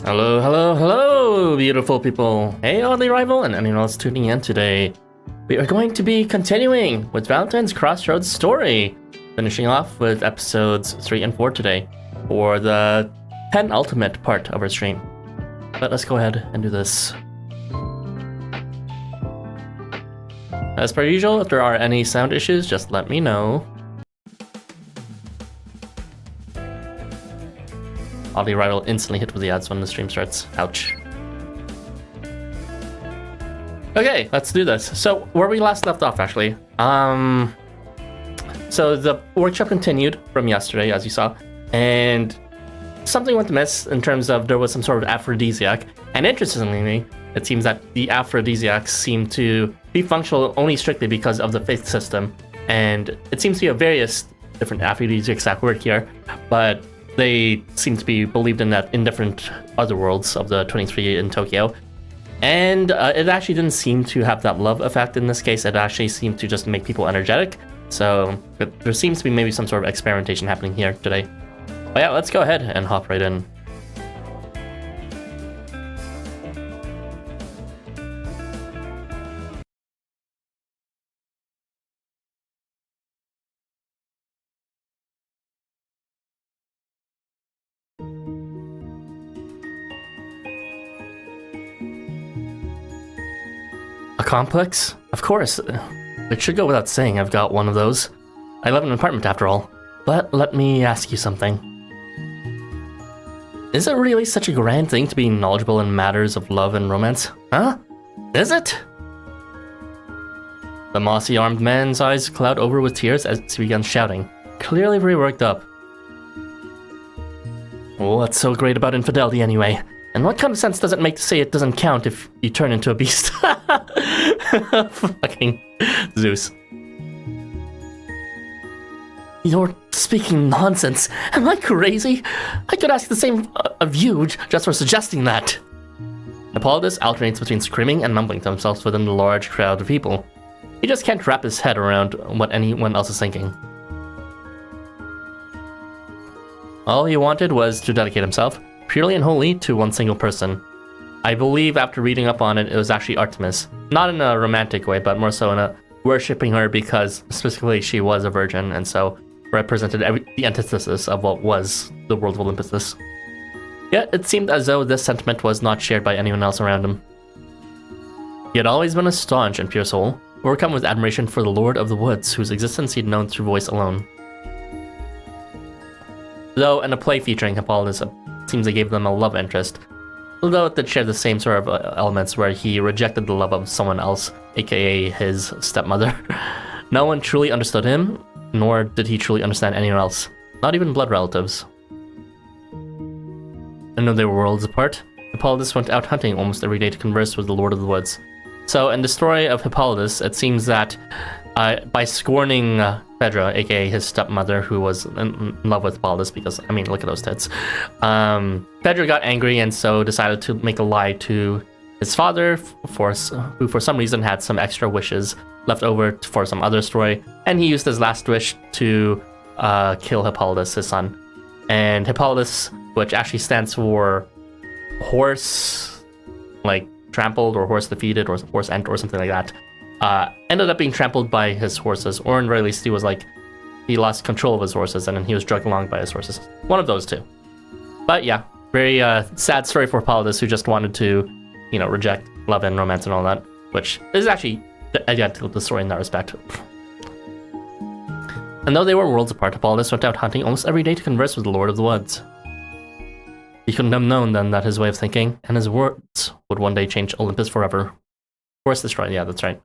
Hello, hello, hello, beautiful people. Hey, oddly rival, and anyone else tuning in today. We are going to be continuing with Valentine's Crossroads story, finishing off with episodes 3 and 4 today for the penultimate part of our stream. But let's go ahead and do this. As per usual, if there are any sound issues, just let me know. Oddly rival instantly hit with the ads when the stream starts. Ouch. Okay, let's do this. So where we last left off, actually. So the workshop continued from yesterday, as you saw, and something went amiss in terms of there was some sort of aphrodisiac. And interestingly, it seems that the aphrodisiacs seem to be functional only strictly because of the faith system. And it seems to be a various different aphrodisiacs that work here, but they seem to be believed in that in different other worlds of the 23 in Tokyo. And it actually didn't seem to have that love effect in this case. It actually seemed to just make people energetic. So there seems to be maybe some sort of experimentation happening here today. But yeah, let's go ahead and hop right in. A complex? Of course. It should go without saying I've got one of those. I live in an apartment after all. But let me ask you something. Is it really such a grand thing to be knowledgeable in matters of love and romance? Huh? Is it? The mossy-armed man's eyes cloud over with tears as he begins shouting, clearly very worked up. What's so great about infidelity anyway? And what kind of sense does it make to say it doesn't count if you turn into a beast? Fucking Zeus. You're speaking nonsense. Am I crazy? I could ask the same of you just for suggesting that. Hippolytus alternates between screaming and mumbling to himself within the large crowd of people. He just can't wrap his head around what anyone else is thinking. All he wanted was to dedicate himself, purely and wholly, to one single person. I believe after reading up on it, it was actually Artemis. Not in a romantic way, but more so in a worshipping her because specifically she was a virgin, and so represented the antithesis of what was the world of Olympus. Yet it seemed as though this sentiment was not shared by anyone else around him. He had always been a staunch and pure soul, overcome with admiration for the Lord of the Woods, whose existence he'd known through voice alone. Though in a play featuring Hippolytus, it seems they gave them a love interest, although it did share the same sort of elements where he rejected the love of someone else, aka his stepmother. No one truly understood him, nor did he truly understand anyone else, not even blood relatives. And though they were worlds apart, Hippolytus went out hunting almost every day to converse with the Lord of the Woods. So in the story of Hippolytus, it seems that by scorning Phaedra, aka his stepmother, who was in love with Hippolytus, because, I mean, look at those tits. Phaedra got angry and so decided to make a lie to his father, who for some reason had some extra wishes left over for some other story, and he used his last wish to kill Hippolytus, his son. And Hippolytus, which actually stands for horse, like, trampled, or horse defeated, or horse ent, or something like that, ended up being trampled by his horses, or in the very least he was like, he lost control of his horses and then he was dragged along by his horses. One of those two. But yeah, very sad story for Hippolytus, who just wanted to, you know, reject love and romance and all that, which is actually identical to the story in that respect. And though they were worlds apart, Hippolytus went out hunting almost every day to converse with the Lord of the Woods. He couldn't have known then that his way of thinking and his words would one day change Olympus forever. Of course, destroyed. Yeah, that's right.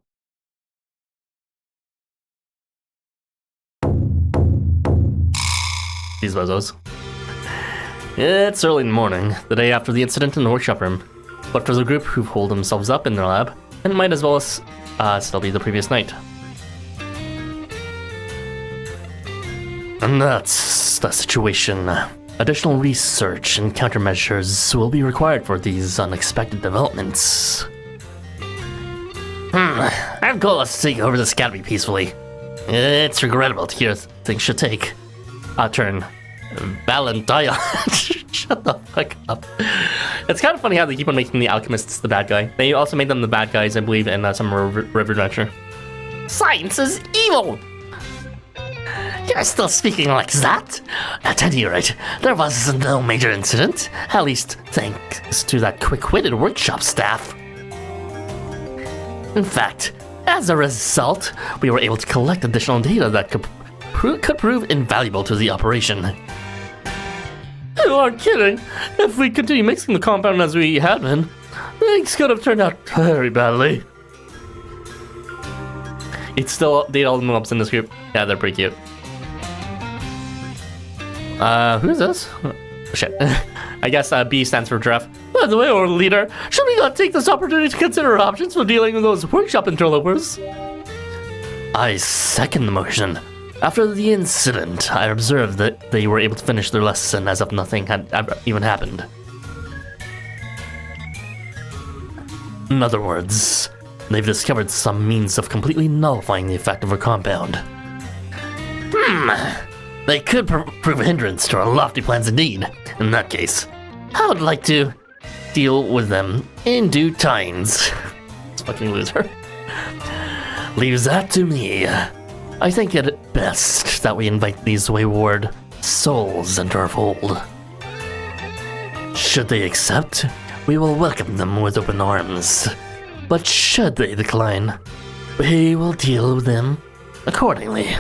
These bozos. It's early in the morning, the day after the incident in the workshop room. But for the group who've holed themselves up in their lab, it might as well still be the previous night. And that's the situation. Additional research and countermeasures will be required for these unexpected developments. Our goal is to take over this academy peacefully. It's regrettable to hear things should take a turn. Valentine. Shut the fuck up. It's kind of funny how they keep on making the alchemists the bad guy. They also made them the bad guys, I believe, in some River Adventure. Science is evil! You're still speaking like that? At any rate, there was no major incident. At least thanks to that quick-witted workshop staff. In fact, as a result, we were able to collect additional data that could prove invaluable to the operation. You aren't kidding. If we continue mixing the compound as we had been, things could have turned out very badly. It's still data all the mobs in this group. Yeah, they're pretty cute. Who is this? Oh, shit. I guess B stands for giraffe. By the way, our leader, should we not take this opportunity to consider options for dealing with those workshop interlopers? I second the motion. After the incident, I observed that they were able to finish their lesson as if nothing had even happened. In other words, they've discovered some means of completely nullifying the effect of a compound. They could prove a hindrance to our lofty plans indeed. In that case, I would like to deal with them in due times. This fucking loser. Leaves that to me. I think it best that we invite these wayward souls into our fold. Should they accept, we will welcome them with open arms. But should they decline, we will deal with them accordingly.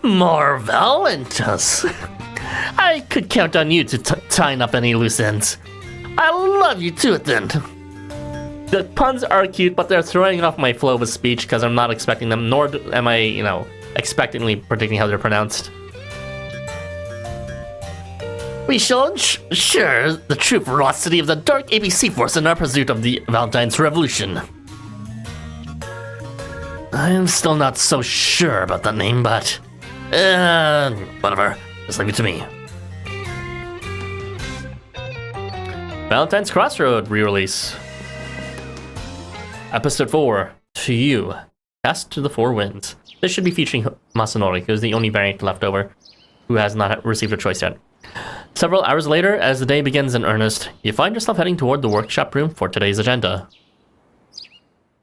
More Valentines. I could count on you to tie up any loose ends. I love you to it then. The puns are cute, but they're throwing off my flow of speech because I'm not expecting them, nor am I, expectantly predicting how they're pronounced. We shall ensure the true ferocity of the dark ABC force in our pursuit of the Valentine's Revolution. I'm still not so sure about that name, but... whatever. Just leave it to me. Valentine's Crossroads re-release. Episode 4, To You. Cast to the Four Winds. This should be featuring Masanori, who is the only variant left over, who has not received a choice yet. Several hours later, as the day begins in earnest, you find yourself heading toward the workshop room for today's agenda.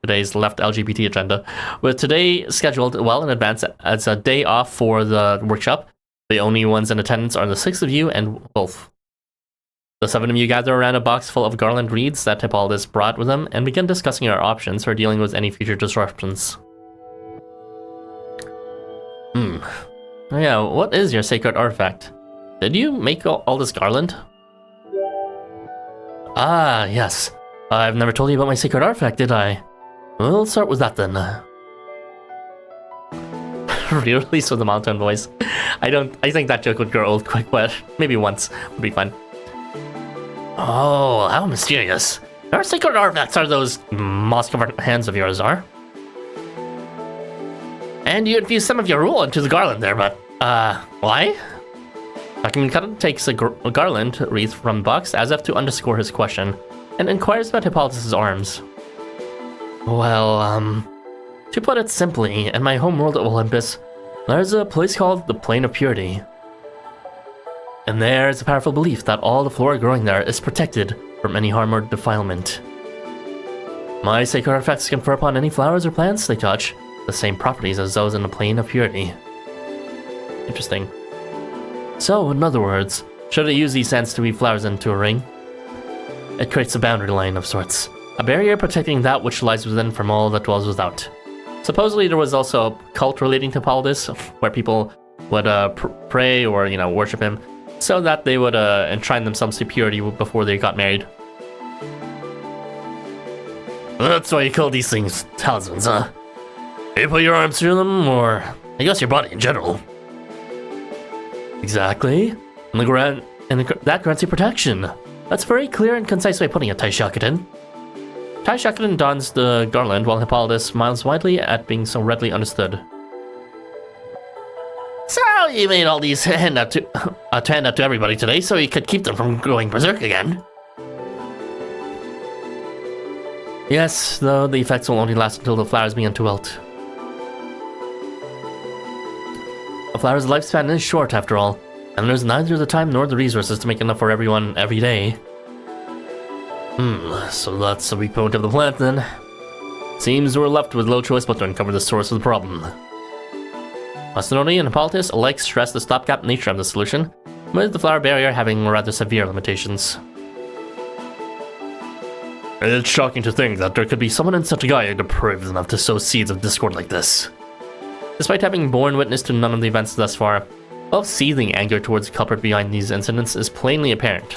Today's left LGBT agenda. With today scheduled well in advance as a day off for the workshop, the only ones in attendance are the 6 of you and Wolf. The 7 of you gather around a box full of garland reeds that Hippolytus brought with him and begin discussing your options for dealing with any future disruptions. Oh yeah, what is your sacred artifact? Did you make all this garland? Ah, yes. I've never told you about my sacred artifact, did I? We'll start with that then. Re-release with a monotone voice. I think that joke would grow old quick, but maybe once would be fun. Oh, how mysterious. Our sacred artifacts are those moss-covered hands of yours, are? And you infused some of your rule into the garland there, but, why? Document Cutter takes a garland wreath from the box as if to underscore his question, and inquires about Hippolytus' arms. Well, to put it simply, in my homeworld of Olympus, there's a place called the Plane of Purity. And there's a powerful belief that all the flora growing there is protected from any harm or defilement. My sacred artifacts confer upon any flowers or plants they touch the same properties as those in the Plane of Purity. Interesting. So, in other words, should I use these scents to weave flowers into a ring? It creates a boundary line of sorts, a barrier protecting that which lies within from all that dwells without. Supposedly there was also a cult relating to Hippolytus, where people would pray or, worship him, so that they would enshrine themselves to purity before they got married. That's why you call these things talismans, huh? You put your arms through them, or I guess your body in general. Exactly. That grants you protection. That's a very clear and concise way of putting it, Taishakutin. Taishakutin dons the garland while Hippolytus smiles widely at being so readily understood. So you made all these to hand out to everybody today so you could keep them from going berserk again? Yes, though the effects will only last until the flowers begin to wilt. A flower's lifespan is short after all. And there's neither the time nor the resources to make enough for everyone every day. So that's the weak point of the plan then. Seems we're left with no choice but to uncover the source of the problem. Macedoni and Hippolytus alike stress the stopgap nature of the solution, with the flower barrier having rather severe limitations. It's shocking to think that there could be someone in such a guy depraved enough to sow seeds of discord like this. Despite having borne witness to none of the events thus far, seething anger towards the culprit behind these incidents is plainly apparent.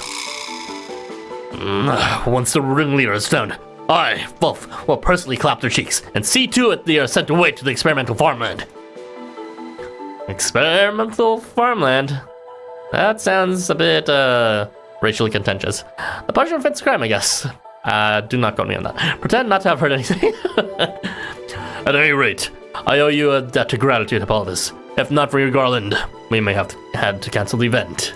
Once the ringleader is found, I, Wolf, will personally clap their cheeks and see to it they are sent away to the experimental farmland. Experimental farmland? That sounds a bit, racially contentious. The punishment fits crime, I guess. Do not quote me on that. Pretend not to have heard anything. At any rate, I owe you a debt of gratitude, Hippolytus. If not for your garland, we may have had to cancel the event.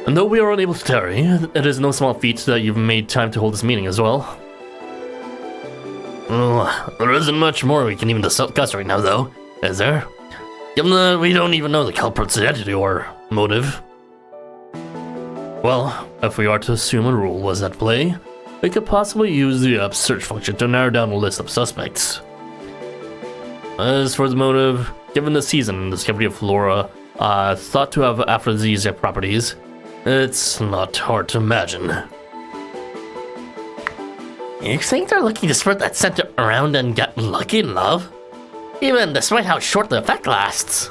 And though we are unable to tarry, it is no small feat that you've made time to hold this meeting as well. Well, there isn't much more we can even discuss right now, though, is there? Given that we don't even know the culprit's identity or motive. Well, if we are to assume a rule was at play, we could possibly use the app's search function to narrow down a list of suspects. As for the motive, given the season and discovery of flora thought to have aphrodisiac properties, it's not hard to imagine. You think they're looking to spread that scent around and get lucky in love? Even despite how short the effect lasts.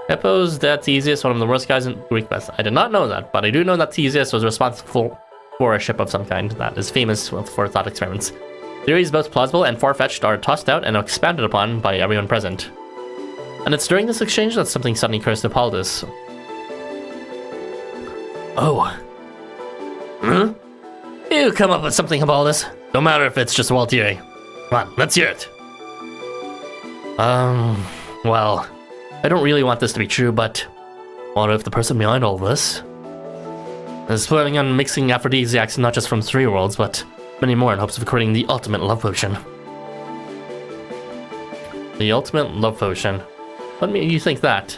Hippo's dad Theseus, one of the worst guys in Greek myth. I did not know that, but I do know that Theseus was responsible for a ship of some kind that is famous for thought experiments. Theories both plausible and far-fetched are tossed out and expounded upon by everyone present. And it's during this exchange that something suddenly occurs to Hippolytus. Oh. You come up with something, Hippolytus. No matter if it's just a wild theory. Come on, let's hear it. Well, I don't really want this to be true, but what if the person behind all this is planning on mixing aphrodisiacs not just from 3 worlds, but many more in hopes of creating the ultimate love potion? The ultimate love potion. What made you think that?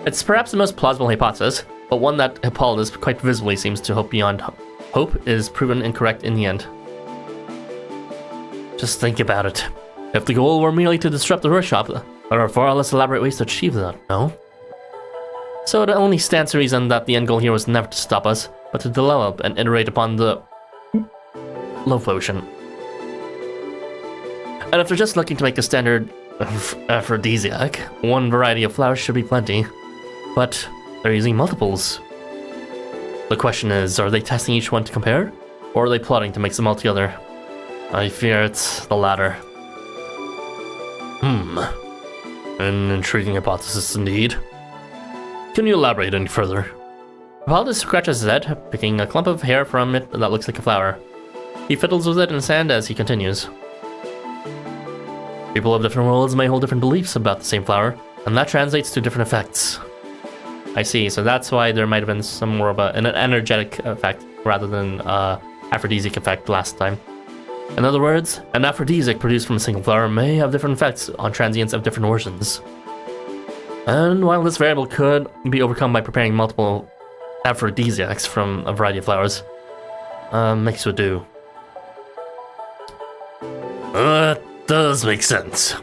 It's perhaps the most plausible hypothesis, but one that Hippolytus quite visibly seems to hope beyond hope is proven incorrect in the end. Just think about it. If the goal were merely to disrupt the workshop, there are far less elaborate ways to achieve that, no? So it only stands to reason that the end goal here was never to stop us, but to develop and iterate upon the love potion. And if they're just looking to make a standard aphrodisiac, one variety of flowers should be plenty. But they're using multiples. The question is, are they testing each one to compare? Or are they plotting to mix them all together? I fear it's the latter. An intriguing hypothesis indeed. Can you elaborate any further? Hippolytus scratches his head, picking a clump of hair from it that looks like a flower. He fiddles with it in sand as he continues. People of different worlds may hold different beliefs about the same flower, and that translates to different effects. I see, so that's why there might have been some more of an energetic effect rather than aphrodisiac effect last time. In other words, an aphrodisiac produced from a single flower may have different effects on transients of different origins. And while this variable could be overcome by preparing multiple aphrodisiacs from a variety of flowers, mix would do. That does make sense.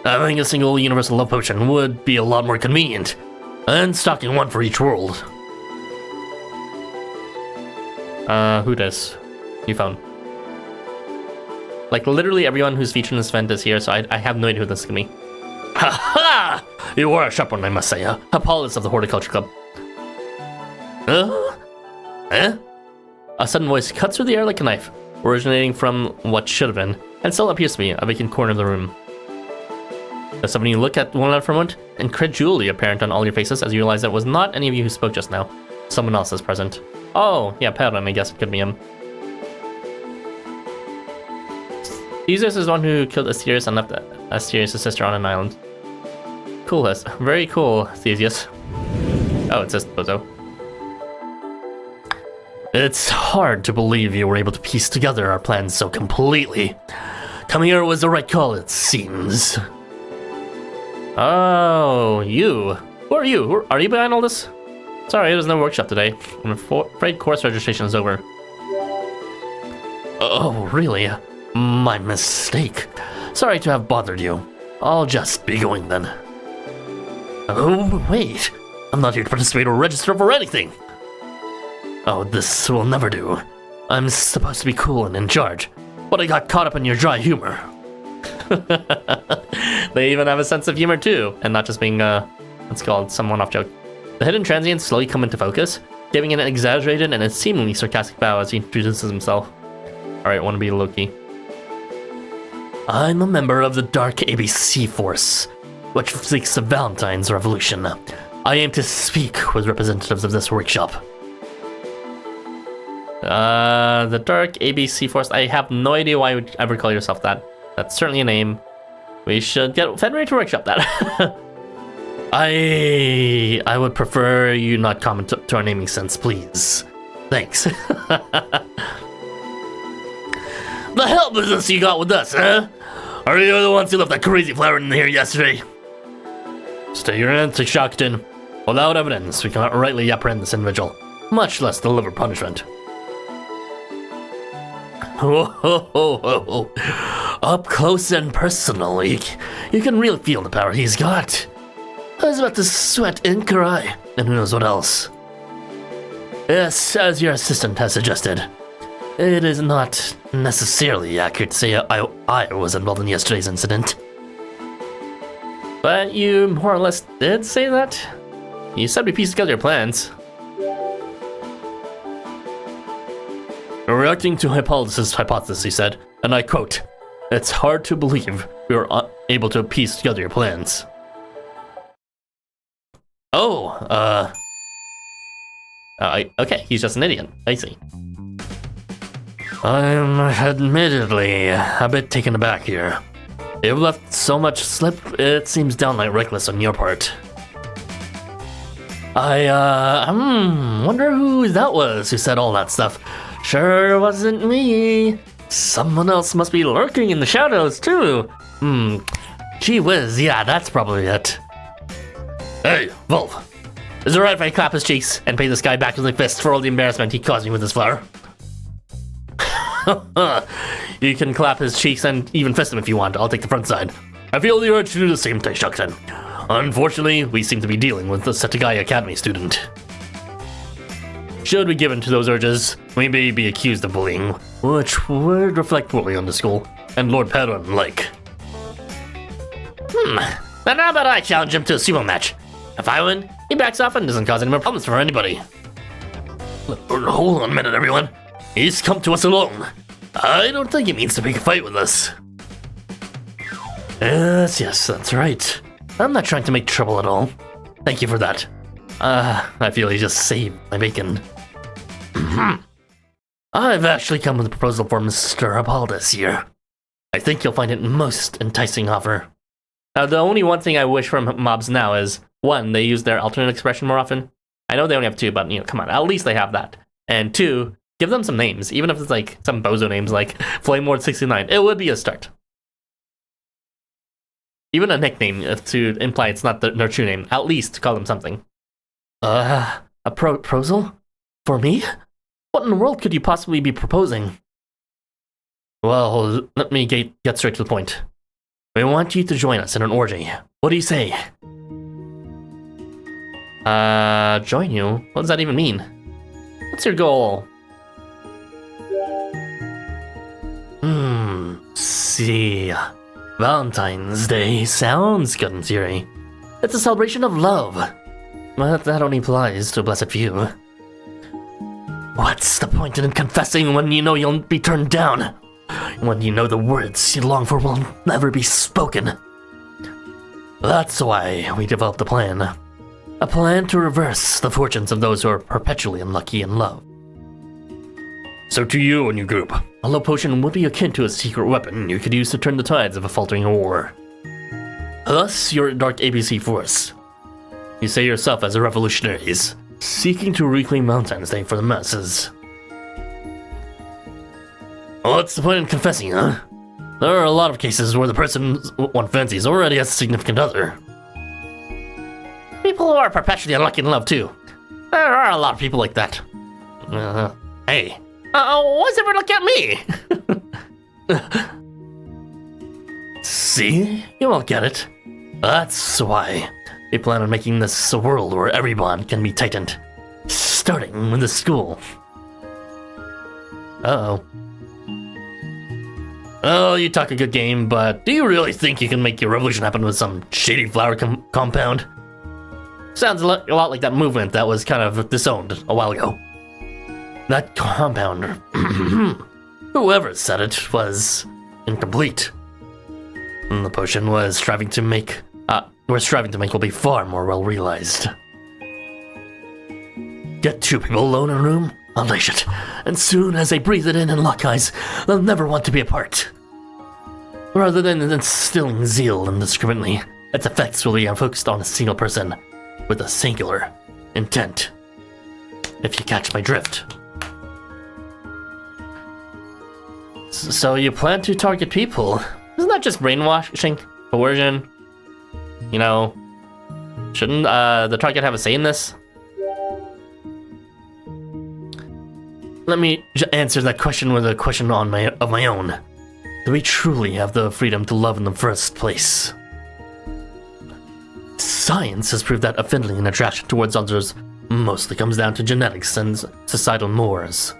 Having a single universal love potion would be a lot more convenient, and stocking one for each world. Who does? You found. Like, literally everyone who's featured in this event is here, so I have no idea who this is gonna be. Ha ha! You are a sharp one, I must say, Hippolytus of the Horticulture Club. A sudden voice cuts through the air like a knife, originating from what should have been, and still appears to be, a vacant corner of the room. Does some of you look at one another for a moment? Incredulity apparent on all your faces as you realize that it was not any of you who spoke just now. Someone else is present. Oh, yeah, Perrin, I guess it could be him. Theseus is the one who killed Asterius and left Asterius' sister on an island. Cool, very cool, Theseus. Oh, it's just Bozo. It's hard to believe you were able to piece together our plans so completely. Coming here was the right call, it seems. Oh, you. Who are you? Are you behind all this? Sorry, there's no workshop today. I'm afraid course registration is over. Oh, really? My mistake. Sorry to have bothered you. I'll just be going then. Oh, wait. I'm not here to participate or register for anything. Oh, this will never do. I'm supposed to be cool and in charge, but I got caught up in your dry humor. They even have a sense of humor too, and not just being, what's called, some one-off joke. The hidden transients slowly come into focus, giving an exaggerated and a seemingly sarcastic bow as he introduces himself. Alright, wanna be Loki. I'm a member of the Dark ABC Force, which seeks the Valentine's revolution. I aim to speak with representatives of this workshop. The Dark ABC Force, I have no idea why you would ever call yourself that. That's certainly a name. We should get Fenrir to workshop that. I would prefer you not comment to our naming sense, please. Thanks. The hell business you got with us, huh? Are you the ones who left that crazy flower in here yesterday? Stay your antics, Shakutin. Without evidence, we cannot rightly apprehend this individual, much less deliver punishment. Ho ho ho ho ho. Up close and personal, you can really feel the power he's got. I was about to sweat and cry, and who knows what else. Yes, as your assistant has suggested, it is not necessarily accurate to say I was involved in yesterday's incident. But you more or less did say that? You said we pieced together your plans. Reacting to Hippolytus' hypothesis, he said, and I quote, "It's hard to believe we were able to piece together your plans." Oh, okay, he's just an idiot. I see. I'm admittedly a bit taken aback here. You've left so much slip, it seems downright reckless on your part. I wonder who that was who said all that stuff. Sure wasn't me. Someone else must be lurking in the shadows, too. Gee whiz, yeah, that's probably it. Hey, Wolf. Is it alright if I clap his cheeks and pay this guy back with my fist for all the embarrassment he caused me with his flower? You can clap his cheeks and even fist him if you want. I'll take the front side. I feel the urge to do the same, Taishakusen. Unfortunately, we seem to be dealing with the Setegai Academy student. Should we give in to those urges, we may be accused of bullying, which would reflect poorly on the school, and Lord Padron alike. Then how about I challenge him to a sumo match? If I win, he backs off and doesn't cause any more problems for anybody. Hold on a minute, everyone. He's come to us alone. I don't think he means to pick a fight with us. Yes, that's right. I'm not trying to make trouble at all. Thank you for that. I feel he just saved my bacon. I've actually come with a proposal for Mr. Hippolytus here. I think you'll find it most enticing offer. The only one thing I wish from mobs now is, one, they use their alternate expression more often. I know they only have two, but, come on, at least they have that. And two, give them some names, even if it's like some bozo names like Flame Lord 69. It would be a start. Even a nickname to imply it's not their true name. At least call them something. A proposal? For me? What in the world could you possibly be proposing? Well, let me get straight to the point. We want you to join us in an orgy. What do you say? Join you? What does that even mean? What's your goal? See. Valentine's Day sounds good in theory. It's a celebration of love. But that only applies to a blessed few. What's the point in confessing when you know you'll be turned down? When you know the words you long for will never be spoken? That's why we developed a plan. A plan to reverse the fortunes of those who are perpetually unlucky in love. So to you and your group, a love potion would be akin to a secret weapon you could use to turn the tides of a faltering war. Thus, you're a Dark ABC Force. You say yourself as a revolutionaries, seeking to reclaim Valentine's Day for the masses. What's the point in confessing, huh? There are a lot of cases where the person one fancies already has a significant other. People who are perpetually unlucky in love, too. There are a lot of people like that. Hey. Why's everyone looking at me? See? You won't get it. That's why we plan on making this a world where every bond can be tightened. Starting with the school. Uh-oh. Oh, you talk a good game, but do you really think you can make your revolution happen with some shady flower compound? Sounds a lot like that movement that was kind of disowned a while ago. That compound, whoever said it, was incomplete. And the potion we're striving to make will be far more well realized. Get two people alone in a room, unleash it, and soon as they breathe it in and lock eyes, they'll never want to be apart. Rather than instilling zeal indiscriminately, its effects will be focused on a single person, with a singular intent. If you catch my drift. So you plan to target people? Isn't that just brainwashing? Coercion? You know, shouldn't the target have a say in this? Let me answer that question with a question of my own. Do we truly have the freedom to love in the first place? Science has proved that affinity and attraction towards others mostly comes down to genetics and societal mores.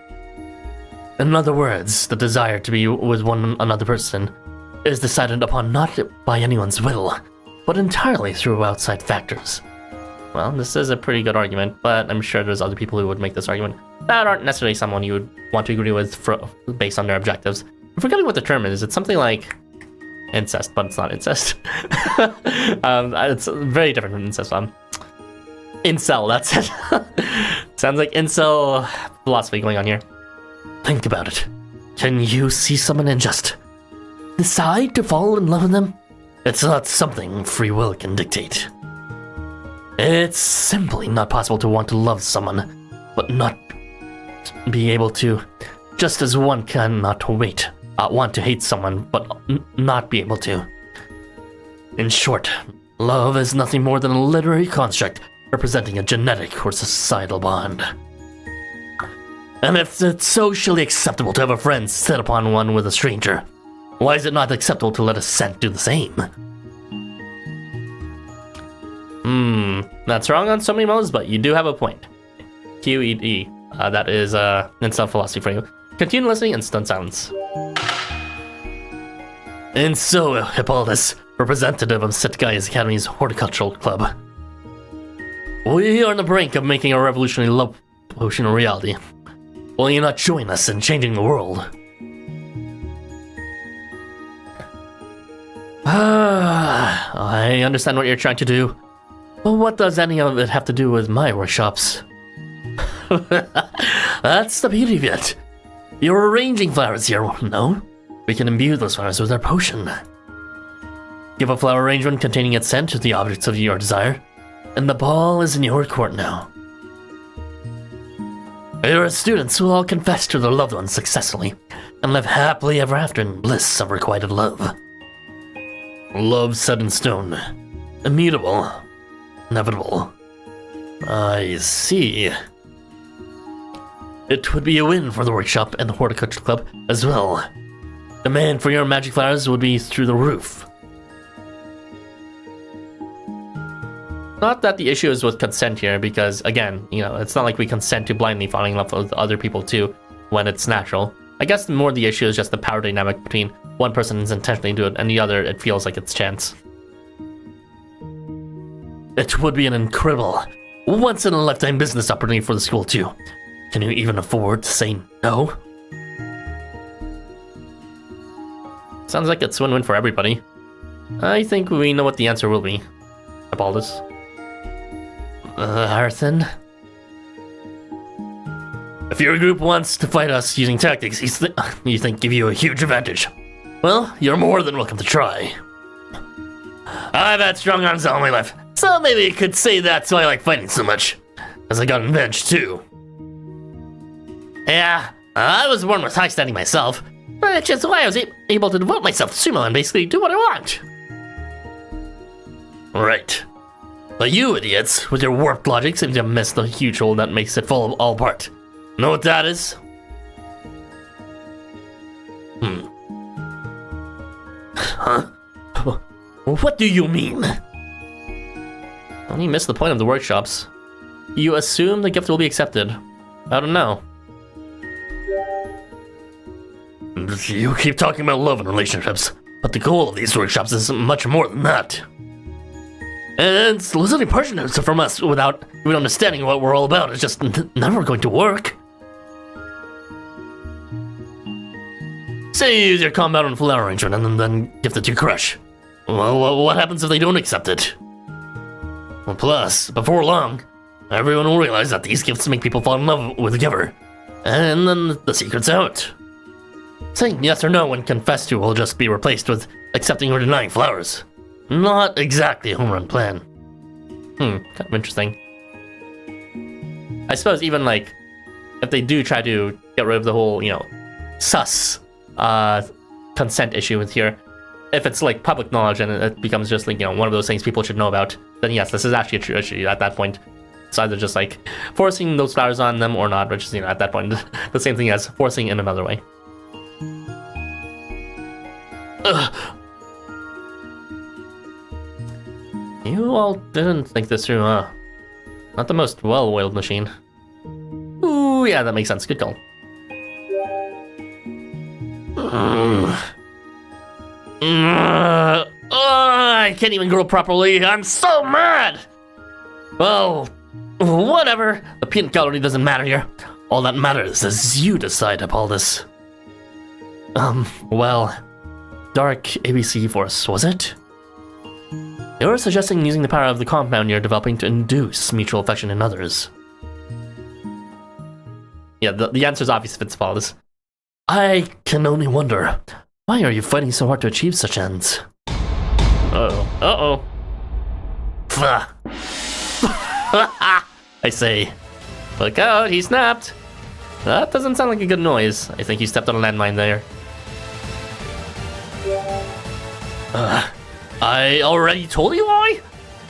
In other words, the desire to be with one another person is decided upon not by anyone's will, but entirely through outside factors. Well, this is a pretty good argument, but I'm sure there's other people who would make this argument that aren't necessarily someone you would want to agree with based on their objectives. I'm forgetting what the term is. It's something like incest, but it's not incest. It's very different from incest. Incel, that's it. Sounds like incel philosophy going on here. Think about it. Can you see someone and just decide to fall in love with them? It's not something free will can dictate. It's simply not possible to want to love someone, but not be able to, just as one cannot want to hate someone, but not be able to. In short, love is nothing more than a literary construct representing a genetic or societal bond. And if it's socially acceptable to have a friend set upon one with a stranger, why is it not acceptable to let a scent do the same? That's wrong on so many modes, but you do have a point. QED. That is incel philosophy for you. Continue listening and stun silence. And so, Hippolytus, representative of Setgai's Academy's Horticultural Club. We are on the brink of making a revolutionary love potion a reality. Will you not join us in changing the world? I understand what you're trying to do. But what does any of it have to do with my workshops? That's the beauty of it. You're arranging flowers here, no? We can imbue those flowers with our potion. Give a flower arrangement containing its scent to the objects of your desire, and the ball is in your court now. Your students will all confess to their loved ones successfully, and live happily ever after in bliss of requited love. Love set in stone. Immutable. Inevitable. I see. It would be a win for the workshop and the Horticulture Club as well. Demand for your magic flowers would be through the roof. Not that the issue is with consent here, because again, you know, it's not like we consent to blindly falling in love with other people too, when it's natural. I guess more the issue is just the power dynamic between one person is intentionally doing it and the other, it feels like it's chance. It would be an incredible, once-in-a-lifetime business opportunity for the school too. Can you even afford to say no? Sounds like it's win-win for everybody. I think we know what the answer will be. Hippolytus. Arthur? If your group wants to fight us using tactics you think give you a huge advantage, well, you're more than welcome to try. I've had strong arms all my life, so maybe you could say that's why I like fighting so much. As I got revenge too. Yeah, I was born with high standing myself, which is why I was able to devote myself to sumo and basically do what I want. Right. But you idiots, with your warped logic, seem to have missed the huge hole that makes it fall all apart. Know what that is? Huh? What do you mean? Well, you missed the point of the workshops. You assume the gift will be accepted. I don't know. You keep talking about love and relationships, but the goal of these workshops is much more than that. And soliciting partnerships from us without even understanding what we're all about is just never going to work. Say you use your combat on flower arrangement and then gift it to your crush. Well, what happens if they don't accept it? Well, plus, before long, everyone will realize that these gifts make people fall in love with the giver. And then the secret's out. Saying yes or no when confessed to will just be replaced with accepting or denying flowers. Not exactly a home run plan. Kind of interesting. I suppose even like, if they do try to get rid of the whole, sus consent issue with here, if it's like public knowledge and it becomes just like, one of those things people should know about, then yes, this is actually a true issue at that point. It's either just like forcing those flowers on them or not, which is, at that point, the same thing as forcing in another way. Ugh. You all didn't think this through, huh? Not the most well-oiled machine. Ooh, yeah, that makes sense. Good call. I can't even grow properly. I'm so mad! Well, whatever. The peanut gallery doesn't matter here. All that matters is you decide, Hippolytus. Well, Dark ABC Force, was it? You're suggesting using the power of the compound you're developing to induce mutual affection in others. Yeah, the answer is obvious if it's Hippolytus. I can only wonder, why are you fighting so hard to achieve such ends? Uh-oh. I say. Look out, he snapped. That doesn't sound like a good noise. I think he stepped on a landmine there. I already told you why?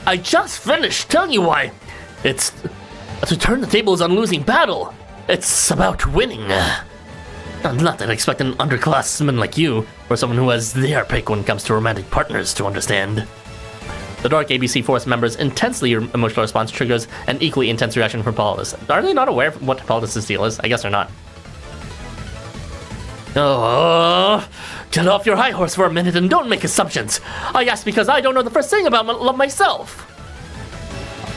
I just finished telling you why. It's to turn the tables on losing battle. It's about winning. Not that I expect an underclassman like you, or someone who has their pick when it comes to romantic partners, to understand. The Dark ABC Force member's intensely emotional response triggers an equally intense reaction from Hippolytus. Are they not aware of what Hippolytus' deal is? I guess they're not. Oh, get off your high horse for a minute and don't make assumptions. I ask because I don't know the first thing about love myself.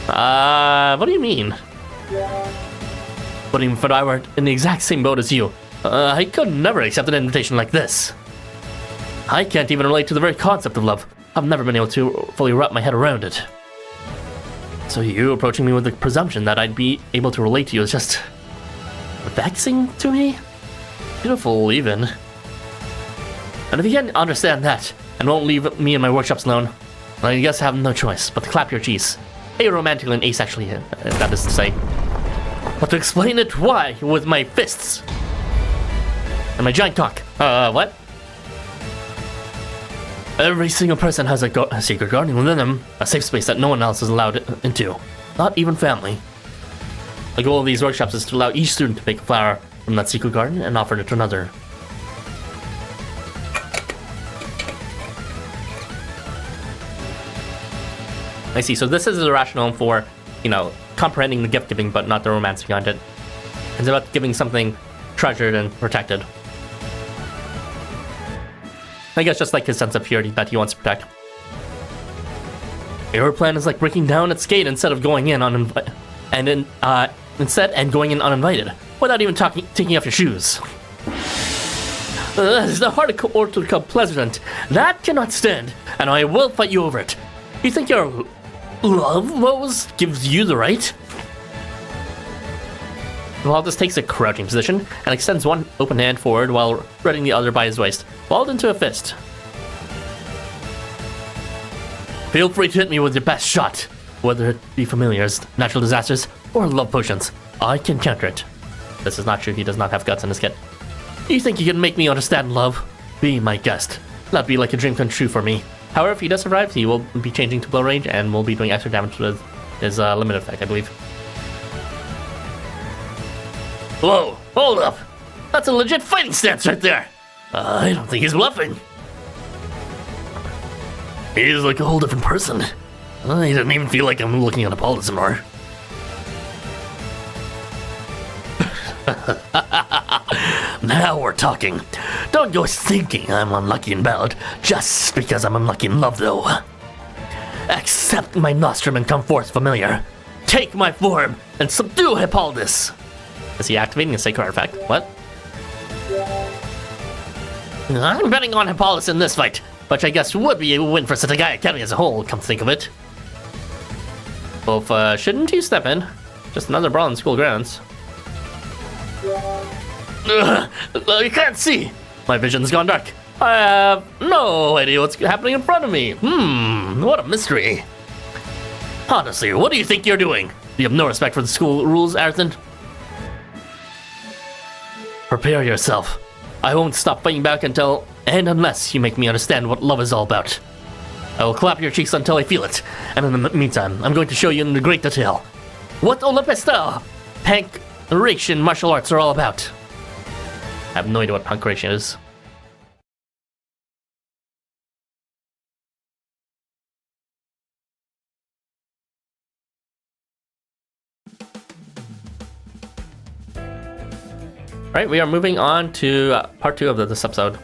What do you mean? But even if I were in the exact same boat as you, I could never accept an invitation like this. I can't even relate to the very concept of love. I've never been able to fully wrap my head around it. So you approaching me with the presumption that I'd be able to relate to you is just vexing to me? Beautiful, even. And if you can't understand that, and won't leave me and my workshops alone, I guess I have no choice but to clap your cheeks. Aromantically and asexually, that is to say. But to explain it, why? With my fists. And my giant cock. What? Every single person has a secret garden within them, a safe space that no one else is allowed into. Not even family. The goal of these workshops is to allow each student to make a flower from that secret garden and offer it to another. I see, so this is the rationale for, comprehending the gift giving but not the romance behind it. It's about giving something treasured and protected. I guess just like his sense of purity that he wants to protect. Your plan is like breaking down its gate instead of going in uninvited, going in uninvited, without even taking off your shoes. It's the hard order to become pleasant. That cannot stand, and I will fight you over it. You think your love gives you the right? Hippolytus takes a crouching position and extends one open hand forward while spreading the other by his waist, balled into a fist. Feel free to hit me with your best shot, whether it be familiars, natural disasters, or love potions. I can counter it. This is not true, he does not have guts in his kit. You think you can make me understand love? Be my guest. That'd be like a dream come true for me. However, if he does survive, he will be changing to blow range and will be doing extra damage with his limit effect, I believe. Whoa, hold up! That's a legit fighting stance right there! I don't think he's bluffing. He's like a whole different person. He doesn't even feel like I'm looking at Hippolytus anymore. Now we're talking. Don't go thinking I'm unlucky in battle just because I'm unlucky in love, though. Accept my nostrum and come forth, familiar. Take my form and subdue Hippolytus. Is he activating a sacred artifact? What? I'm betting on Hippolytus in this fight, which I guess would be a win for Setagai Academy as a whole, come to think of it. Wolf, shouldn't you step in? Just another brawl in school grounds. You can't see! My vision's gone dark. I have no idea what's happening in front of me. What a mystery. Honestly, what do you think you're doing? You have no respect for the school rules, Ayrton? Prepare yourself. I won't stop fighting back until and unless you make me understand what love is all about. I will clap your cheeks until I feel it, and in the meantime, I'm going to show you in great detail what Olympus-style Pankration martial arts are all about. I have no idea what Pankration is. Alright, we are moving on to part 2 of this episode.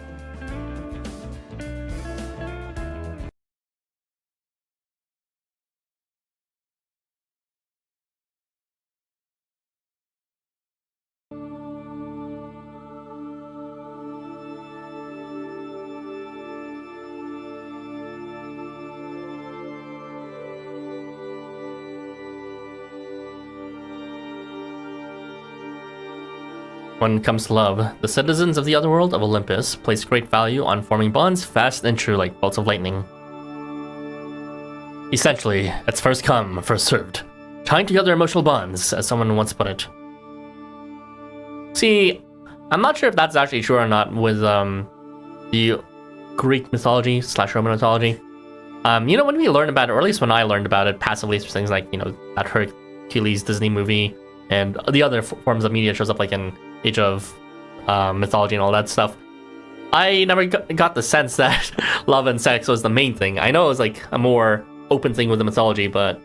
When it comes to love, the citizens of the other world of Olympus place great value on forming bonds fast and true like bolts of lightning. Essentially, it's first come, first served. Tying together emotional bonds, as someone once put it. See, I'm not sure if that's actually true or not with the Greek mythology / Roman mythology. You know, when we learned about it, or at least when I learned about it passively through things like, you know, that Hercules Disney movie and the other forms of media shows up like in Age of Mythology and all that stuff, I never got the sense that love and sex was the main thing. I know it was like a more open thing with the mythology, but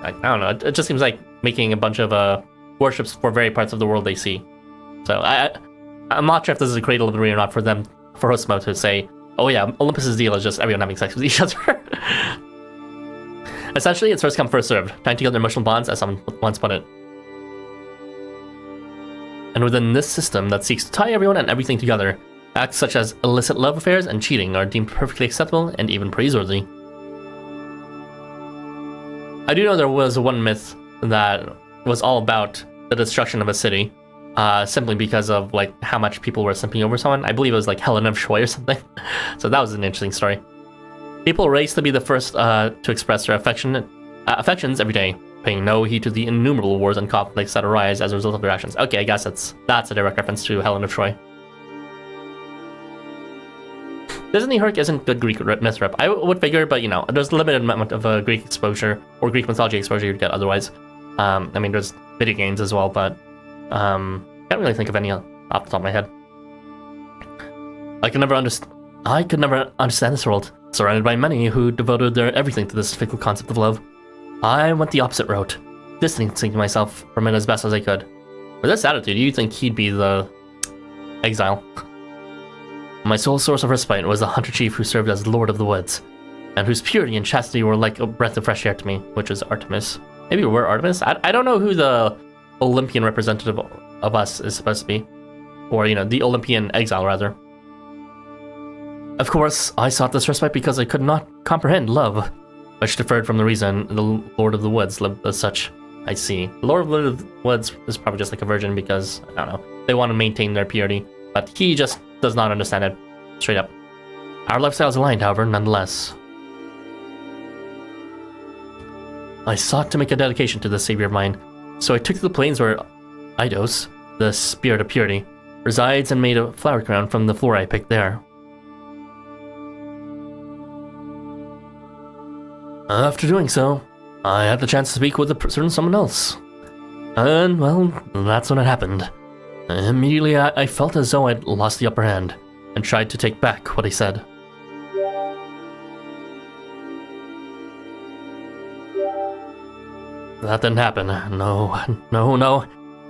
I don't know. It just seems like making a bunch of worships for very parts of the world they see. So I'm not sure if this is a cradle of the dream or not for them, for Housamo to say, oh yeah, Olympus's deal is just everyone having sex with each other. Essentially, it's first come, first served, tying together emotional bonds, as someone once put it. And within this system that seeks to tie everyone and everything together, acts such as illicit love affairs and cheating are deemed perfectly acceptable and even praiseworthy. I do know there was one myth that was all about the destruction of a city, simply because of like how much people were simping over someone. I believe it was like Helen of Troy or something. So that was an interesting story. People race to be the first to express their affections every day, paying no heed to the innumerable wars and conflicts that arise as a result of their actions. Okay, I guess that's a direct reference to Helen of Troy. Disney Herc isn't good Greek myth rep. I would figure, but you know, there's a limited amount of Greek exposure or Greek mythology exposure you'd get otherwise. I mean, there's video games as well, but can't really think of any off the top of my head. I could never understand this world, surrounded by many who devoted their everything to this fickle concept of love. I went the opposite route, distancing myself from it as best as I could. With this attitude, you think he'd be the exile. My sole source of respite was the hunter chief who served as Lord of the Woods, and whose purity and chastity were like a breath of fresh air to me, which was Artemis. Maybe we're Artemis? I don't know who the Olympian representative of us is supposed to be. Or, you know, the Olympian exile, rather. Of course, I sought this respite because I could not comprehend love, which differed from the reason the Lord of the Woods lived as such. I see. The Lord of the Woods is probably just like a virgin because, I don't know, they want to maintain their purity, but he just does not understand it. Straight up. Our lifestyles aligned, however, nonetheless. I sought to make a dedication to this savior of mine, so I took to the plains where Eidos, the spirit of purity, resides and made a flower crown from the flora I picked there. After doing so, I had the chance to speak with a certain someone else. And, well, that's when it happened. Immediately, I felt as though I'd lost the upper hand, and tried to take back what he said. That didn't happen. No.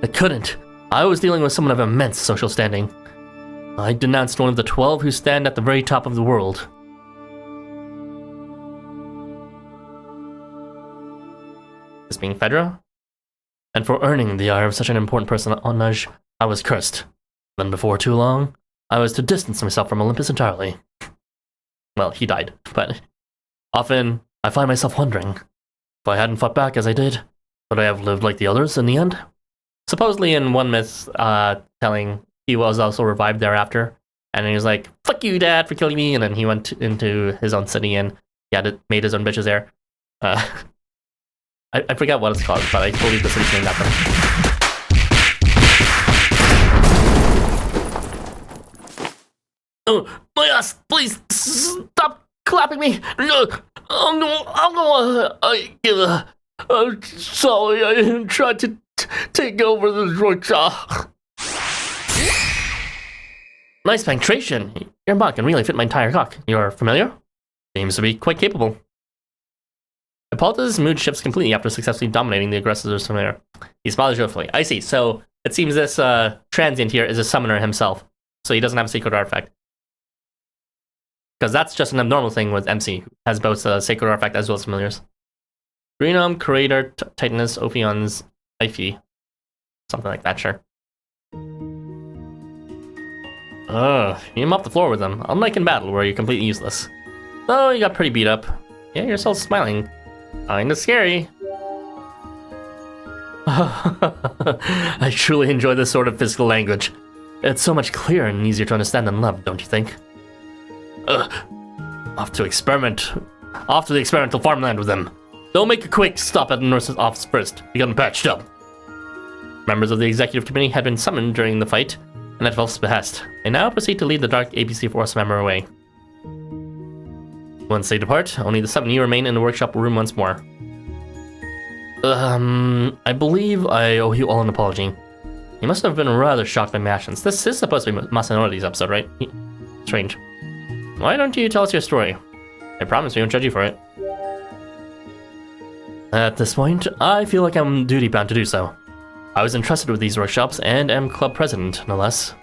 It couldn't. I was dealing with someone of immense social standing. I denounced one of the 12 who stand at the very top of the world. This being Fedra? And for earning the honor of such an important personage, I was cursed. Then before too long, I was to distance myself from Olympus entirely. Well, he died, but often I find myself wondering, if I hadn't fought back as I did, would I have lived like the others in the end? Supposedly in one myth, telling he was also revived thereafter, and he was like, "Fuck you, Dad, for killing me," and then he went into his own city and he had made his own bitches there. I forget what it's called, but I believe the city's named after him. Oh, my ass, please stop clapping me. No, I'm sorry, I tried to take over this workshop. Nice penetration. Your butt can really fit my entire cock. You're familiar? Seems to be quite capable. Hippolyta's mood shifts completely after successfully dominating the aggressor's familiar. He smiles joyfully. I see. So it seems this transient here is a summoner himself. So he doesn't have a sacred artifact. Because that's just an abnormal thing with MC, who has both a sacred artifact as well as familiars. Greenum, Curator, Titanus, Ophion's, Ify. Something like that, sure. You mop the floor with them, unlike in battle where you're completely useless. Oh, you got pretty beat up. Yeah, you're still smiling. Kinda scary. I truly enjoy this sort of physical language. It's so much clearer and easier to understand than love, don't you think? Off to the experimental farmland with them. Don't make a quick stop at the nurse's office first. You got them patched up. Members of the executive committee had been summoned during the fight, and at Velf's behest, they now proceed to lead the Dark ABC Force member away. Once they depart, only the 7 of you remain in the workshop room once more. I believe I owe you all an apology. You must have been rather shocked by my actions. This is supposed to be Masanori's episode, right? Strange. Why don't you tell us your story? I promise we won't judge you for it. At this point, I feel like I'm duty-bound to do so. I was entrusted with these workshops and am club president, no less.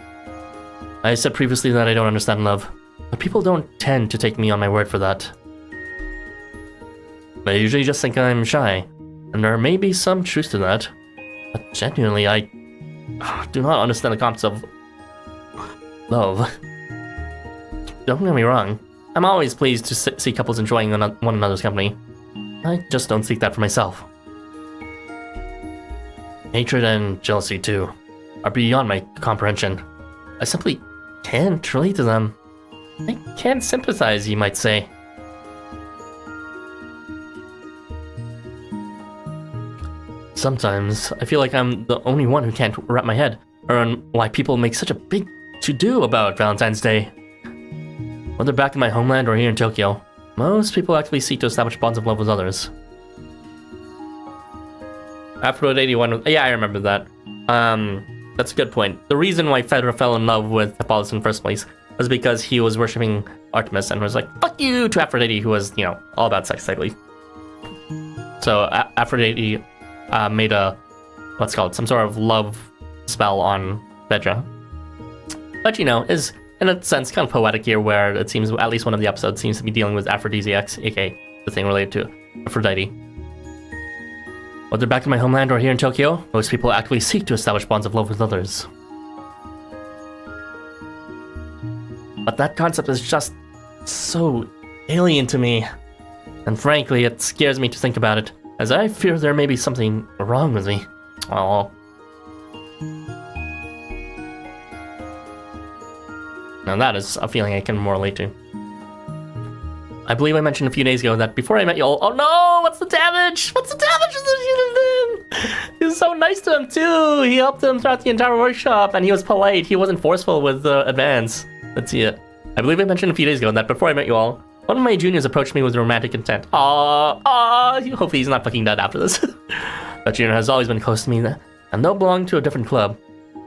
I said previously that I don't understand love, but people don't tend to take me on my word for that. They usually just think I'm shy, and there may be some truth to that, but genuinely, I do not understand the concept of love. Don't get me wrong, I'm always pleased to see couples enjoying one another's company. I just don't seek that for myself. Hatred and jealousy, too, are beyond my comprehension. I simply can't relate to them. I can't sympathize, you might say. Sometimes, I feel like I'm the only one who can't wrap my head around why people make such a big to-do about Valentine's Day. Whether back in my homeland or here in Tokyo, most people actively seek to establish bonds of love with others. Afterward 81, yeah, I remember that. That's a good point. The reason why Fedra fell in love with Hippolytus in the first place was because he was worshipping Artemis and was like, fuck you, to Aphrodite, who was, all about sex, I believe. So Aphrodite made some sort of love spell on Fedra. But, is, in a sense, kind of poetic here, where it seems, at least one of the episodes seems to be dealing with aphrodisiacs, aka the thing related to Aphrodite. Whether back in my homeland or here in Tokyo, most people actively seek to establish bonds of love with others. But that concept is just so alien to me. And frankly, it scares me to think about it, as I fear there may be something wrong with me. Oh. Now that is a feeling I can more relate to. I believe I mentioned a few days ago that before I met you all, oh no, what's the damage? What's the damage that he did? He was so nice to him too. He helped him throughout the entire workshop and he was polite. He wasn't forceful with the advance. Let's see it. I believe I mentioned a few days ago that before I met you all, One of my juniors approached me with romantic intent. Hopefully he's not fucking dead after this. That junior has always been close to me, and though belonging to a different club,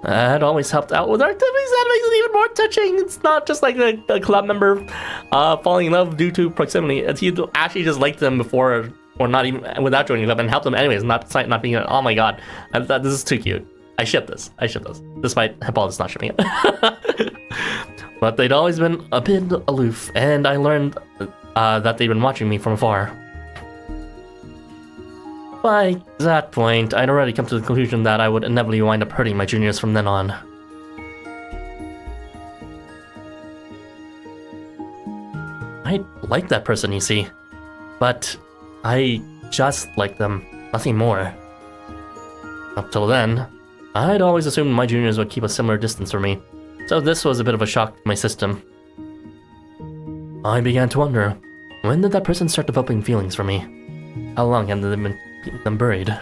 I'd always helped out with our activities. That makes it even more touching. It's not just like a club member falling in love due to proximity. It's you actually just liked them before, or not even without joining the club, and help them anyways. Not being. Oh my god, this is too cute. I ship this. Despite Hippolytus not shipping it. But they'd always been a bit aloof, and I learned that they'd been watching me from afar. By that point, I'd already come to the conclusion that I would inevitably wind up hurting my juniors from then on. I liked that person, you see, but I just liked them, nothing more. Up till then, I'd always assumed my juniors would keep a similar distance from me, so this was a bit of a shock to my system. I began to wonder, when did that person start developing feelings for me? How long had they been keeping them buried?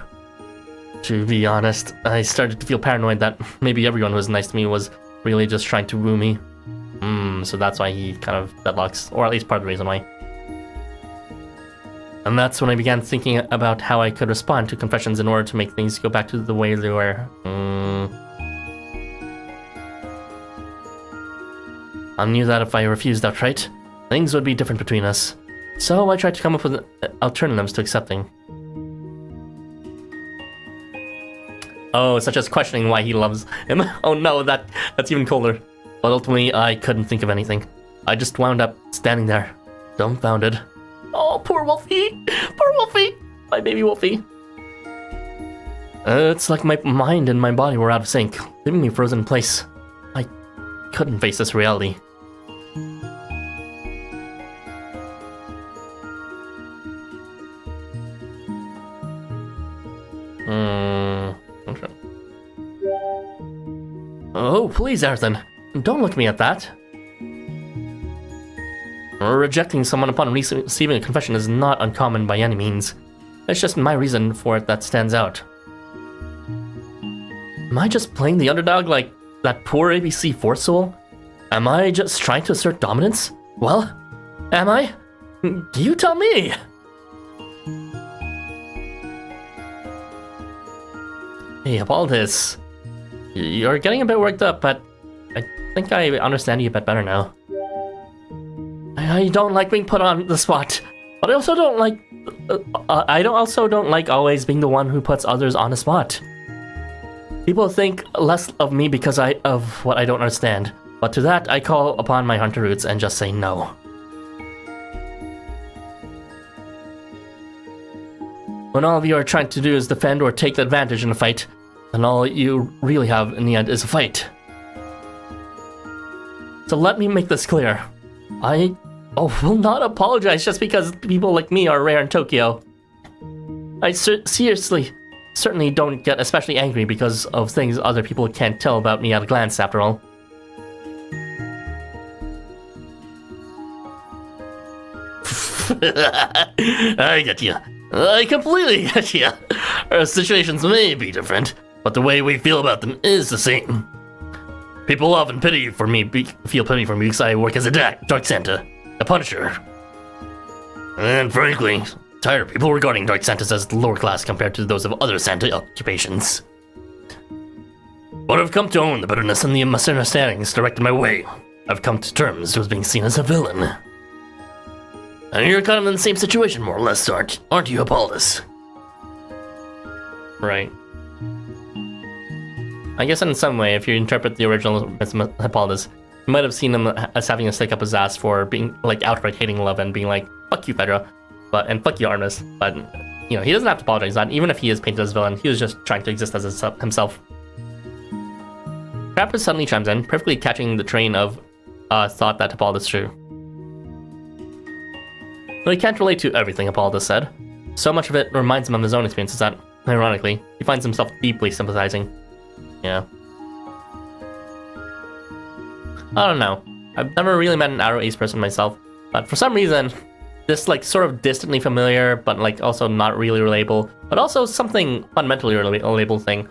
To be honest, I started to feel paranoid that maybe everyone who was nice to me was really just trying to woo me. So that's why he kind of deadlocks, or at least part of the reason why. And that's when I began thinking about how I could respond to confessions in order to make things go back to the way they were. I knew that if I refused outright, things would be different between us. So I tried to come up with alternatives to accepting. Oh, such as questioning why he loves him. Oh no, that's even colder. But ultimately, I couldn't think of anything. I just wound up standing there, dumbfounded. Oh, poor Wolfie! Poor Wolfie! My baby Wolfie. It's like my mind and my body were out of sync, leaving me frozen in place. I couldn't face this reality. Okay. Oh, please, Arthur. Don't look at me at that. Rejecting someone upon receiving a confession is not uncommon by any means. It's just my reason for it that stands out. Am I just playing the underdog like that poor ABC Fourth Soul? Am I just trying to assert dominance? Well, am I? You tell me! Hey, Hippolytus. You're getting a bit worked up, but I think I understand you a bit better now. I don't like being put on the spot, but I also don't like... I don't like always being the one who puts others on the spot. People think less of me because of what I don't understand, but to that I call upon my hunter roots and just say no. When all of you are trying to do is defend or take the advantage in a fight, then all you really have in the end is a fight. So let me make this clear. I will not apologize just because people like me are rare in Tokyo. I seriously, certainly don't get especially angry because of things other people can't tell about me at a glance, after all. I get you. I completely get you. Our situations may be different, but the way we feel about them is the same. People often feel pity for me because I work as a Dark Santa, a Punisher. And frankly, tired of people regarding Dark Santas as lower class compared to those of other Santa occupations. But I've come to own the bitterness and the misunderstandings directed my way. I've come to terms with being seen as a villain. And you're kind of in the same situation, more or less, aren't you, Hippolytus? Right. I guess in some way, if you interpret the original Hippolytus, you might have seen him as having to stick up his ass for being, like, outright hating love and being like, fuck you, Fedra, and fuck you, Artemis. But, you know, he doesn't have to apologize for that. Even if he is painted as a villain, he was just trying to exist as himself. Raptor suddenly chimes in, perfectly catching the train of thought that Hippolytus drew. Though he can't relate to everything Hippolytus said, so much of it reminds him of his own experiences that, ironically, he finds himself deeply sympathizing. Yeah. I don't know. I've never really met an Arrow Ace person myself, but for some reason, this like sort of distantly familiar, but like also not really relatable, but also something fundamentally relatable thing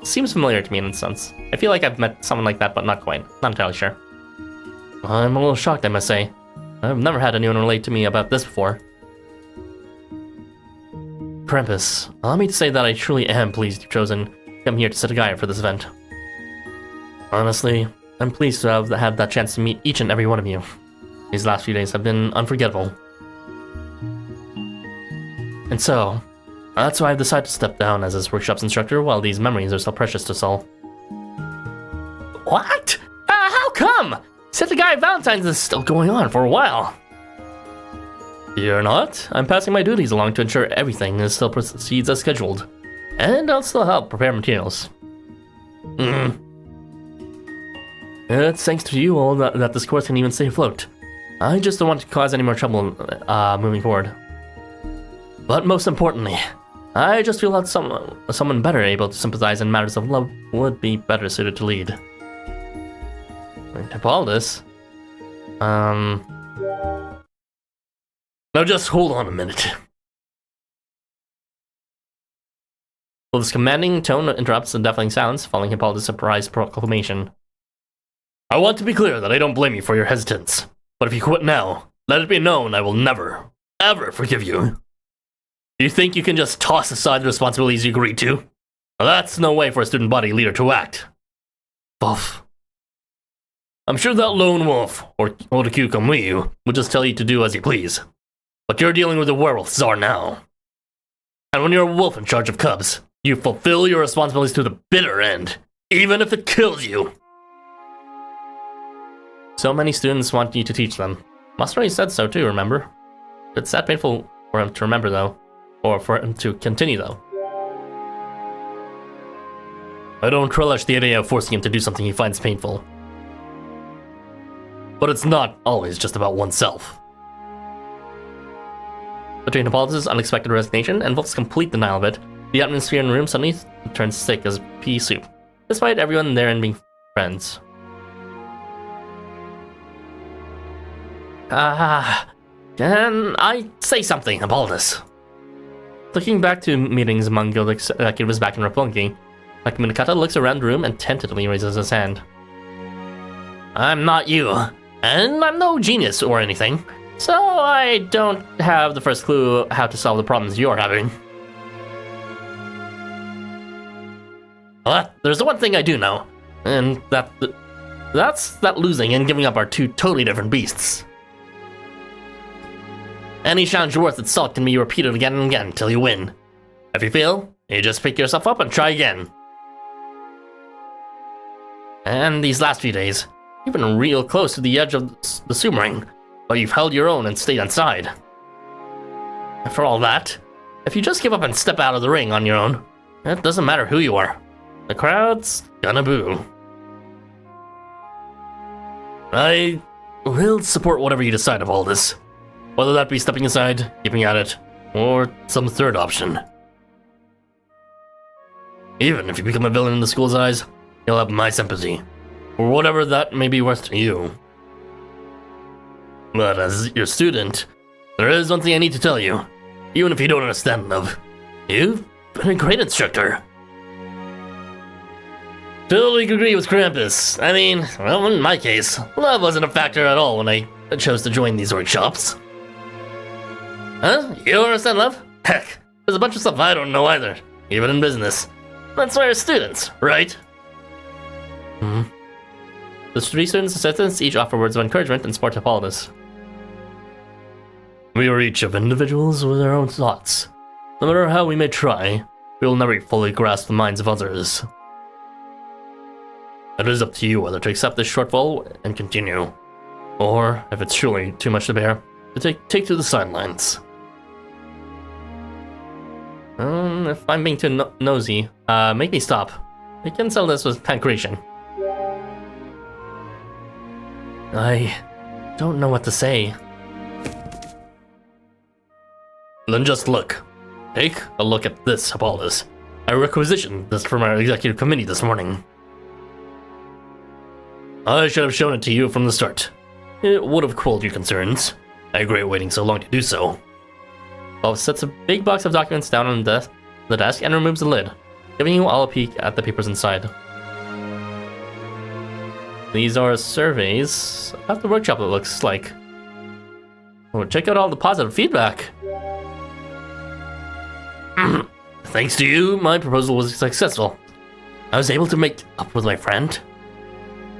seems familiar to me in a sense. I feel like I've met someone like that, but not quite. Not entirely sure. I'm a little shocked, I must say. I've never had anyone relate to me about this before. Krampus, allow me to say that I truly am pleased you've chosen to come here to set a guide for this event. Honestly, I'm pleased to have had that chance to meet each and every one of you. These last few days have been unforgettable. And so, that's why I've decided to step down as this workshop's instructor while these memories are so precious to us all. What? How come? Set a guy Valentine's is still going on for a while. You're not? I'm passing my duties along to ensure everything still proceeds as scheduled. And I'll still help prepare materials. It's thanks to you all that this course can even stay afloat. I just don't want to cause any more trouble moving forward. But most importantly, I just feel that someone better able to sympathize in matters of love would be better suited to lead. Hippolytus? Now just hold on a minute. Well, this commanding tone interrupts the deafening sounds following Hippolytus' surprise proclamation. I want to be clear that I don't blame you for your hesitance, but if you quit now, let it be known I will never, ever forgive you. Do you think you can just toss aside the responsibilities you agreed to? Well, that's no way for a student body leader to act. Wolf. I'm sure that lone wolf, or Otaku Kamui, would just tell you to do as you please. But you're dealing with a werewolf czar now. And when you're a wolf in charge of cubs, you fulfill your responsibilities to the bitter end, even if it kills you. So many students want you to teach them. Master already said so too, remember? It's that painful for him to remember though, or for him to continue though. I don't relish the idea of forcing him to do something he finds painful. But it's not always just about oneself. Between Hippolytus' unexpected resignation and Wolf's complete denial of it, the atmosphere in the room suddenly turns thick as pea soup, despite everyone therein being friends. Can I say something, Hippolytus? Looking back to meetings among guild executives back in Roppongi, Takeminakata looks around the room and tentatively raises his hand. I'm not you, and I'm no genius or anything, so I don't have the first clue how to solve the problems you're having. But there's the one thing I do know, and that's that losing and giving up are two totally different beasts. Any challenge worth its salt can be repeated again and again until you win. If you fail, you just pick yourself up and try again. And these last few days, you've been real close to the edge of the Sumo ring, but you've held your own and stayed inside. After all that, if you just give up and step out of the ring on your own, it doesn't matter who you are. The crowd's gonna boo. I will support whatever you decide of all this. Whether that be stepping aside, keeping at it, or some third option. Even if you become a villain in the school's eyes, you'll have my sympathy, or whatever that may be worth to you. But as your student, there is one thing I need to tell you, even if you don't understand love. You've been a great instructor. Totally agree with Krampus. I mean, well, in my case, love wasn't a factor at all when I chose to join these workshops. Huh? You don't understand love? Heck, there's a bunch of stuff I don't know either, even in business. That's why we're students, right? The three students' assistants each offer words of encouragement and support to Hippolytus. We are each of individuals with our own thoughts. No matter how we may try, we will never fully grasp the minds of others. It is up to you whether to accept this shortfall and continue, or, if it's truly too much to bear, to take to the sidelines. If I'm being too nosy, make me stop. We can settle this with pancreation. I don't know what to say. Then just look. Take a look at this, Hippolytus. I requisitioned this from our executive committee this morning. I should have shown it to you from the start. It would have quelled your concerns. I regret waiting so long to do so. Bob sets a big box of documents down on the desk and removes the lid, giving you all a peek at the papers inside. These are surveys of the workshop, it looks like. Oh, check out all the positive feedback. Thanks to you, my proposal was successful. I was able to make up with my friend.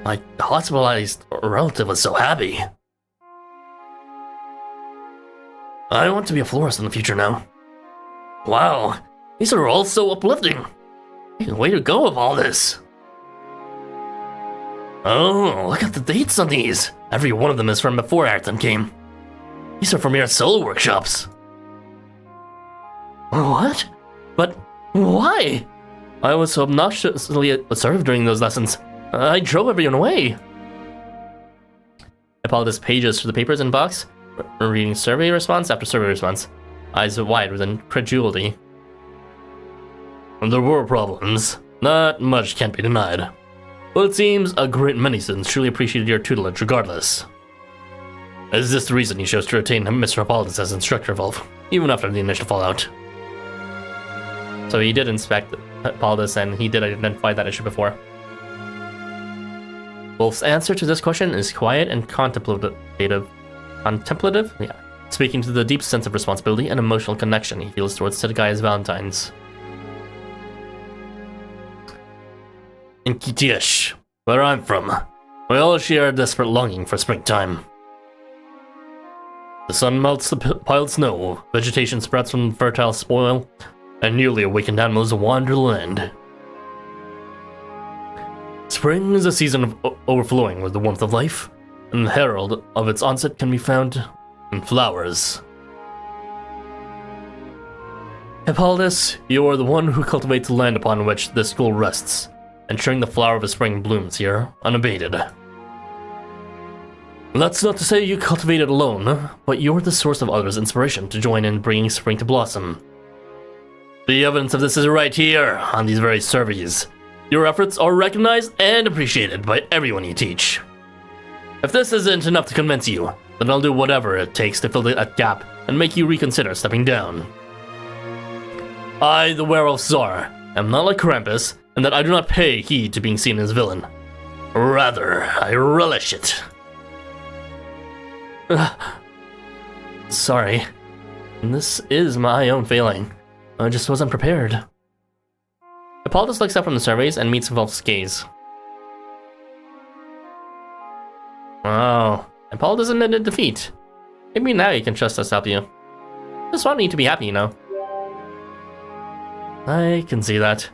My hospitalized relative was so happy. I want to be a florist in the future now. Wow, these are all so uplifting. Way to go with all this. Oh, look at the dates on these. Every one of them is from before Ayrton came. These are from your solo workshops. What? But why? I was so obnoxiously assertive during those lessons. I drove everyone away. Hippolytus pages through the papers and box, reading survey response after survey response, eyes wide with incredulity. There were problems. Not much can't be denied. But it seems a great many students truly appreciated your tutelage regardless. Is this the reason you chose to retain Mr. Hippolytus as instructor, Wolf, even after the initial fallout? So he did inspect Hippolytus and he did identify that issue before. Wolf's answer to this question is quiet and contemplative? Yeah. Speaking to the deep sense of responsibility and emotional connection he feels towards Setagai's Valentines. In Kitiesh, where I'm from, we all share a desperate longing for springtime. The sun melts the piled snow, vegetation sprouts from fertile soil, and newly awakened animals wander the land. Spring is a season of overflowing with the warmth of life, and the herald of its onset can be found in flowers. Hippolytus, you are the one who cultivates the land upon which this school rests, ensuring the flower of the spring blooms here, unabated. That's not to say you cultivate it alone, but you're the source of others' inspiration to join in bringing spring to blossom. The evidence of this is right here, on these very surveys. Your efforts are recognized and appreciated by everyone you teach. If this isn't enough to convince you, then I'll do whatever it takes to fill that gap and make you reconsider stepping down. I, the werewolf Tsar, am not like Krampus, and that I do not pay heed to being seen as villain. Rather, I relish it. Sorry. This is my own failing. I just wasn't prepared. Hippolytus looks up from the surveys and meets Wolf's gaze. Oh, Hippolytus admitted defeat. Maybe now you can trust us to help you. Just want me to be happy, you know. I can see that.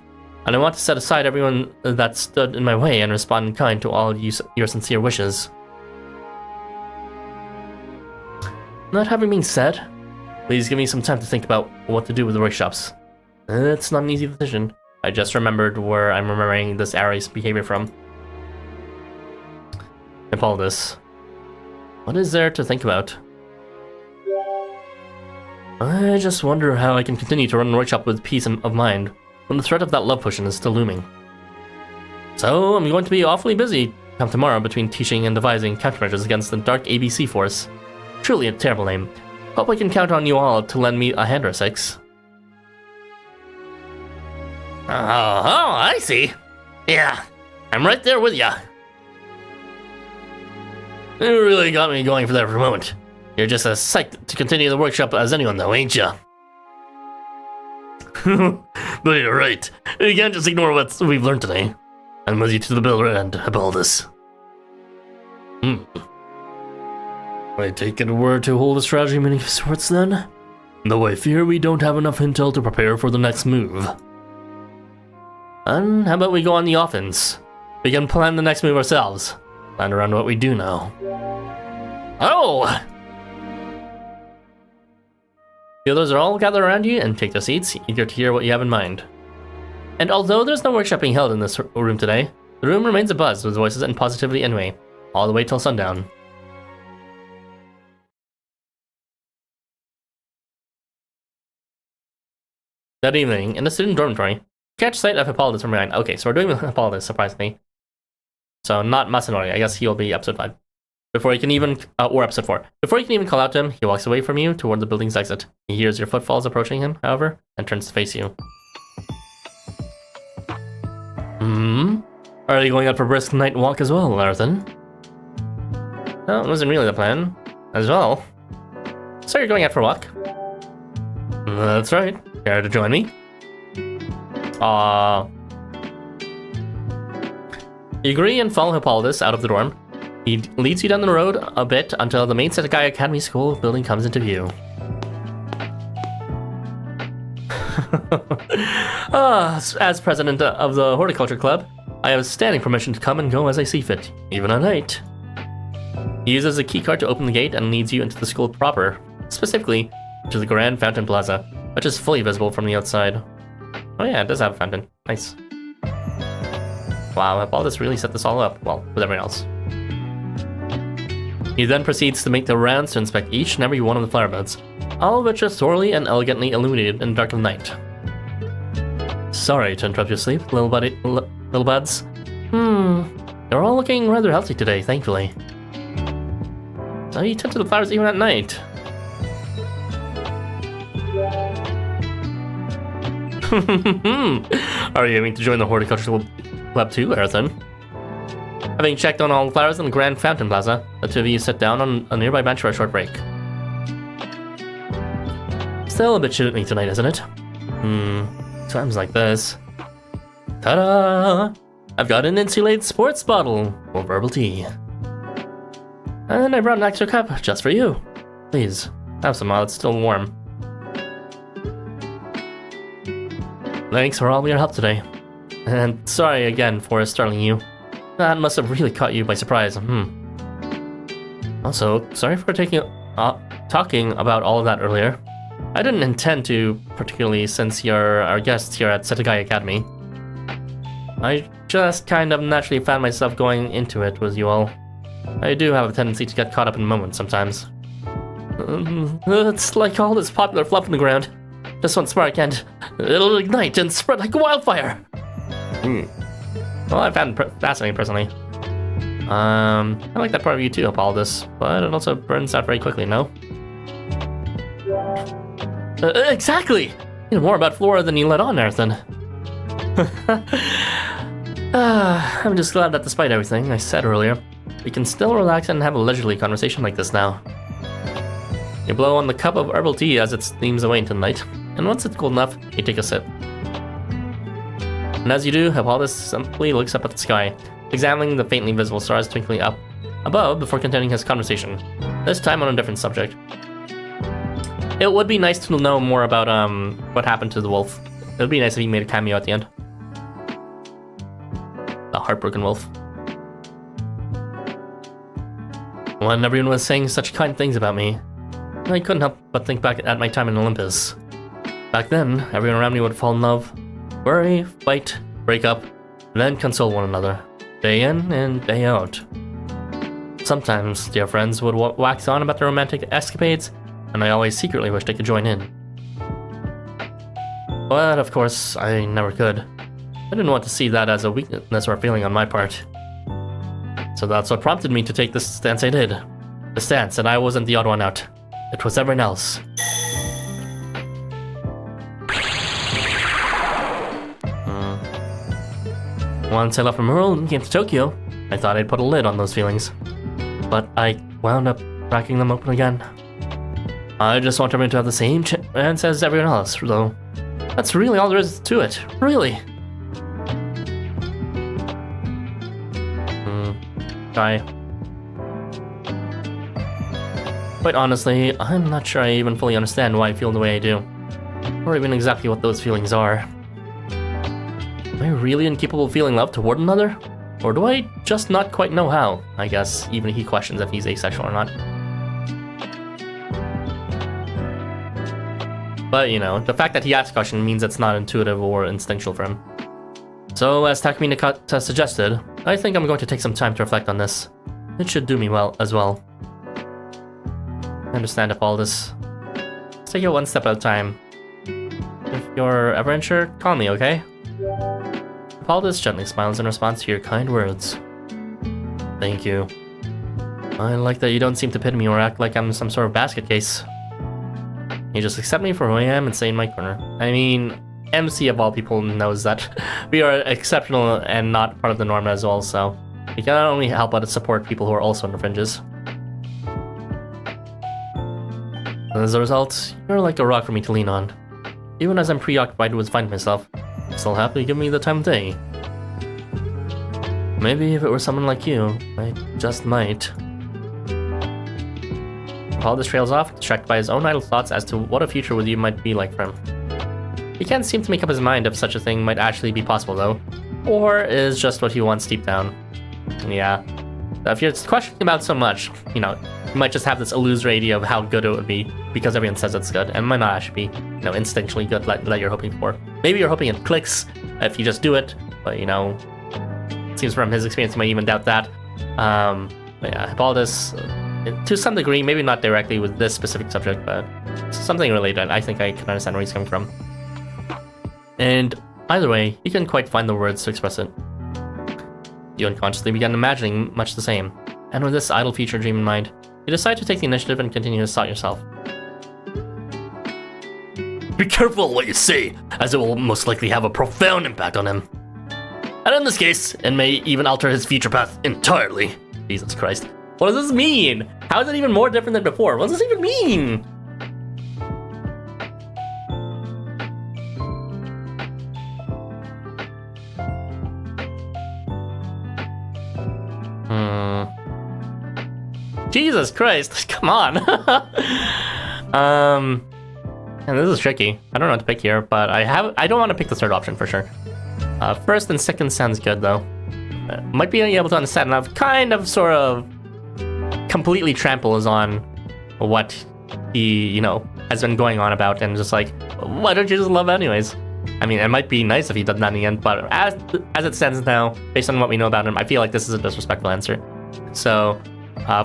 And I want to set aside everyone that stood in my way and respond in kind to all your sincere wishes. That having been said, please give me some time to think about what to do with the workshops. It's not an easy decision. I just remembered where I'm remembering this Aries behavior from. Hippolytus. What is there to think about? I just wonder how I can continue to run the workshop with peace of mind when the threat of that love potion is still looming. So, I'm going to be awfully busy come tomorrow between teaching and devising countermeasures against the Dark ABC Force. Truly a terrible name. Hope I can count on you all to lend me a hand or six. Oh, I see. Yeah, I'm right there with ya. You really got me going for that for a moment. You're just as psyched to continue the workshop as anyone though, ain't ya? But you're right. You can't just ignore what we've learned today. I'm with you to the bitter end, Hippolytus. I take it we're to hold a strategy meeting of sorts then? Though I fear we don't have enough intel to prepare for the next move. And how about we go on the offense? We can plan the next move ourselves. Plan around what we do know. Oh! The others are all gathered around you and take their seats, eager to hear what you have in mind. And although there's no workshop being held in this room today, the room remains abuzz with voices and positivity anyway, all the way till sundown. That evening, in the student dormitory, catch sight of Hippolytus from behind. Okay, so we're doing with Hippolytus, surprisingly. So not Masanori, I guess he'll be episode 5. Before he can even, or episode 4. Before you can even call out to him, he walks away from you toward the building's exit. He hears your footfalls approaching him, however, and turns to face you. Are you going out for a brisk night walk as well, Larthan? No, it wasn't really the plan. As well. So you're going out for a walk? That's right. Care to join me? You agree and follow Hippolytus out of the dorm. He leads you down the road a bit until the main Setai Academy School building comes into view. As president of the Horticulture Club, I have standing permission to come and go as I see fit, even at night. He uses a keycard to open the gate and leads you into the school proper, specifically to the Grand Fountain Plaza, which is fully visible from the outside. Oh yeah, it does have a fountain. Nice. Wow, Hippolytus really set this all up, well, with everyone else. He then proceeds to make the rounds to inspect each and every one of the flower beds, all of which are thoroughly and elegantly illuminated in the dark of night. Sorry to interrupt your sleep, little buds. You're all looking rather healthy today, thankfully. So you tend to the flowers even at night. Are you aiming to join the Horticultural Club too, Earthen? Having checked on all the flowers in the Grand Fountain Plaza, the two of you sit down on a nearby bench for a short break. Still a bit shooty tonight, isn't it? Times like this. Ta-da! I've got an insulated sports bottle of herbal tea. And I brought an extra cup just for you. Please, have some while it's still warm. Thanks for all your help today. And sorry again for startling you. That must have really caught you by surprise. Also, sorry for talking about all of that earlier. I didn't intend to, particularly since you're our guests here at Setai Academy. I just kind of naturally found myself going into it with you all. I do have a tendency to get caught up in moments sometimes. It's like all this popular fluff in the ground. Just one spark and it'll ignite and spread like wildfire. Well, I found it fascinating personally. I like that part of you too, Hippolytus, but it also burns out very quickly, no? Exactly! You know more about Flora than you let on, Earthen. I'm just glad that despite everything I said earlier, we can still relax and have a leisurely conversation like this now. You blow on the cup of herbal tea as it steams away into the night, and once it's cool enough, you take a sip. And as you do, Hippolytus simply looks up at the sky, examining the faintly visible stars twinkling up above before continuing his conversation, this time on a different subject. It would be nice to know more about what happened to the wolf. It would be nice if he made a cameo at the end. The heartbroken wolf. When everyone was saying such kind things about me, I couldn't help but think back at my time in Olympus. Back then, everyone around me would fall in love, worry, fight, break up, and then console one another, day in and day out. Sometimes, dear friends would wax on about their romantic escapades, and I always secretly wished I could join in. But of course, I never could. I didn't want to see that as a weakness or a feeling on my part. So that's what prompted me to take the stance I did. The stance that I wasn't the odd one out. It was everyone else. Once I left from Earl and came to Tokyo, I thought I'd put a lid on those feelings. But I wound up cracking them open again. I just want everyone to have the same chance as everyone else, though. That's really all there is to it, really. Quite honestly, I'm not sure I even fully understand why I feel the way I do. Or even exactly what those feelings are. Am I really incapable of feeling love toward another? Or do I just not quite know how? I guess, even he questions if he's asexual or not. But, you know, the fact that he asked a question means it's not intuitive or instinctual for him. So, as Takamine suggested, I think I'm going to take some time to reflect on this. It should do me well, as well. I understand all this. Let's take it one step at a time. If you're ever unsure, call me, okay? Hippolytus gently smiles in response to your kind words. Thank you. I like that you don't seem to pity me or act like I'm some sort of basket case. You just accept me for who I am and stay in my corner. I mean, MC of all people knows that we are exceptional and not part of the norm as well, so we can not only help but support people who are also on the fringes. As a result, you're like a rock for me to lean on. Even as I'm preoccupied with finding myself, you still happily give me the time of day. Maybe if it were someone like you, I just might. Hippolytus trails off, distracted by his own idle thoughts as to what a future with you might be like for him. He can't seem to make up his mind if such a thing might actually be possible though, or is just what he wants deep down. Yeah. If you're questioning about so much, you might just have this illusory idea of how good it would be because everyone says it's good, and it might not actually be, instinctually good that you're hoping for. Maybe you're hoping it clicks if you just do it, but it seems from his experience he might even doubt that. But yeah, Hippolytus, to some degree, maybe not directly with this specific subject, but something related. I think I can understand where he's coming from. And either way, he couldn't quite find the words to express it. You unconsciously began imagining much the same, and with this idle future dream in mind, you decide to take the initiative and continue to sort yourself. Be careful what you say, as it will most likely have a profound impact on him. And in this case, it may even alter his future path entirely. Jesus Christ. What does this mean? How is it even more different than before? What does this even mean? Jesus Christ, come on. And this is tricky. I don't know what to pick here, but I don't want to pick the third option for sure. First and second sounds good though. Might be able to understand enough, kind of sort of completely tramples on what he, has been going on about, and just like, why don't you just love anyways? I mean, it might be nice if he did that in the end, but as it stands now, based on what we know about him, I feel like this is a disrespectful answer. So,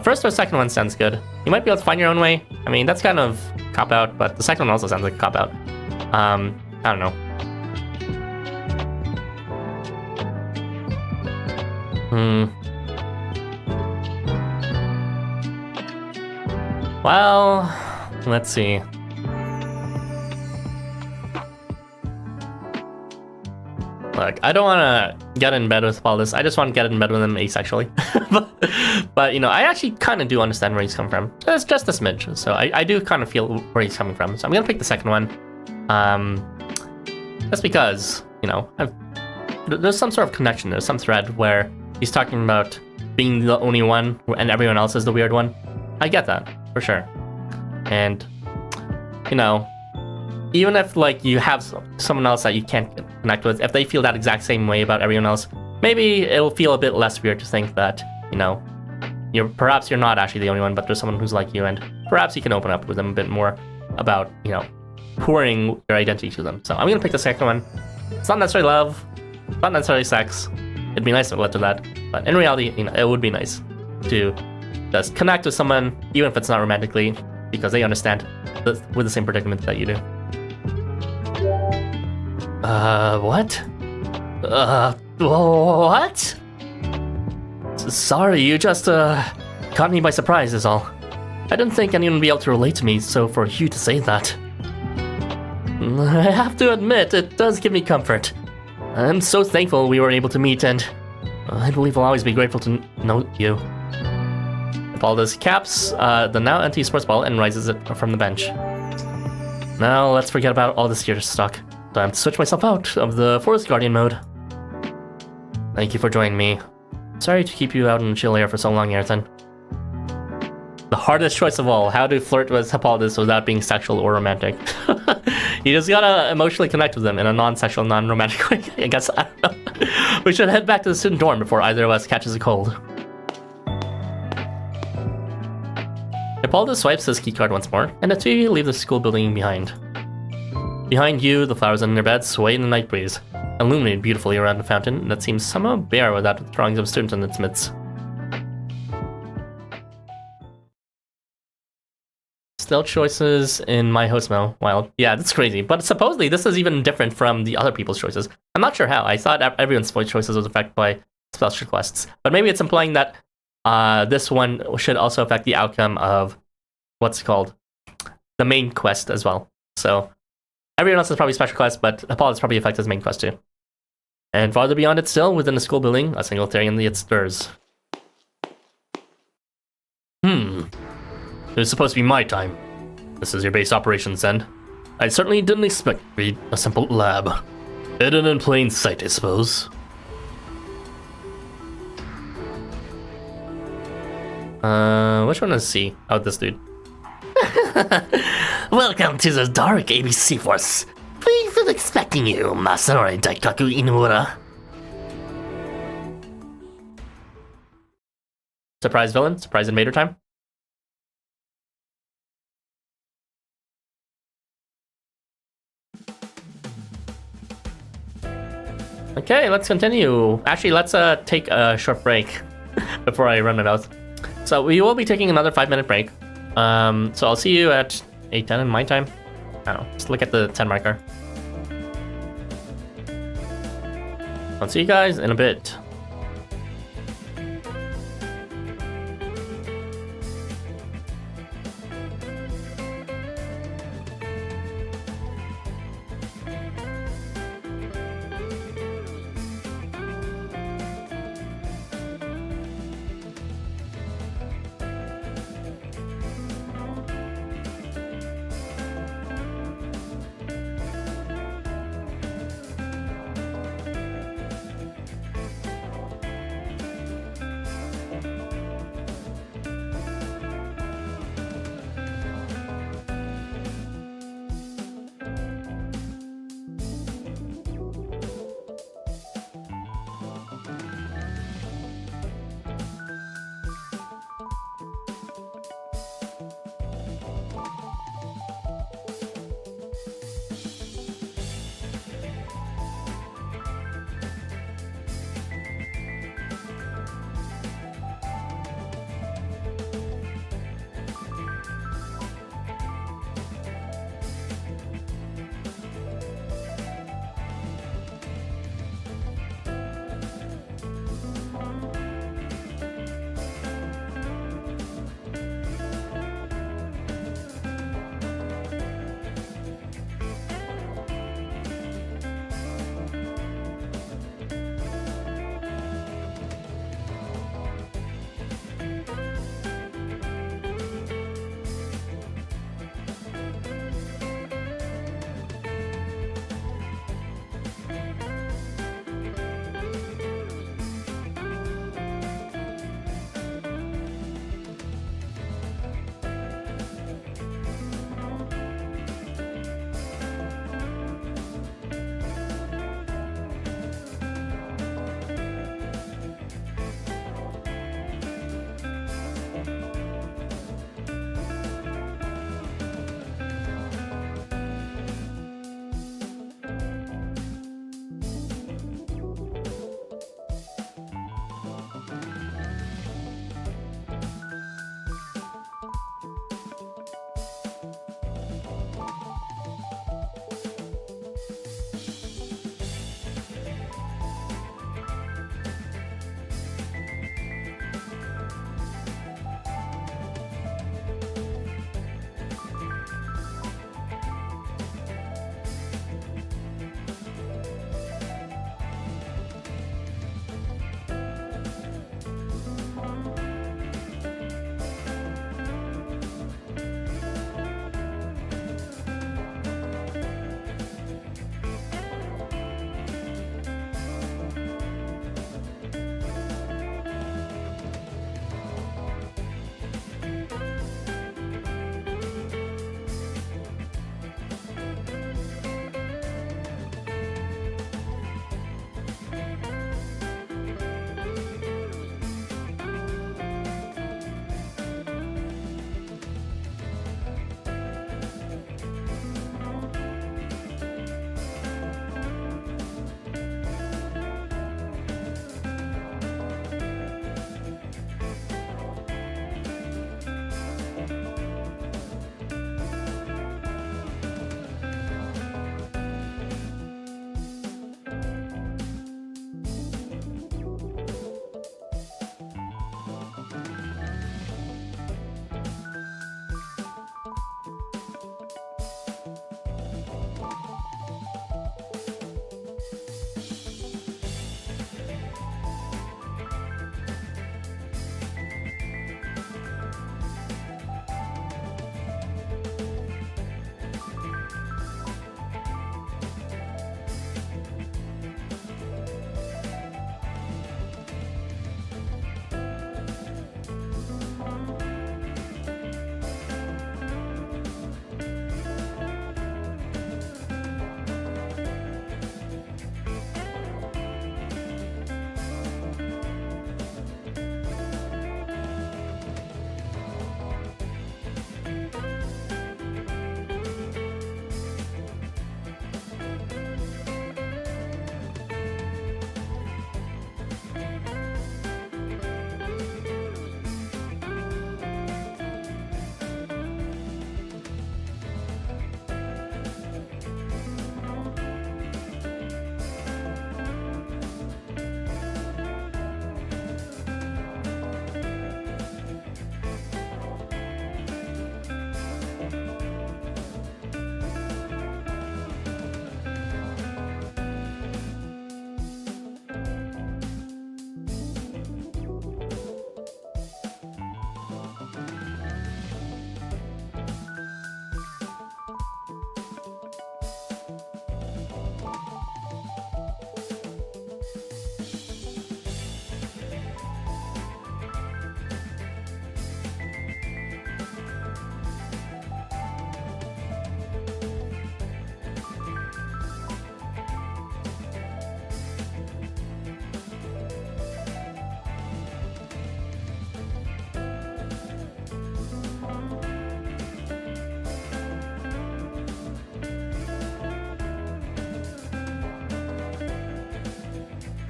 first or second one sounds good. You might be able to find your own way. I mean, that's kind of cop-out, but the second one also sounds like a cop-out. I don't know. Well, let's see. Look, I don't want to get in bed with all this. I just want to get in bed with him asexually. but I actually kind of do understand where he's coming from. It's just a smidge. So I do kind of feel where he's coming from. So I'm going to pick the second one. That's because, there's some sort of connection. There's some thread where he's talking about being the only one and everyone else is the weird one. I get that, for sure. And, even if you have someone else that you can't connect with, if they feel that exact same way about everyone else, maybe it'll feel a bit less weird to think that, perhaps you're not actually the only one, but there's someone who's like you, and perhaps you can open up with them a bit more about, pouring your identity to them. So I'm gonna pick the second one. It's not necessarily love, it's not necessarily sex. It'd be nice if it led to that, but in reality, it would be nice to just connect with someone, even if it's not romantically, because they understand with the same predicament that you do. What? What? Sorry, you just, caught me by surprise is all. I didn't think anyone would be able to relate to me, so for you to say that. I have to admit, it does give me comfort. I'm so thankful we were able to meet, and I believe I'll always be grateful to know you. Hippolytus caps the now empty sports ball and rises it from the bench. Now let's forget about all this gear stock. Time to switch myself out of the Forest Guardian mode. Thank you for joining me. Sorry to keep you out in the chill air for so long, Ayrton. The hardest choice of all, how to flirt with Hippolytus without being sexual or romantic. You just gotta emotionally connect with them in a non-sexual, non-romantic way, I guess. I don't know. We should head back to the student dorm before either of us catches a cold. Hippolytus swipes his keycard once more, and the two of you leave the school building behind. Behind you, the flowers on their beds sway in the night breeze, illuminated beautifully around the fountain that seems somehow bare without the throngs of students in its midst. Still choices in my Housamo. Well, yeah, that's crazy. But supposedly this is even different from the other people's choices. I'm not sure how. I thought everyone's choices was affected by special quests. But maybe it's implying that this one should also affect the outcome of what's called the main quest as well. So everyone else is probably special quest, but Hippolytus probably affects his main quest too. And farther beyond it still, within the school building, a single Therian stirs. It was supposed to be my time. This is your base operations then. I certainly didn't expect it to be a simple lab. Hidden in plain sight, I suppose. Which one is C? Oh, this dude. Welcome to the dark ABC Force. We've been expecting you, Masanori Daikaku Inumura. Surprise villain? Surprise invader time? Okay, let's continue. Actually, let's take a short break before I run it out. So we will be taking another 5-minute break. So I'll see you at 8:10 in my time. I don't know, just look at the 10 marker. I'll see you guys in a bit.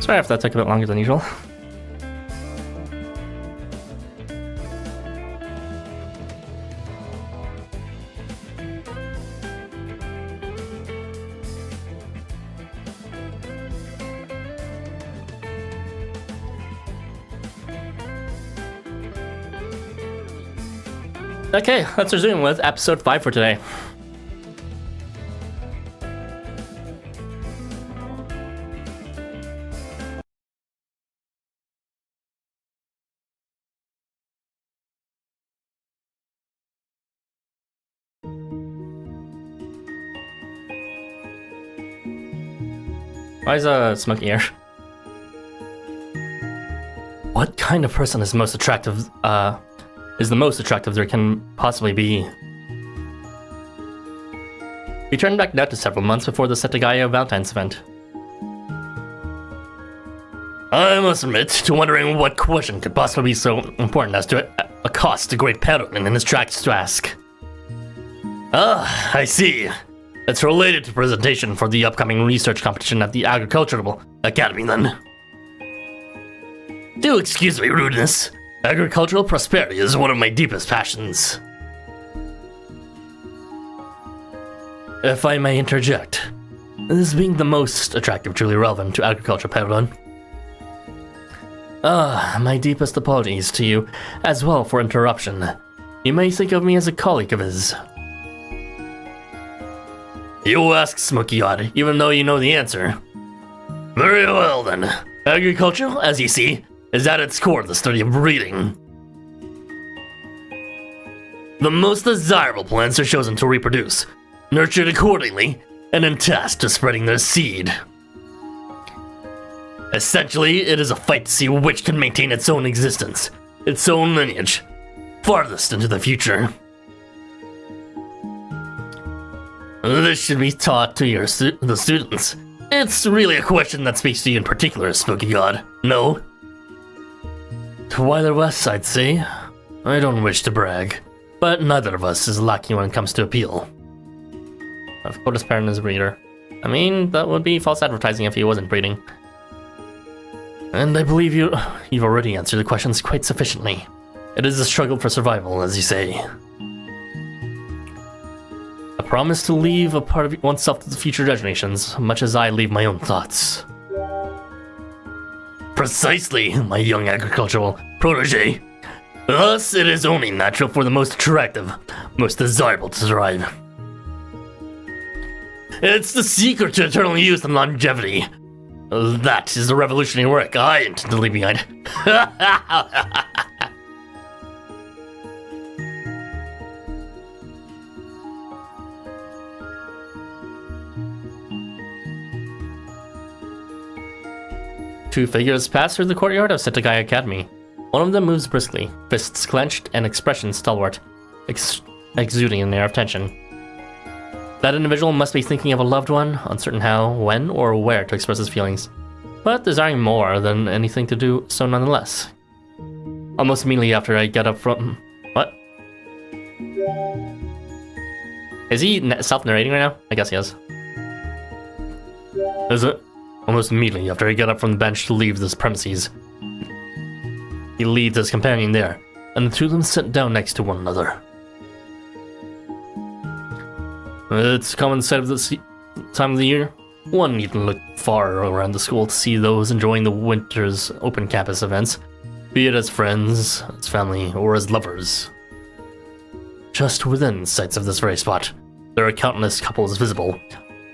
Sorry if that took a bit longer than usual. Okay, let's resume with episode 5 for today. Why is smoky here? What kind of person is most attractive, is the most attractive there can possibly be? We turned back now to several months before the Setagaya Valentine's event. I must admit to wondering what question could possibly be so important as to accost the great Perrin in his tracks to ask. Ah, I see. It's related to presentation for the upcoming research competition at the Agricultural Academy then. Do excuse me, rudeness. Agricultural prosperity is one of my deepest passions. If I may interject, this being the most attractive truly relevant to agriculture, Perrin. My deepest apologies to you as well for interruption. You may think of me as a colleague of his. You ask, Smoky Odd, even though you know the answer. Very well then. Agriculture, as you see, is at its core the study of breeding. The most desirable plants are chosen to reproduce, nurtured accordingly, and then tasked to spreading their seed. Essentially, it is a fight to see which can maintain its own existence, its own lineage, farthest into the future. This should be taught to the students. It's really a question that speaks to you in particular, Spooky God. No? To either of us, I'd say. I don't wish to brag, but neither of us is lacking when it comes to appeal. Of course, Perrin is a breeder. I mean, that would be false advertising if he wasn't breeding. And I believe you've already answered the questions quite sufficiently. It is a struggle for survival, as you say. A promise to leave a part of oneself to the future generations, much as I leave my own thoughts. Precisely, my young agricultural protege. Thus, it is only natural for the most attractive, most desirable to thrive. It's the secret to eternal youth and longevity. That is the revolutionary work I intend to leave behind. Two figures pass through the courtyard of Setagaya Academy. One of them moves briskly, fists clenched and expression stalwart, exuding an air of tension. That individual must be thinking of a loved one, uncertain how, when, or where to express his feelings, but desiring more than anything to do so nonetheless. Almost immediately after I get up from... What? Is he self-narrating right now? I guess he is. Is it? Almost immediately after I get up from the bench to leave this premises, he leads his companion there, and the two of them sit down next to one another. It's a common sight of this time of the year. One needn't look far around the school to see those enjoying the winter's open campus events, be it as friends, as family, or as lovers. Just within sights of this very spot, there are countless couples visible,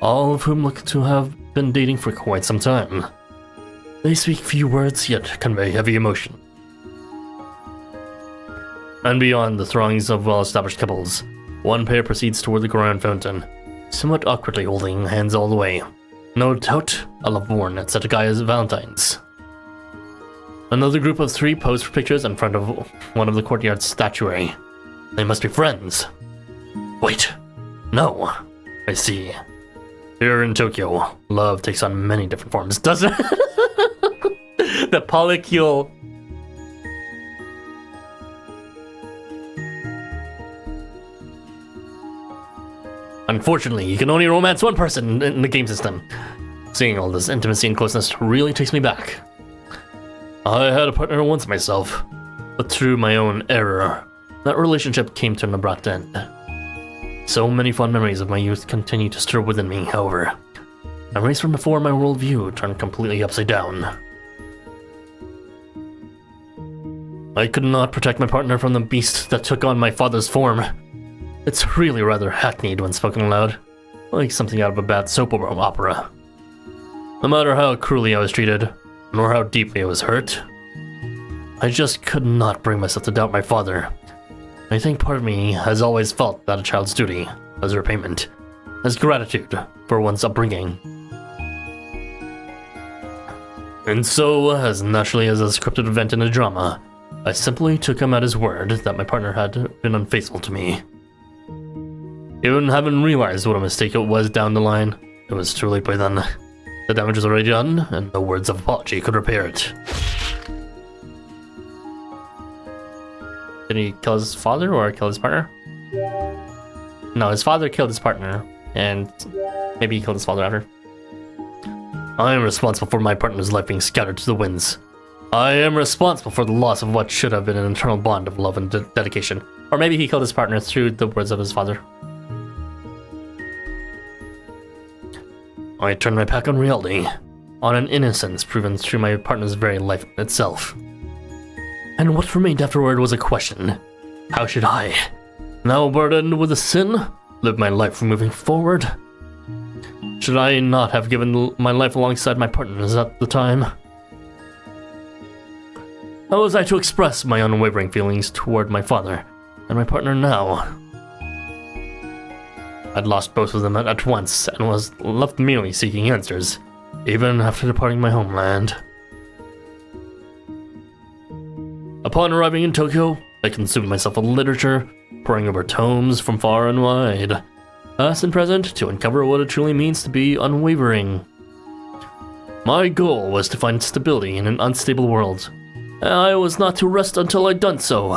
all of whom look to have been dating for quite some time. They speak few words, yet convey heavy emotion. And beyond the throngs of well-established couples, one pair proceeds toward the grand fountain, somewhat awkwardly holding hands all the way. No doubt, a love born at Setagaya's Valentine's. Another group of three pose for pictures in front of one of the courtyard's statuary. They must be friends. Wait, no, I see. Here in Tokyo, love takes on many different forms, doesn't it? The polycule. Unfortunately, you can only romance one person in the game system. Seeing all this intimacy and closeness really takes me back. I had a partner once myself, but through my own error, that relationship came to an abrupt end. So many fond memories of my youth continue to stir within me, however. Memories from before my worldview turned completely upside down. I could not protect my partner from the beast that took on my father's form. It's really rather hackneyed when spoken aloud, like something out of a bad soap opera. No matter how cruelly I was treated, nor how deeply I was hurt, I just could not bring myself to doubt my father. I think part of me has always felt that a child's duty, as repayment, as gratitude for one's upbringing. And so, as naturally as a scripted event in a drama, I simply took him at his word that my partner had been unfaithful to me. Even having realized what a mistake it was down the line, it was too late by then. The damage was already done, and no words of apology could repair it. Did he kill his father or kill his partner? No, his father killed his partner, and maybe he killed his father after. I am responsible for my partner's life being scattered to the winds. I am responsible for the loss of what should have been an eternal bond of love and dedication. Or maybe he killed his partner through the words of his father. I turned my back on reality, on an innocence proven through my partner's very life itself. And what remained afterward was a question. How should I, now burdened with a sin, live my life moving forward? Should I not have given my life alongside my partner's at the time? How was I to express my unwavering feelings toward my father and my partner now? I'd lost both of them at once and was left merely seeking answers, even after departing my homeland. Upon arriving in Tokyo, I consumed myself with literature, poring over tomes from far and wide, past and present, to uncover what it truly means to be unwavering. My goal was to find stability in an unstable world, and I was not to rest until I'd done so.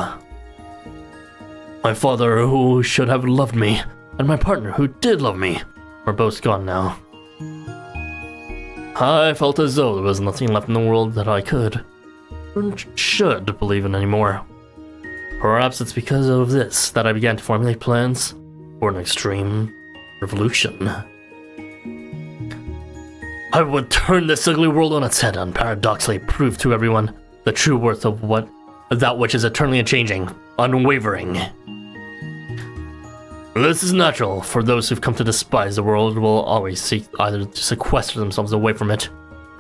My father, who should have loved me, and my partner, who did love me, were both gone now. I felt as though there was nothing left in the world that I could, or should believe in anymore. Perhaps it's because of this that I began to formulate plans for an extreme revolution. I would turn this ugly world on its head and paradoxically prove to everyone the true worth of that which is eternally unchanging, unwavering. This is natural, for those who've come to despise the world will always seek either to sequester themselves away from it,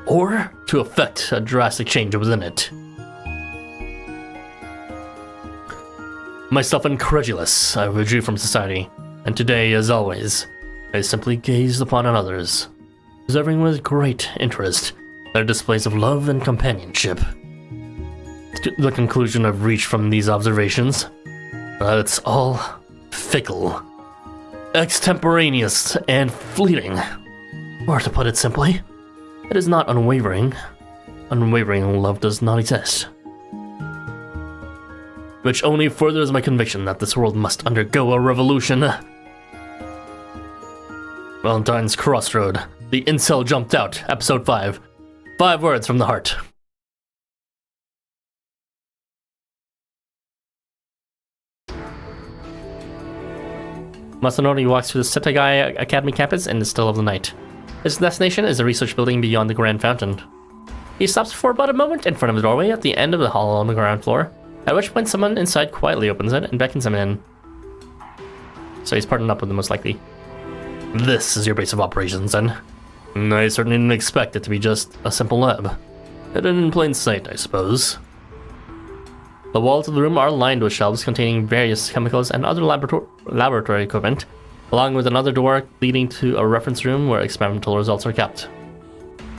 or to effect a drastic change within it. Myself incredulous, I withdrew from society, and today, as always, I simply gazed upon others, observing with great interest their displays of love and companionship. To the conclusion I've reached from these observations, that it's all fickle, extemporaneous, and fleeting. Or to put it simply, it is not unwavering. Unwavering love does not exist. Which only furthers my conviction that this world must undergo a revolution. Valentine's Crossroad. The Incel Jumped Out, Episode 5. 5 words from the heart. Masanori walks through the Setai Academy campus in the still of the night. His destination is a research building beyond the Grand Fountain. He stops for about a moment in front of the doorway at the end of the hall on the ground floor, at which point someone inside quietly opens it and beckons him in. So he's partnered up with them, most likely. This is your base of operations, then. I certainly didn't expect it to be just a simple lab. Hidden in plain sight, I suppose. The walls of the room are lined with shelves containing various chemicals and other laboratory equipment, along with another door leading to a reference room where experimental results are kept.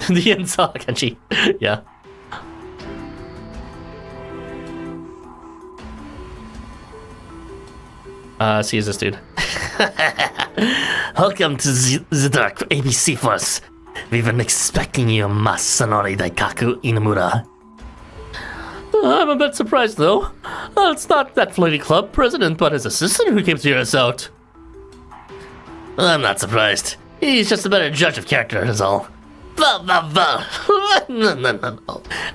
The inside, Kenshi. Yeah. See, is this dude. Welcome to the Dark ABC Force. We've been expecting you, Masanori Daikaku Inamura. I'm a bit surprised, though. It's not that flighty club president, but his assistant who came to hear us out. I'm not surprised. He's just a better judge of character, is all. No.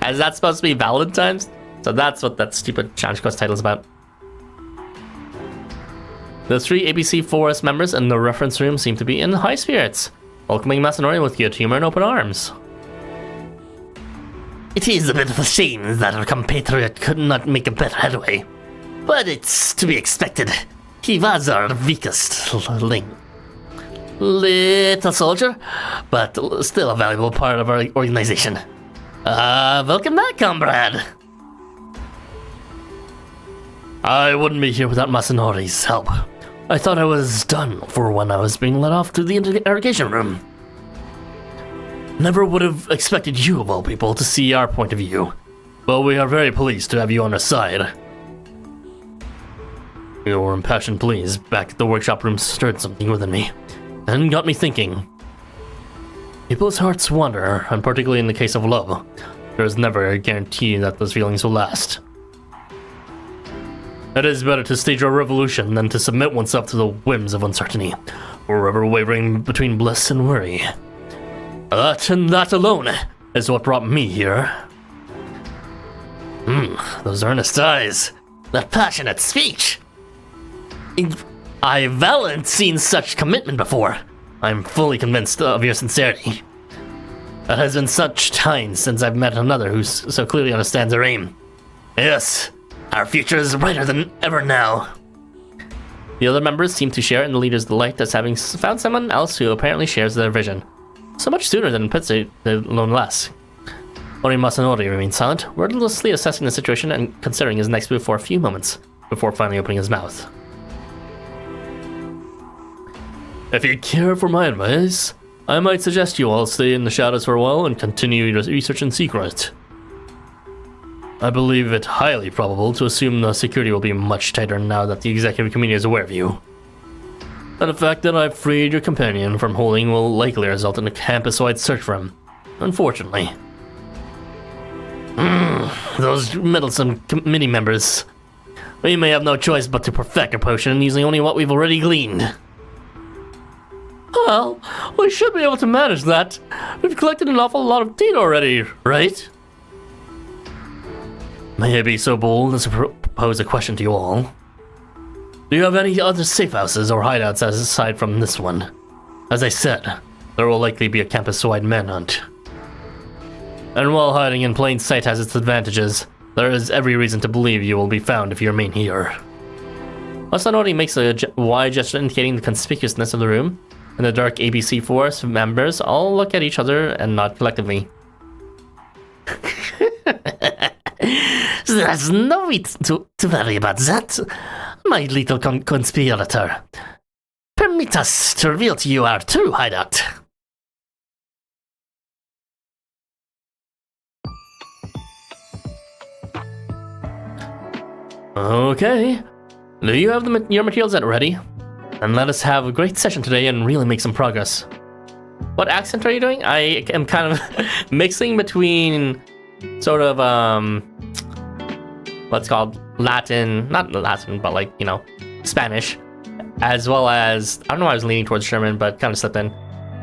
Is that supposed to be Valentine's? So that's what that stupid challenge quest title is about. The 3 ABC Forest members in the reference room seem to be in high spirits, welcoming Masanori with good humor and open arms. It is a bit of a shame that our compatriot could not make a better headway, but it's to be expected. He was our weakest link. Little soldier, but still a valuable part of our organization. Welcome back, comrade. I wouldn't be here without Masanori's help. I thought I was done for when I was being let off to the interrogation room. Never would have expected you, of all people, to see our point of view. But we are very pleased to have you on our side. Your impassioned pleas back at the workshop room stirred something within me, and got me thinking. People's hearts wander, and particularly in the case of love, there is never a guarantee that those feelings will last. It is better to stage a revolution than to submit oneself to the whims of uncertainty, or ever wavering between bliss and worry. That and that alone is what brought me here. Those earnest eyes, that passionate speech. I haven't seen such commitment before. I'm fully convinced of your sincerity. It has been such time since I've met another who so clearly understands our aim. Yes, our future is brighter than ever now. The other members seem to share in the leader's delight as having found someone else who apparently shares their vision. So much sooner than Pitsy, no less. Only Masanori remains silent, wordlessly assessing the situation and considering his next move for a few moments, before finally opening his mouth. If you care for my advice, I might suggest you all stay in the shadows for a while and continue your research in secret. I believe it highly probable to assume the security will be much tighter now that the executive committee is aware of you. And the fact that I've freed your companion from holding will likely result in a campus-wide search for him, unfortunately. Those meddlesome committee members. We may have no choice but to perfect a potion using only what we've already gleaned. Well, we should be able to manage that. We've collected an awful lot of data already, right? May I be so bold as to propose a question to you all? Do you have any other safe houses or hideouts aside from this one? As I said, there will likely be a campus-wide manhunt. And while hiding in plain sight has its advantages, there is every reason to believe you will be found if you remain here. Masanori makes a wide gesture indicating the conspicuousness of the room, and the dark ABC Force members all look at each other and nod collectively. There's no need to worry about that, my little conspirator. Permit us to reveal to you our true hideout. Okay, do you have your materials at ready? And let us have a great session today and really make some progress. What accent are you doing? I am kind of mixing between sort of, what's called Latin, not Latin, but like, you know, Spanish, as well as, I don't know why I was leaning towards German, but kind of slipped in.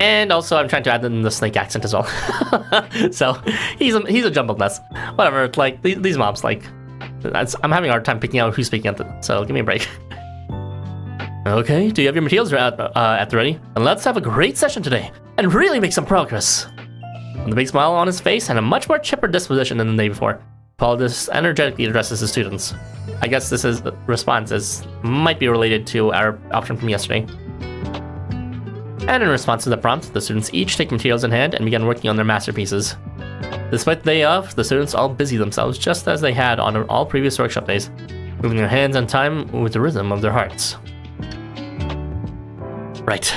And also I'm trying to add in the snake accent as well. So he's a jumbled mess. Whatever, like these mobs, like, I'm having a hard time picking out who's speaking at the, so give me a break. Okay, do you have your materials at the ready? And let's have a great session today, and really make some progress. With a big smile on his face and a much more chipper disposition than the day before, Hippolytus energetically addresses his students. I guess this is response might be related to our option from yesterday. And in response to the prompt, the students each take materials in hand and begin working on their masterpieces. Despite the day off, the students all busy themselves just as they had on all previous workshop days, moving their hands and time with the rhythm of their hearts. Right,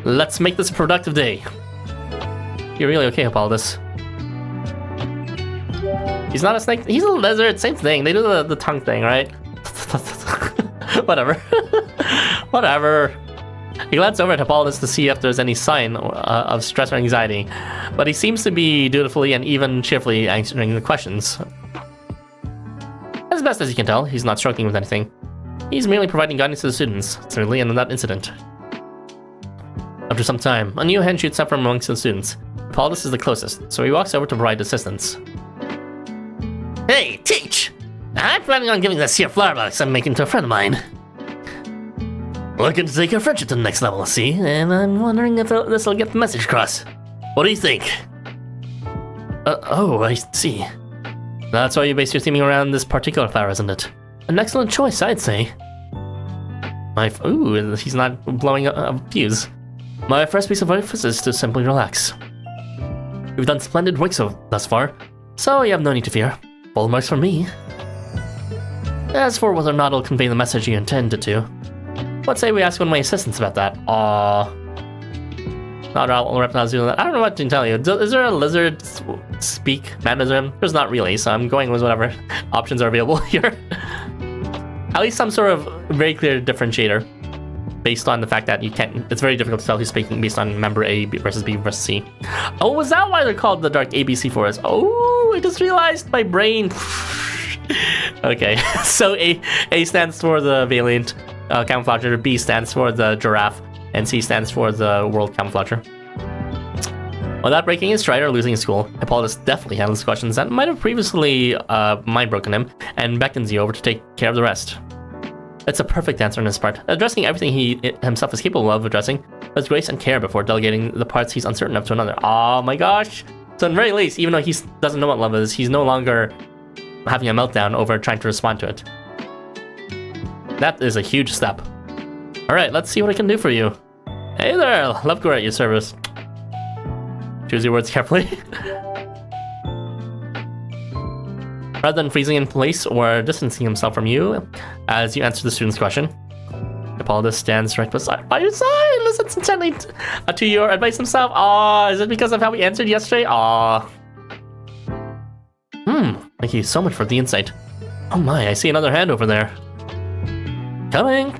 let's make this a productive day. You're really okay, Hippolytus. He's not a snake, he's a lizard, same thing. They do the tongue thing, right? Whatever. Whatever. He glanced over at Hippolytus to see if there's any sign of stress or anxiety, but he seems to be dutifully and even cheerfully answering the questions. As best as you can tell, he's not struggling with anything. He's merely providing guidance to the students, certainly in that incident. After some time, a new hand shoots up from amongst the students. Hippolytus is the closest, so he walks over to provide assistance. Hey, Teach! I'm planning on giving this here flower box I'm making to a friend of mine. Looking to take our friendship to the next level, see? And I'm wondering if this will get the message across. What do you think? Oh, I see. That's why you base your theming around this particular flower, isn't it? An excellent choice, I'd say. Ooh, he's not blowing a fuse. My first piece of advice is to simply relax. You've done splendid work thus far, so you have no need to fear. Full marks from me. As for whether or not it'll convey the message you intended to, let's say we ask one of my assistants about that. Not all reptiles do that. I don't know what to tell you. Is there a lizard speak mannerism? There's not really, so I'm going with whatever options are available here. At least some sort of very clear differentiator based on the fact that it's very difficult to tell who's speaking based on member A versus B versus C. Oh, was that why they're called the Dark ABC Forest? Oh, I just realized my brain. Okay, so A stands for the Valiant Camouflager, B stands for the Giraffe, and C stands for the World Camouflager. Without breaking his stride or losing his cool, Hippolytus definitely handles questions that might have previously mind-broken him, and beckons you over to take care of the rest. It's a perfect answer on his part, addressing everything he himself is capable of addressing with grace and care before delegating the parts he's uncertain of to another. Oh my gosh! So in the very least, even though he doesn't know what love is, he's no longer having a meltdown over trying to respond to it. That is a huge step. Alright, let's see what I can do for you. Hey there, love Gore at your service. Choose your words carefully. Rather than freezing in place or distancing himself from you as you answer the student's question, Hippolytus stands right by your side, listens intently to your advice himself. Is it because of how we answered yesterday? Thank you so much for the insight. Oh my, I see another hand over there. Coming.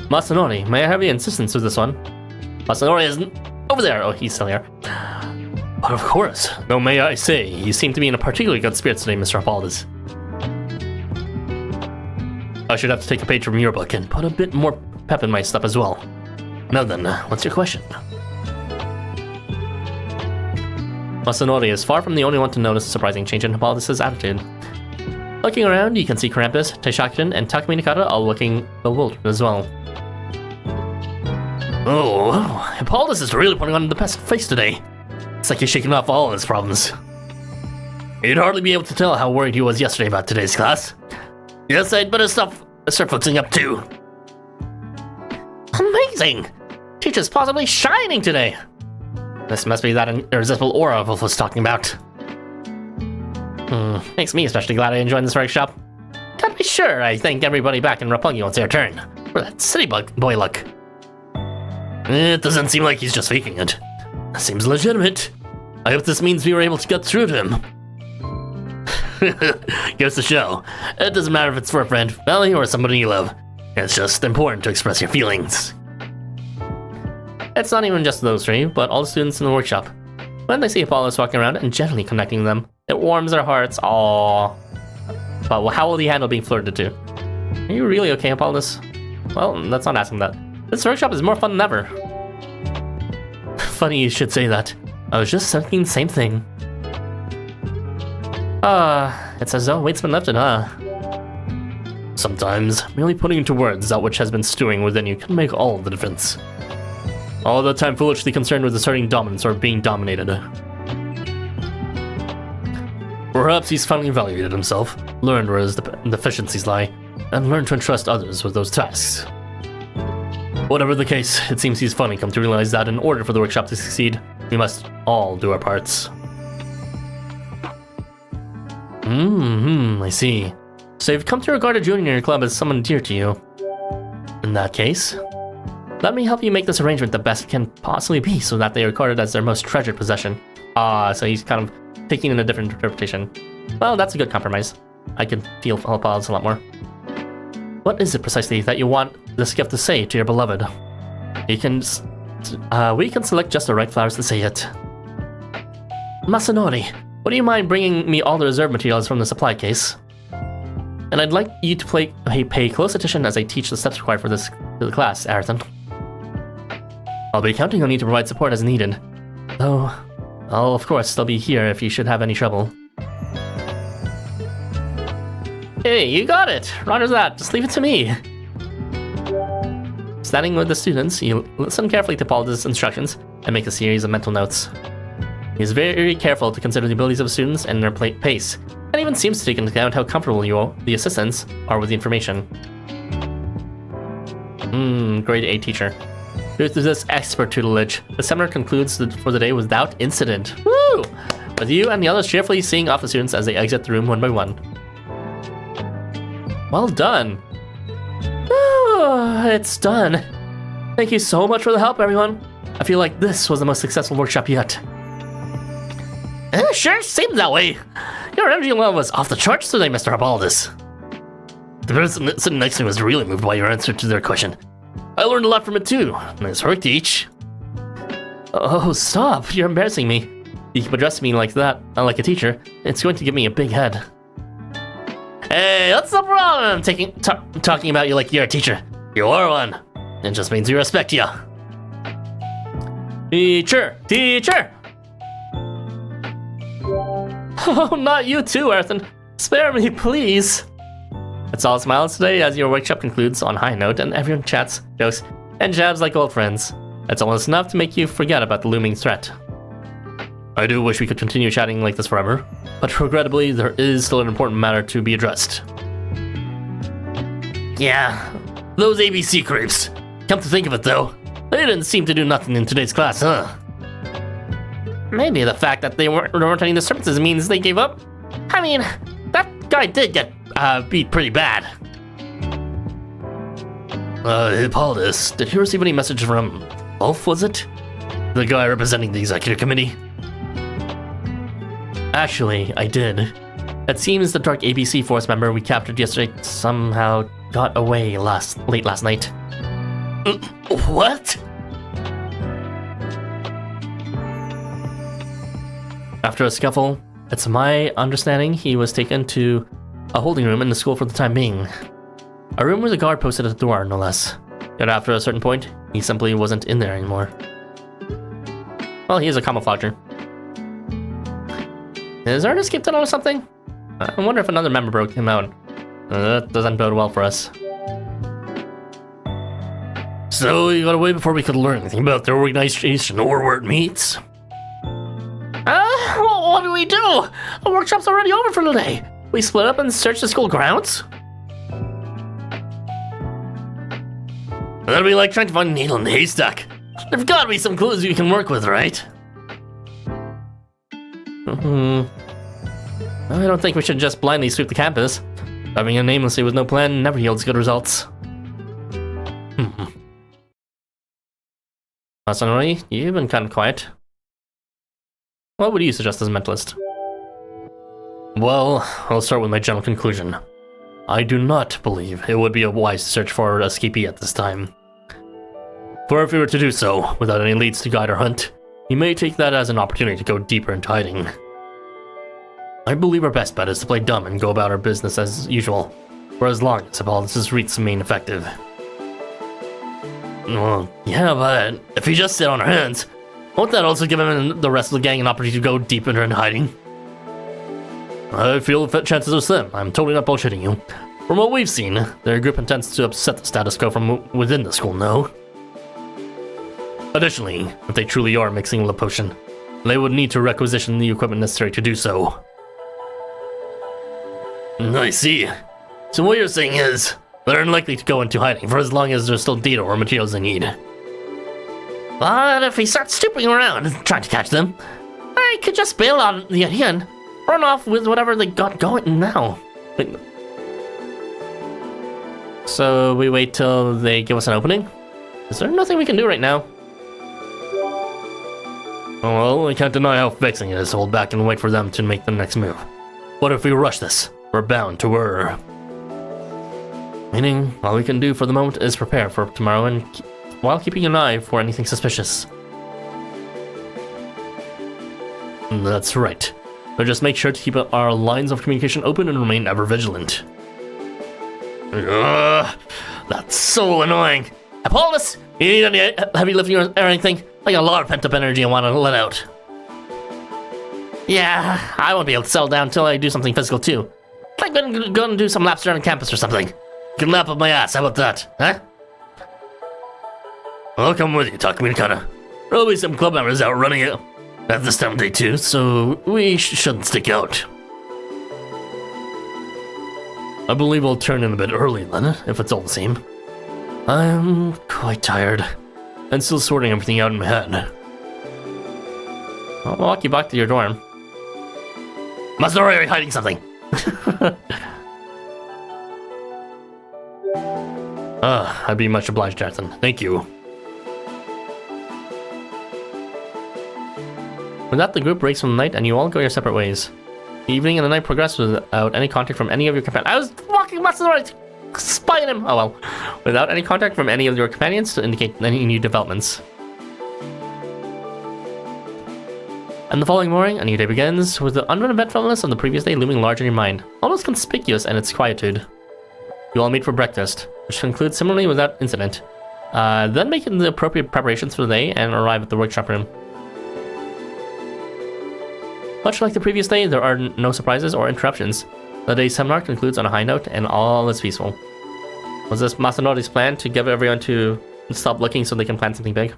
Masanori, may I have your assistance with this one? Masanori isn't over there. Oh, he's still here. But of course. No, may I say, you seem to be in a particularly good spirit today, Mr. Hippolytus. I should have to take a page from your book and put a bit more pep in my step as well. Now then, what's your question? Masanori is far from the only one to notice a surprising change in Hippolytus' attitude. Looking around, you can see Krampus, Taishakutin, and Takumi Nakata all looking bewildered as well. Oh, Hippolytus is really putting on the best face today. It's like he's shaking off all his problems. You'd hardly be able to tell how worried he was yesterday about today's class. Yes, I'd better start focusing up too. Amazing! Teacher's possibly shining today. This must be that irresistible aura Wolf was talking about. Makes me especially glad I enjoyed this workshop. Gotta be sure I thank everybody back in Roppongi once their turn for that city boy luck. It doesn't seem like he's just faking it. Seems legitimate. I hope this means we were able to get through to him. Goes to show. It doesn't matter if it's for a friend, family, or somebody you love. It's just important to express your feelings. It's not even just those three, but all the students in the workshop. When they see Hippolytus walking around and gently connecting them, it warms their hearts. Aww. But how will he handle being flirted to? Are you really okay, Hippolytus? Well, let's not ask him that. This workshop is more fun than ever. Funny you should say that. I was just thinking the same thing. It's as though weight's been lifted, huh? Sometimes, merely putting into words that which has been stewing within you can make all the difference. All the time foolishly concerned with asserting dominance or being dominated. Perhaps he's finally evaluated himself, learned where his deficiencies lie, and learned to entrust others with those tasks. Whatever the case, it seems he's finally come to realize that in order for the workshop to succeed, we must all do our parts. I see. So you've come to regard a junior in your club as someone dear to you. In that case, let me help you make this arrangement the best it can possibly be so that they are regarded as their most treasured possession. So he's kind of taking in a different interpretation. Well, that's a good compromise. I can feel Hippolytus a lot more. What is it precisely that you want this gift to say to your beloved? We can select just the right flowers to say it. Masanori, would you mind bringing me all the reserve materials from the supply case? And I'd like you to pay close attention as I teach the steps required for this to the class, Ayrton. I'll be counting on you to provide support as needed. Though, I'll of course still be here if you should have any trouble. Hey, you got it! Roger that, just leave it to me. Standing with the students, you listen carefully to Hippolytus' instructions and make a series of mental notes. He is very careful to consider the abilities of students and their pace, and even seems to take into account how comfortable the assistants are with the information. Grade A teacher. Due to this expert tutelage, the seminar concludes for the day without incident. Woo! With you and the others cheerfully seeing off the students as they exit the room one by one. Well done. It's done. Thank you so much for the help, everyone. I feel like this was the most successful workshop yet. Sure seemed that way. Your energy level was off the charts today, Mr. Hippolytus. The person sitting next to me was really moved by your answer to their question. I learned a lot from it too. Nice work, Teach. Oh, stop. You're embarrassing me. You keep addressing me like that, not like a teacher. It's going to give me a big head. Hey, what's the problem? I'm talking about you like you're a teacher. You are one. It just means we respect you. Teacher! Teacher! Oh, not you too, Arthur. Spare me, please. It's all smiles today as your workshop concludes on a high note and everyone chats, jokes, and jabs like old friends. That's almost enough to make you forget about the looming threat. I do wish we could continue chatting like this forever, but regrettably there is still an important matter to be addressed. Yeah, those ABC creeps. Come to think of it though, they didn't seem to do nothing in today's class, huh? Maybe the fact that they weren't any disturbances means they gave up. I mean, that guy did get beat pretty bad. Hippolytus, did you receive any message from Wolf, was it? The guy representing the executive committee? Actually, I did. It seems the Dark ABC Force member we captured yesterday somehow got away late last night. What? After a scuffle, it's my understanding he was taken to a holding room in the school for the time being. A room with a guard posted at the door, no less. Yet after a certain point, he simply wasn't in there anymore. Well, he is a camouflager. Is there an escape tunnel or something? I wonder if another member broke him out. That doesn't bode well for us. So you got away before we could learn anything about their organization or where it meets? What do we do? The workshop's already over for the day. We split up and search the school grounds? That'd be like trying to find a needle in a haystack. There've got to be some clues you can work with, right? I don't think we should just blindly sweep the campus. Driving in aimlessly with no plan never yields good results. Masanori, you've been kind of quiet. What would you suggest as a mentalist? Well, I'll start with my general conclusion. I do not believe it would be wise to search for an escapee at this time. For if we were to do so, without any leads to guide our hunt, he may take that as an opportunity to go deeper into hiding. I believe our best bet is to play dumb and go about our business as usual, for as long as Hippolytus' wreaths remain effective. Well, yeah, but if we just sit on our hands, won't that also give him and the rest of the gang an opportunity to go deep into hiding? I feel the chances are slim. I'm totally not bullshitting you. From what we've seen, their group intends to upset the status quo from within the school, no? Additionally, if they truly are mixing the potion, they would need to requisition the equipment necessary to do so. I see. So what you're saying is, they're unlikely to go into hiding for as long as there's still data or materials they need. But if we start snooping around and trying to catch them, I could just bail on the idea and run off with whatever they got going now. So we wait till they give us an opening? Is there nothing we can do right now? Well, I can't deny how vexing it is to hold back and wait for them to make the next move. What if we rush this? We're bound to err. Meaning, all we can do for the moment is prepare for tomorrow and while keeping an eye for anything suspicious. That's right. But just make sure to keep our lines of communication open and remain ever vigilant. That's so annoying. Hippolytus, you need any heavy lifting or anything? I got a lot of pent-up energy I want to let out. Yeah, I won't be able to settle down until I do something physical too. Like go and do some laps around campus or something. You can lap up my ass, how about that, huh? I'll come with you, Takumi-kana. There'll be some club members out running it at this time of day too, so we shouldn't stick out. I believe I'll turn in a bit early then, if it's all the same. I'm quite tired, and still sorting everything out in my head. I'll walk you back to your dorm. Masanori, are you hiding something? I'd be much obliged, Jackson. Thank you. With that, the group breaks from the night, and you all go your separate ways. The evening and the night progress without any contact from any of your companions. I was walking Masanori, spying him! Oh well. Without any contact from any of your companions to indicate any new developments. And the following morning, a new day begins, with the uneventfulness of the previous day looming large in your mind, almost conspicuous in its quietude. You all meet for breakfast, which concludes similarly without incident. Then make the appropriate preparations for the day and arrive at the workshop room. Much like the previous day, there are no surprises or interruptions. The day's seminar concludes on a high note, and all is peaceful. Was this Masanori's plan to get everyone to stop looking so they can plan something big?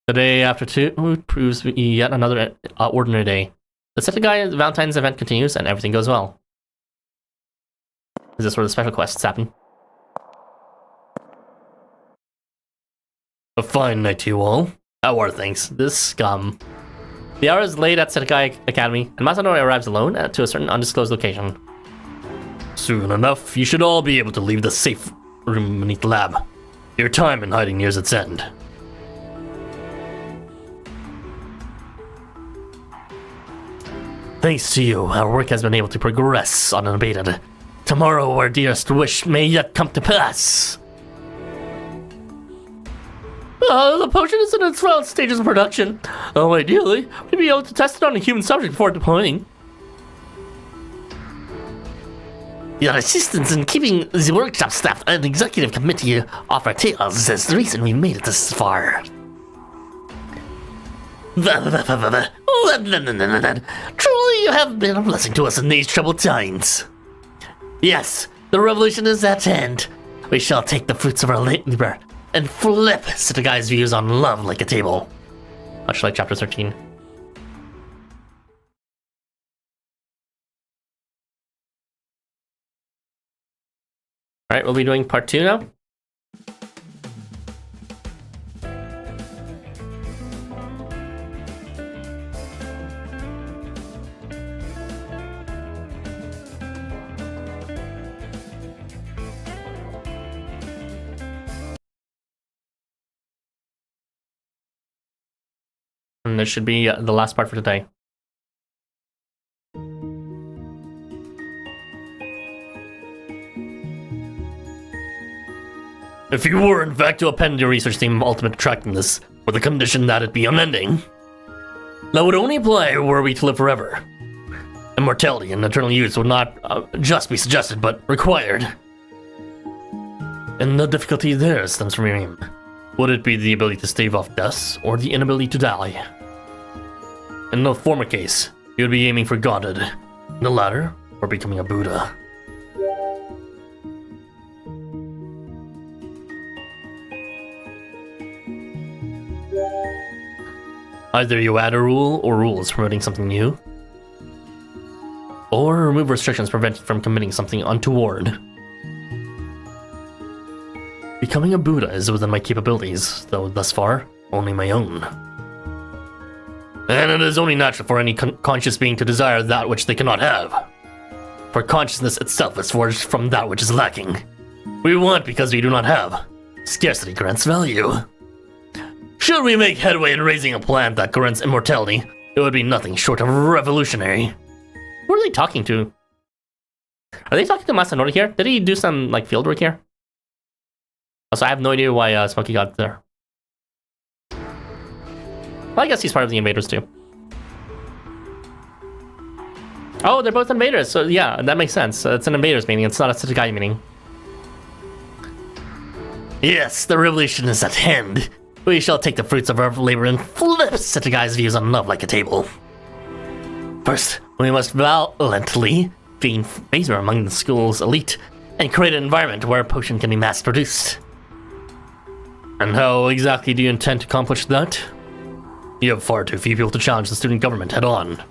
The day after two proves yet another ordinary day. The Setai Valentine's event continues, and everything goes well. Is this where the special quests happen? A fine night to you all. How are things? This scum. The hour is late at Setai Academy, and Masanori arrives alone to a certain undisclosed location. Soon enough, you should all be able to leave the safe room beneath the lab. Your time in hiding nears its end. Thanks to you, our work has been able to progress unabated. Tomorrow, our dearest wish may yet come to pass. The potion is in its final stages of production. Ideally, we'd be able to test it on a human subject before deploying. Your assistance in keeping the workshop staff and executive committee off our tails is the reason we made it this far. Truly, you have been a blessing to us in these troubled times. Yes, the revolution is at hand. We shall take the fruits of our labor and flip Setagai's views on love like a table. Much like chapter 13. Alright, we'll be doing part 2 now. And this should be the last part for today. If you were in fact to append your research theme of ultimate attractiveness, with the condition that it be unending, that would only apply were we to live forever. Immortality and eternal youth would not just be suggested, but required. And the difficulty there stems from your aim. Would it be the ability to stave off deaths, or the inability to die? In the former case, you would be aiming for godhood. In the latter, for becoming a Buddha. Either you add a rule or rules promoting something new, or remove restrictions preventing from committing something untoward. Becoming a Buddha is within my capabilities, though thus far, only my own. And it is only natural for any conscious being to desire that which they cannot have. For consciousness itself is forged from that which is lacking. We want because we do not have. Scarcity grants value. Should we make headway in raising a plant that grants immortality, it would be nothing short of revolutionary. Who are they talking to? Are they talking to Masanori here? Did he do some like field work here? Also, I have no idea why Smokey got there. Well, I guess he's part of the invaders too. Oh, they're both invaders, so yeah, that makes sense. It's an invaders meeting, it's not a Setai meeting. Yes, the revolution is at hand. We shall take the fruits of our labor and flip Setagai's views on love like a table. First, we must valiantly gain favor among the school's elite and create an environment where a potion can be mass-produced. And how exactly do you intend to accomplish that? You have far too few people to challenge the student government head-on.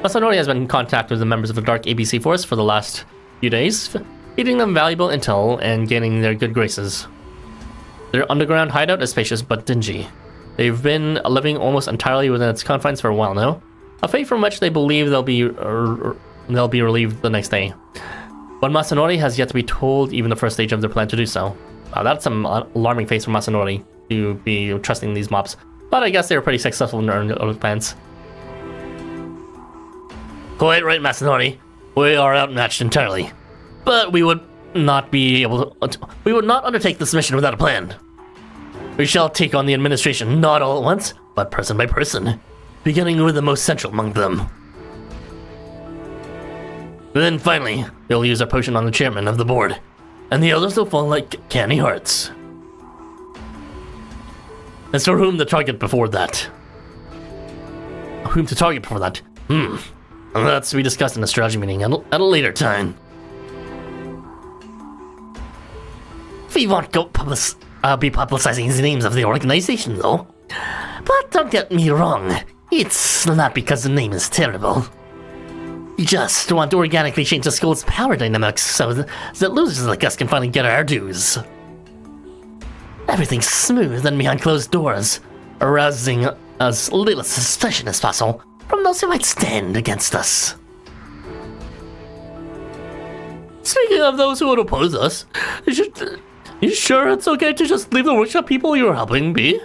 Masanori has been in contact with the members of the Dark ABC Force for the last few days, feeding them valuable intel and gaining their good graces. Their underground hideout is spacious but dingy. They've been living almost entirely within its confines for a while now, a fate from which they believe they'll be relieved the next day. But Masanori has yet to be told even the first stage of their plan to do so. That's some alarming face for Masanori to be trusting these mobs, but I guess they were pretty successful in their own plans. Quite right, Masanori. We are outmatched entirely, but we would not undertake this mission without a plan. We shall take on the administration not all at once, but person by person, beginning with the most central among them. Then finally, we'll use our potion on the chairman of the board, and the others will fall like candy hearts. As for whom to target before that? That's to be discussed in a strategy meeting at a later time. We won't be publicizing the names of the organization, though. But don't get me wrong, it's not because the name is terrible. We just want to organically change the school's power dynamics so that losers like us can finally get our dues. Everything's smooth and behind closed doors, arousing as little suspicion as possible from those who might stand against us. Speaking of those who would oppose us, you sure it's okay to just leave the workshop people you're helping be?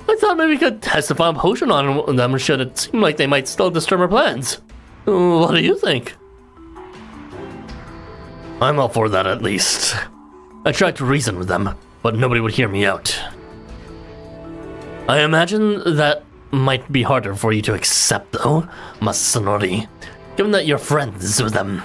I thought maybe we could test a final potion on them should it seem like they might still disturb our plans. What do you think? I'm all for that at least. I tried to reason with them, but nobody would hear me out. I imagine that might be harder for you to accept though, Masanori, given that you're friends with them.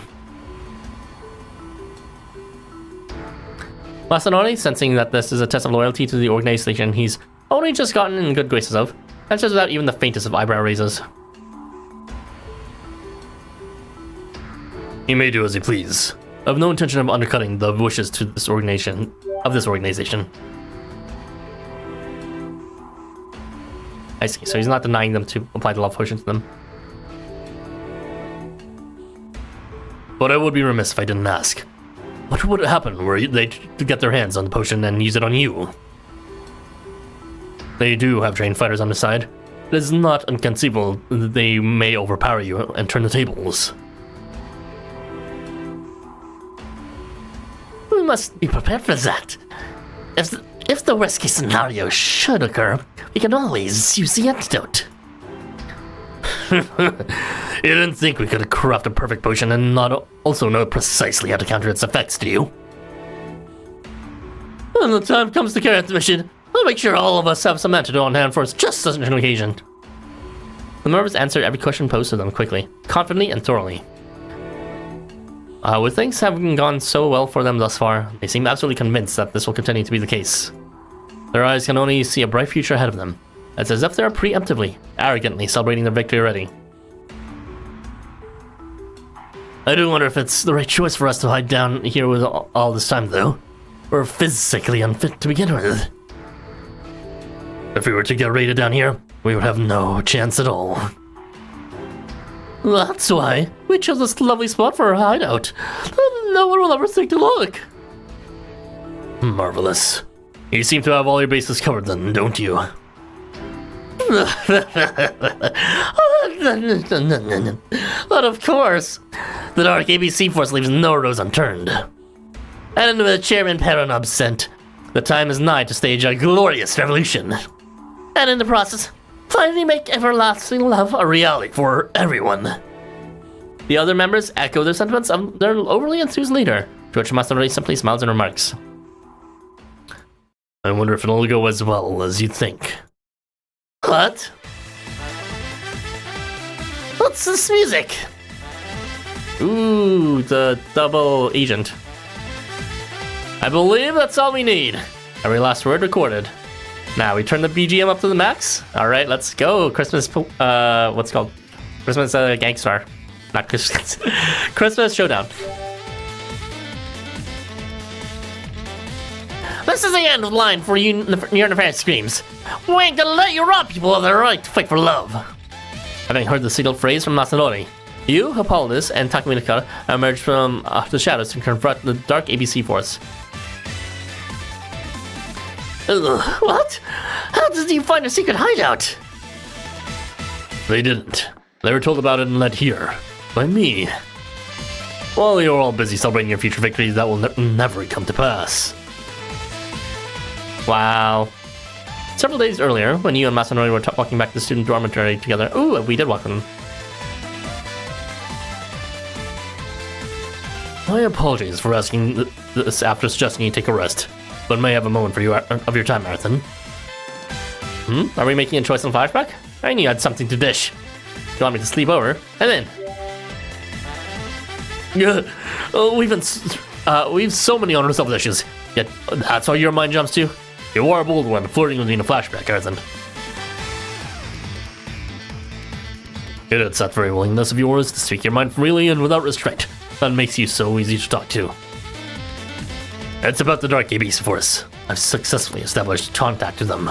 Masanori, sensing that this is a test of loyalty to the organization he's only just gotten in good graces of, answers without even the faintest of eyebrow raises. He may do as he please. I have no intention of undercutting the wishes to this organization. I see, so he's not denying them to apply the love potion to them. But I would be remiss if I didn't ask. What would happen were they to get their hands on the potion and use it on you? They do have trained fighters on the side. It is not inconceivable that they may overpower you and turn the tables. We must be prepared for that. If the worst case scenario should occur, we can always use the antidote. You didn't think we could craft a perfect potion and not also know precisely how to counter its effects, do you? When the time comes to carry out the mission, I'll make sure all of us have some antidote on hand for just such an occasion. The members answered every question posed to them quickly, confidently, and thoroughly. With things having gone so well for them thus far, they seem absolutely convinced that this will continue to be the case. Their eyes can only see a bright future ahead of them. It's as if they are preemptively, arrogantly celebrating their victory already. I do wonder if it's the right choice for us to hide down here with all this time, though. We're physically unfit to begin with. If we were to get raided down here, we would have no chance at all. That's why we chose this lovely spot for our hideout. No one will ever think to look. Marvelous. You seem to have all your bases covered then, don't you? But of course, the Dark ABC Force leaves no rose unturned. And with Chairman Perron absent, the time is nigh to stage a glorious revolution. And in the process, finally make everlasting love a reality for everyone. The other members echo their sentiments of their overly enthused leader, to which Masanori simply smiles and remarks. I wonder if it'll go as well as you think. What? What's this music? Ooh, the double agent. I believe that's all we need. Every last word recorded. Now we turn the BGM up to the max. All right, let's go. Christmas, what's it called? Christmas Gangstar. Not Christmas. Christmas Showdown. This is the end of the line for you, your nefarious screams. We ain't gonna let you rob people of their right to fight for love. Having heard the signal phrase from Masanori, you, Hippolytus, and Takumi Nakata emerged from the shadows to confront the dark ABC force. What? How did you find a secret hideout? They didn't. They were told about it and led here. By me. While you're all busy celebrating your future victories, that will never come to pass. Wow. Several days earlier, when you and Masanori were walking back to the student dormitory together... Ooh, we did walk with them. My apologies for asking this after suggesting you take a rest, but may I have a moment for you of your time, Marathon? Are we making a choice in flashback? I knew you had something to dish. You want me to sleep over? And then... we've so many unresolved issues, yet that's all your mind jumps to? You are a bold one, flirting with me in a flashback, Marathon. It's that very willingness of yours to speak your mind freely and without restraint that makes you so easy to talk to. It's about the Dark ABC Force. I've successfully established contact with them.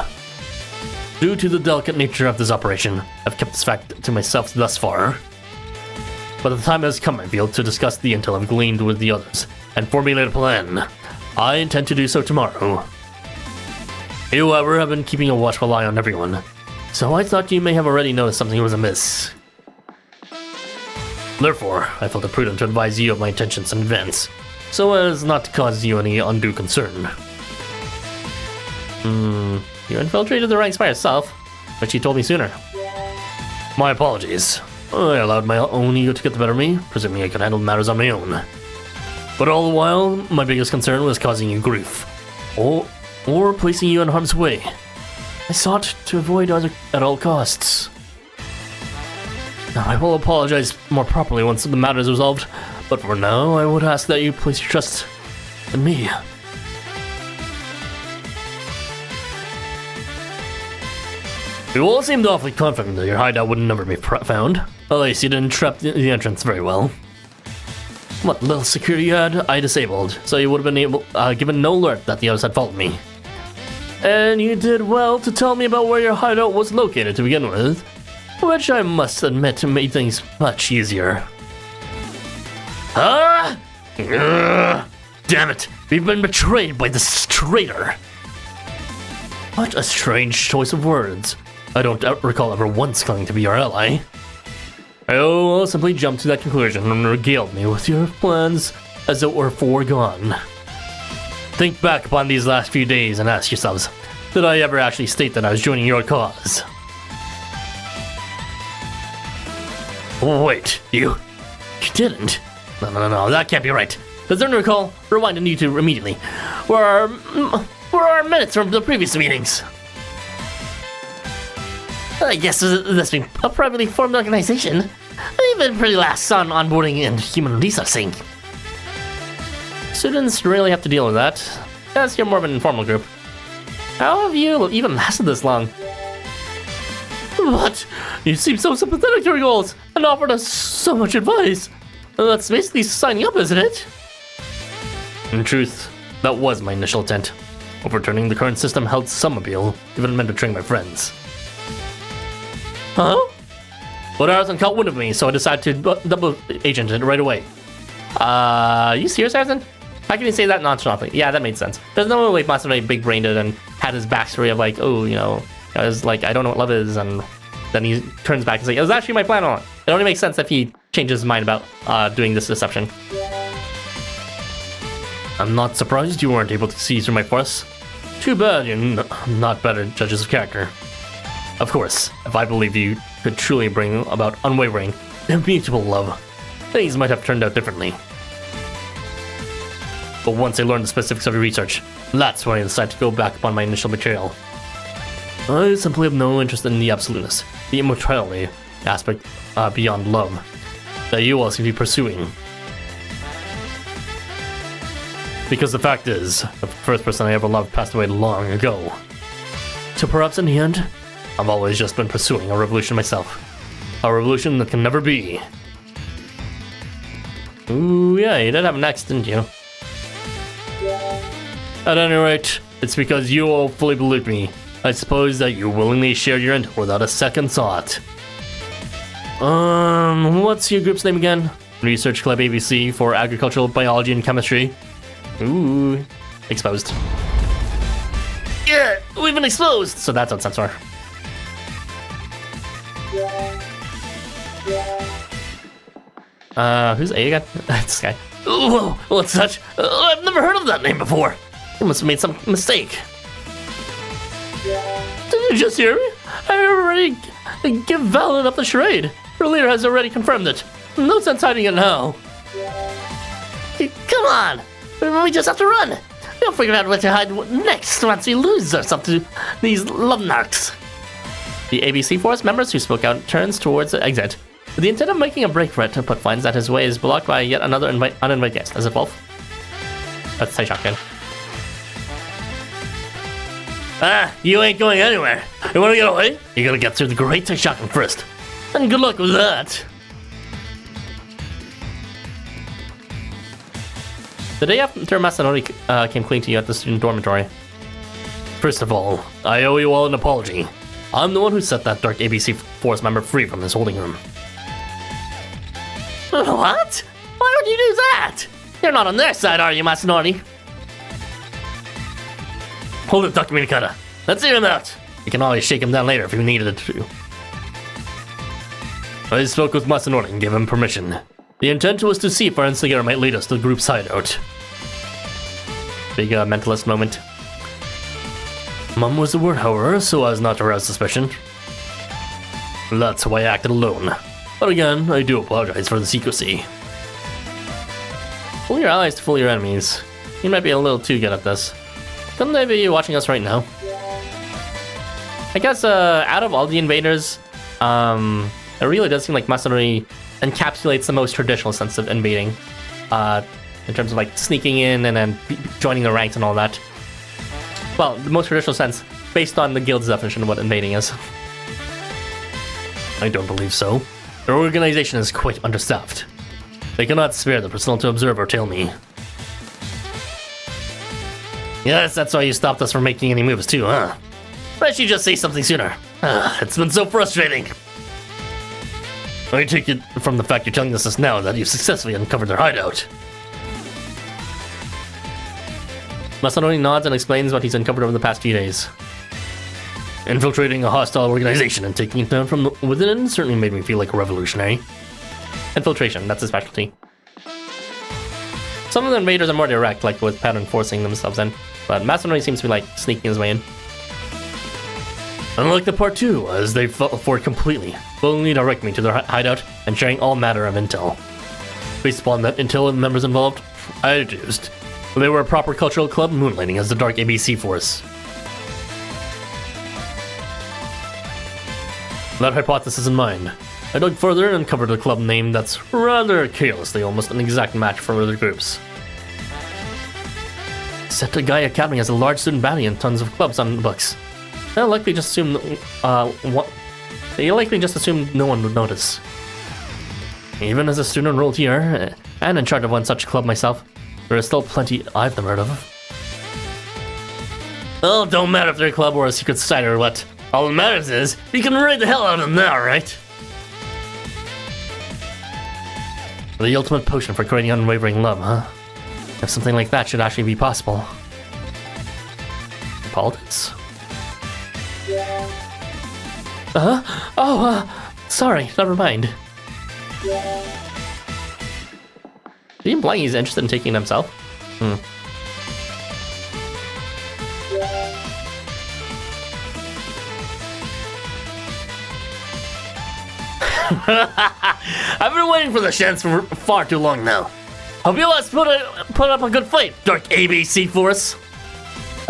Due to the delicate nature of this operation, I've kept this fact to myself thus far. But the time has come, I feel, to discuss the intel I've gleaned with the others, and formulate a plan. I intend to do so tomorrow. You, however, have been keeping a watchful eye on everyone, so I thought you may have already noticed something was amiss. Therefore, I felt it prudent to advise you of my intentions in advance, so as not to cause you any undue concern. You infiltrated the ranks by yourself, but you told me sooner. My apologies. I allowed my own ego to get the better of me, presuming I could handle matters on my own. But all the while, my biggest concern was causing you grief, or placing you in harm's way. I sought to avoid other at all costs. Now, I will apologize more properly once the matter is resolved, but for now, I would ask that you place your trust in me. You all seemed awfully confident that your hideout would never be found. At least you didn't trap the entrance very well. What little security you had, I disabled, so you would have been given no alert that the others had followed me. And you did well to tell me about where your hideout was located to begin with, which I must admit made things much easier. Damn it! We've been betrayed by this traitor! What a strange choice of words. I don't recall ever once claiming to be your ally. You simply jumped to that conclusion and regaled me with your plans as it were foregone. Think back upon these last few days and ask yourselves, did I ever actually state that I was joining your cause? Wait, you didn't? No, that can't be right. Does anyone recall? Rewind on YouTube immediately. Where are minutes from the previous meetings? I guess this being a privately formed organization, they've been pretty lax on onboarding and human resourcing. Students really have to deal with that, as you're more of an informal group. How have you even lasted this long? What? You seem so sympathetic to our goals and offered us so much advice. That's basically signing up, isn't it? In truth, that was my initial intent. Overturning the current system held some appeal, even meant betraying my friends. Huh? But Arizon caught wind of me, so I decided to double agent it right away. You serious, Arizon? How can you say that nonchalantly? Yeah, that made sense. There's no way Masanori big-brained it and had his backstory of like, oh, you know, I was like, I don't know what love is, and then he turns back and says, it was actually my plan all along. It only makes sense if he changes his mind about doing this deception. I'm not surprised you weren't able to see through my force. Too bad you're not better judges of character. Of course, if I believed you could truly bring about unwavering, immutable love, things might have turned out differently. But once I learned the specifics of your research, that's when I decided to go back upon my initial material. I simply have no interest in the absoluteness, the immortality aspect beyond love, that you all seem to be pursuing. Because the fact is, the first person I ever loved passed away long ago. So perhaps in the end, I've always just been pursuing a revolution myself. A revolution that can never be. Ooh, yeah, you did have an X, didn't you? At any rate, it's because you all fully believe me. I suppose that you willingly share your intel without a second thought. What's your group's name again? Research Club ABC for Agricultural Biology and Chemistry. Ooh, exposed. Yeah, we've been exposed! So that's what sensor. Who's A again? This guy. Whoa, what's that? I've never heard of that name before. You must have made some mistake. Did you just hear me? I already give Valentine up the charade. Her leader has already confirmed it. No sense hiding it now. Come on! We just have to run! We'll figure out what to hide next once he loses us up to these love narcs. The ABC Force members who spoke out turns towards the exit, with the intent of making a break for it, but finds that his way is blocked by yet another uninvited guest. As a wolf. Let's say shotgun. You ain't going anywhere. You wanna get away? You gotta get through the great shotgun first. And good luck with that. The day after Masanori came clean to you at the student dormitory. First of all, I owe you all an apology. I'm the one who set that dark ABC Force member free from his holding room. What? Why would you do that? You're not on their side, are you, Masanori? Hold it, Dr. Minakata. Let's hear him out. You can always shake him down later if you needed it to. I spoke with Masanori and gave him permission. The intent was to see if our instigator might lead us to the group's hideout. Big mentalist moment. Mum was the word, however, so as not to arouse suspicion. That's why I acted alone. But again, I do apologize for the secrecy. Fool your allies to fool your enemies. You might be a little too good at this. Couldn't they be watching us right now? I guess out of all the invaders, it really does seem like Masanori encapsulates the most traditional sense of invading. In terms of like sneaking in and then joining the ranks and all that. Well, the most traditional sense based on the guild's definition of what invading is. I don't believe so. Their organization is quite understaffed. They cannot spare the personnel to observe or tail me. Yes, that's why you stopped us from making any moves too, huh? Why don't you just say something sooner? It's been so frustrating. I take it from the fact you're telling us this now that you've successfully uncovered their hideout. Masanori nods and explains what he's uncovered over the past few days. Infiltrating a hostile organization and taking it down from within certainly made me feel like a revolutionary. Infiltration, that's his specialty. Some of the invaders are more direct, like with pattern forcing themselves in, but Masanori seems to be like sneaking his way in. Unlike the part 2, as they fell forward completely, willingly direct me to their hideout and sharing all matter of intel. Based upon that intel and members involved, I deduced they were a proper cultural club moonlighting as the Dark ABC Force. That hypothesis in mind, I dug further and uncovered a club name that's rather carelessly almost an exact match for other groups. Setai Academy has a large student body and tons of clubs on the books. They'll likely just assume no one would notice. Even as a student enrolled here, and in charge of one such club myself, there is still plenty I've never heard of. Well, it don't matter if they're a club or a secret society or what. All that matters is, we can raid the hell out of them now, right? The ultimate potion for creating unwavering love, huh? If something like that should actually be possible. Politics? Sorry, never mind. Do you imply he's interested in taking it himself? I've been waiting for the chance for far too long now. Hope you let's put up a good fight, Dark ABC Force.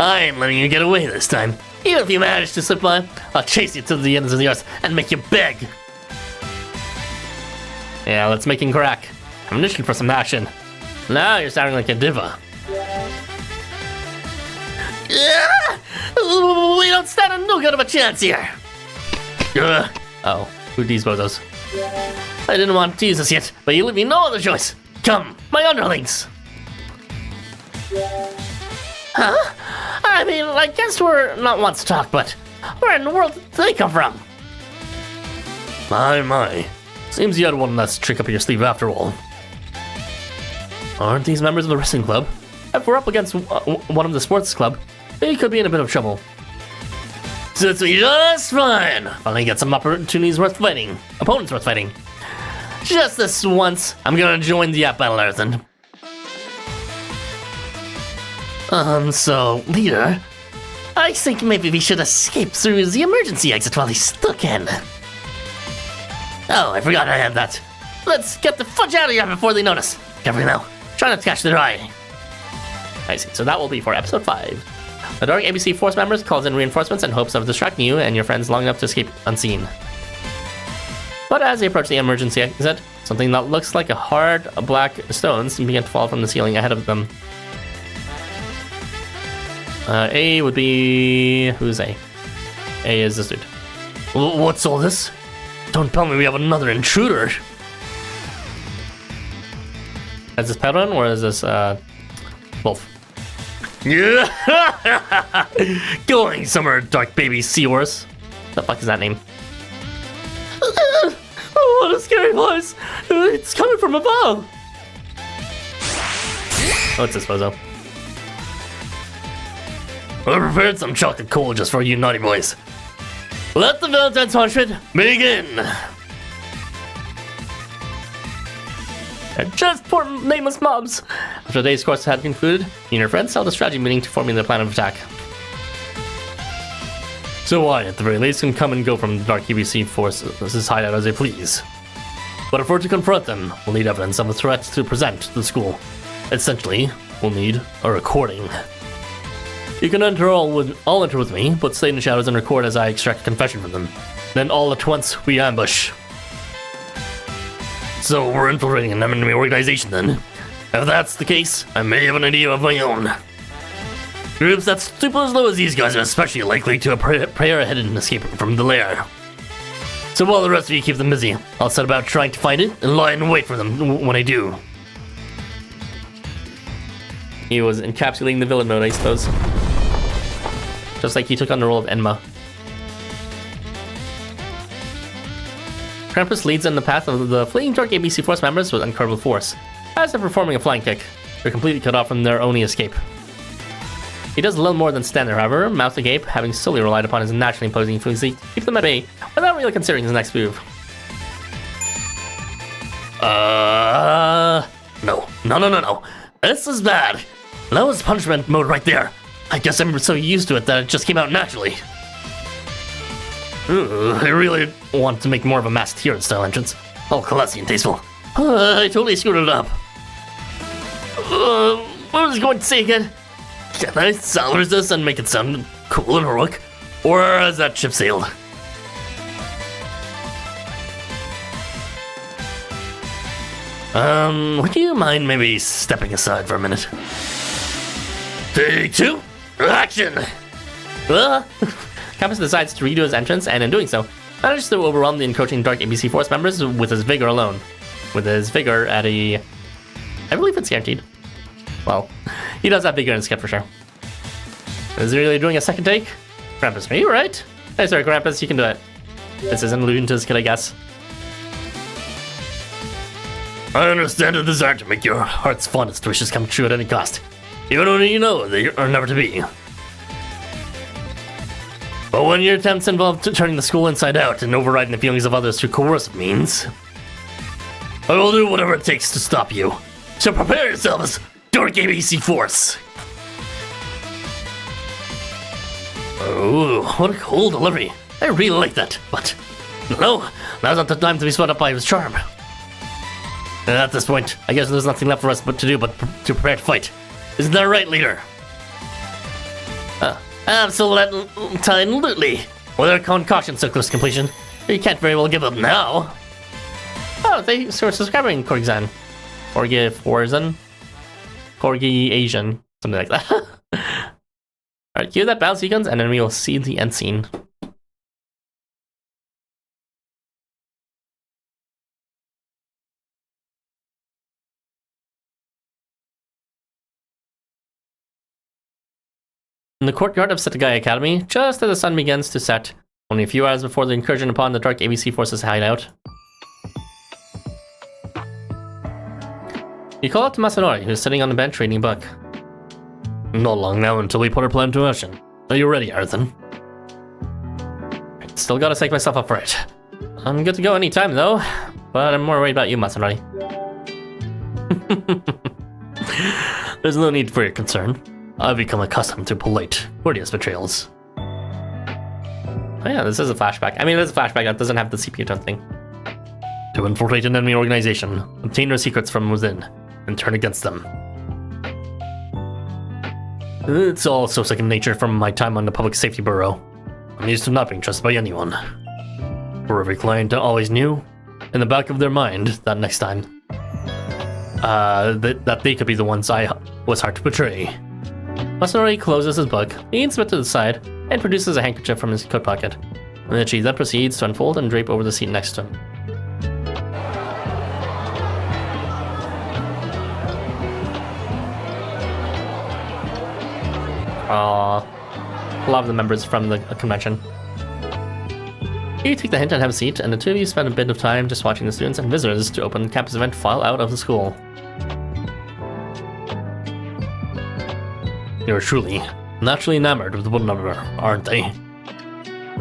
I ain't letting you get away this time. Even if you manage to slip by, I'll chase you to the ends of the earth and make you beg. Yeah, let's make him crack. I'm itching for some action. Now you're sounding like a diva. Yeah! We don't stand a no good of a chance here. Oh, who are these bozos? I didn't want to use this yet, but you leave me no other choice. Come, my underlings. Huh? I mean, I guess we're not ones to talk, but where in the world did they come from? My. Seems you had one less trick up your sleeve after all. Aren't these members of the wrestling club? If we're up against one of the sports club, they could be in a bit of trouble. Suits me just fine. Finally get some opportunities worth fighting. Opponents worth fighting. Just this once, I'm gonna join the battle marathon. So, leader, I think maybe we should escape through the emergency exit while he's stuck in. Oh, I forgot I had that. Let's get the fudge out of here before they notice. Careful now. Try not to catch their eye. I see, so that will be for episode 5. The Dark ABC Force members calls in reinforcements in hopes of distracting you and your friends long enough to escape unseen. But as they approach the emergency exit, something that looks like a hard black stones begin to fall from the ceiling ahead of them. A would be... Who's A? A is this dude. What's all this? Don't tell me we have another intruder. Is this Perron or is this Wolf? Yeah. Going somewhere, dark baby seahorse. The fuck is that name? Oh, what a scary voice! It's coming from above. What's this, bozo? I prepared some chocolate coal just for you naughty boys. Let the Valentine's punishment begin! They're just poor nameless mobs! After the day's course had concluded, you and your friends held a strategy meeting to formulate a plan of attack. So I, at the very least, can come and go from the Dark EBC Force's hideout as they please. But if we're to confront them, we'll need evidence of a threat to present to the school. Essentially, we'll need a recording. You can enter all enter with me, but stay in the shadows and record as I extract a confession from them. Then all at once, we ambush. So we're infiltrating an enemy organization then. If that's the case, I may have an idea of my own. Groups that stoop as low as these guys are especially likely to prey ahead and escape from the lair. So while the rest of you keep them busy, I'll set about trying to find it and lie in wait for them when I do. He was encapsulating the villain mode, I suppose. Just like he took on the role of Enma. Krampus leads in the path of the fleeing Dark ABC Force members with incredible force. As they're performing a flying kick, they're completely cut off from their only escape. He does a little more than stand there, however, mouth agape, having solely relied upon his naturally imposing physique to keep them at bay without really considering his next move. No. This is bad. That was punishment mode right there. I guess I'm so used to it that it just came out naturally. I really want to make more of a masked hero style entrance. All classy and tasteful. I totally screwed it up. What was I going to say again? Can I salvage this and make it sound cool and heroic? Or has that ship sailed? Would you mind maybe stepping aside for a minute? Take 2, action! Campus decides to redo his entrance, and in doing so, manages to overwhelm the encroaching Dark ABC Force members with his vigor alone. With his vigor at a... I believe it's guaranteed. Well, he does have vigor in his kit for sure. Is he really doing a second take? Krampus, are you right? Hey, sorry, Krampus, you can do it. This is an allusion to his kit, I guess. I understand the desire to make your heart's fondest wishes come true at any cost, even when you know they are never to be. But when your attempts involve turning the school inside out and overriding the feelings of others through coercive means, I will do whatever it takes to stop you. So prepare yourselves, Dark ABC Force! Oh, what a cool delivery. I really like that, but no, now's not the time to be swept up by his charm. And at this point, I guess there's nothing left for us to prepare to fight. Isn't that right, leader? Absolutely. With our concoction so close to completion, you can't very well give up now. Oh, thanks for subscribing, Korgizan. Korgi Forzan? Korgi Asian. Something like that. Alright, cue that battle sequence, and then we will see the end scene. In the courtyard of Setagaya Academy, just as the sun begins to set, only a few hours before the incursion upon the Dark ABC Forces hideout. You call out to Masanori, who's sitting on the bench reading a book. Not long now until we put our plan to action. Are you ready, Arthur? Still gotta psych myself up for it. I'm good to go anytime, though, but I'm more worried about you, Masanori. There's no need for your concern. I've become accustomed to polite, courteous betrayals. Oh yeah, this is a flashback. I mean, it is a flashback that doesn't have the CPU tone thing. To infiltrate an enemy organization, obtain their secrets from within, and turn against them. It's all so second nature from my time on the Public Safety Bureau. I'm used to not being trusted by anyone. For every client I always knew, in the back of their mind, that next time, that they could be the ones I was hard to betray. Masanori closes his book, leans it to the side, and produces a handkerchief from his coat pocket, which he then proceeds to unfold and drape over the seat next to him. Aww. A lot of the members from the convention. You take the hint and have a seat, and the two of you spend a bit of time just watching the students and visitors to open the campus event file out of the school. You're truly, naturally enamored with one another, aren't they?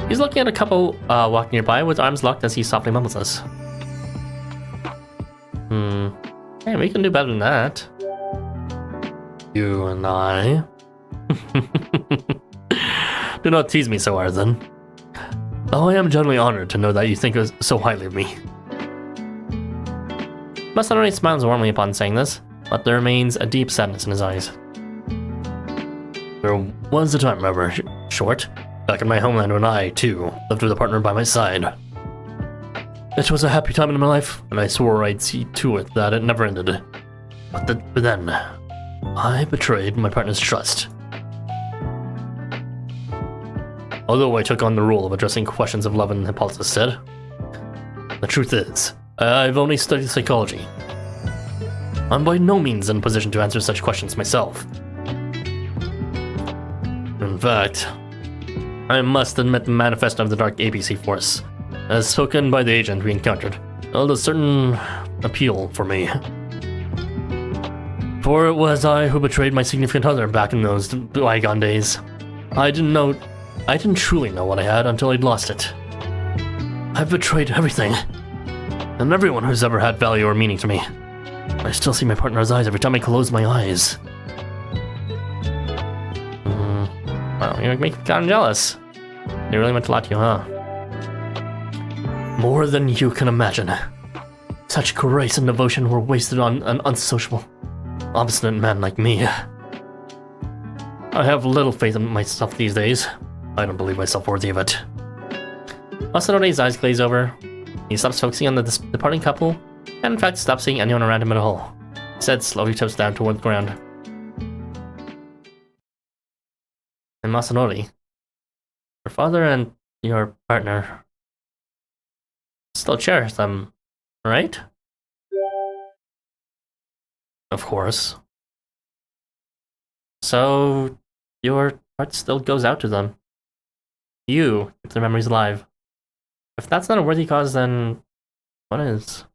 He's looking at a couple walking nearby with arms locked as he softly mumbles this. Hey, we can do better than that. You and I? Do not tease me so, Arthur. Though I am genuinely honored to know that you think so highly of me. Masanori smiles warmly upon saying this, but there remains a deep sadness in his eyes. There was a time, however, short, back in my homeland when I, too, lived with a partner by my side. It was a happy time in my life, and I swore I'd see to it that it never ended. But then, I betrayed my partner's trust. Although I took on the role of addressing questions of love and Hippolytus said, the truth is, I've only studied psychology. I'm by no means in a position to answer such questions myself. In fact, I must admit the manifesto of the Dark ABC Force, as spoken by the agent we encountered, held a certain appeal for me. For it was I who betrayed my significant other back in those bygone days. I didn't truly know what I had until I'd lost it. I've betrayed everything, and everyone who's ever had value or meaning to me. I still see my partner's eyes every time I close my eyes. Wow, you make me kind of jealous. They really meant a lot to you, huh? More than you can imagine. Such grace and devotion were wasted on an unsociable, obstinate man like me. I have little faith in myself these days. I don't believe myself worthy of it. Masanori's eyes glaze over. He stops focusing on the departing couple, and in fact stops seeing anyone around him at all. Instead, slowly tips down toward the ground. And Masanori, your father and your partner still cherish them, right? Of course. So, your heart still goes out to them. You keep their memories alive. If that's not a worthy cause, then what is?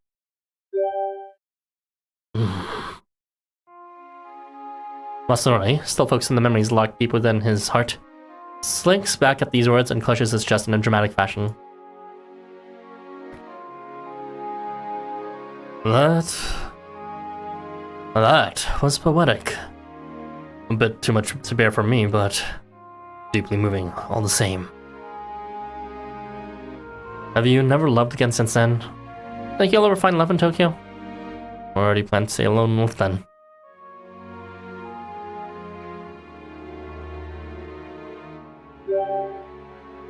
Masanori, still focused on the memories locked deep within his heart, slinks back at these words and clutches his chest in a dramatic fashion. That was poetic. A bit too much to bear for me, but deeply moving all the same. Have you never loved again since then? Think you'll ever find love in Tokyo? Or do you plan to stay alone with then?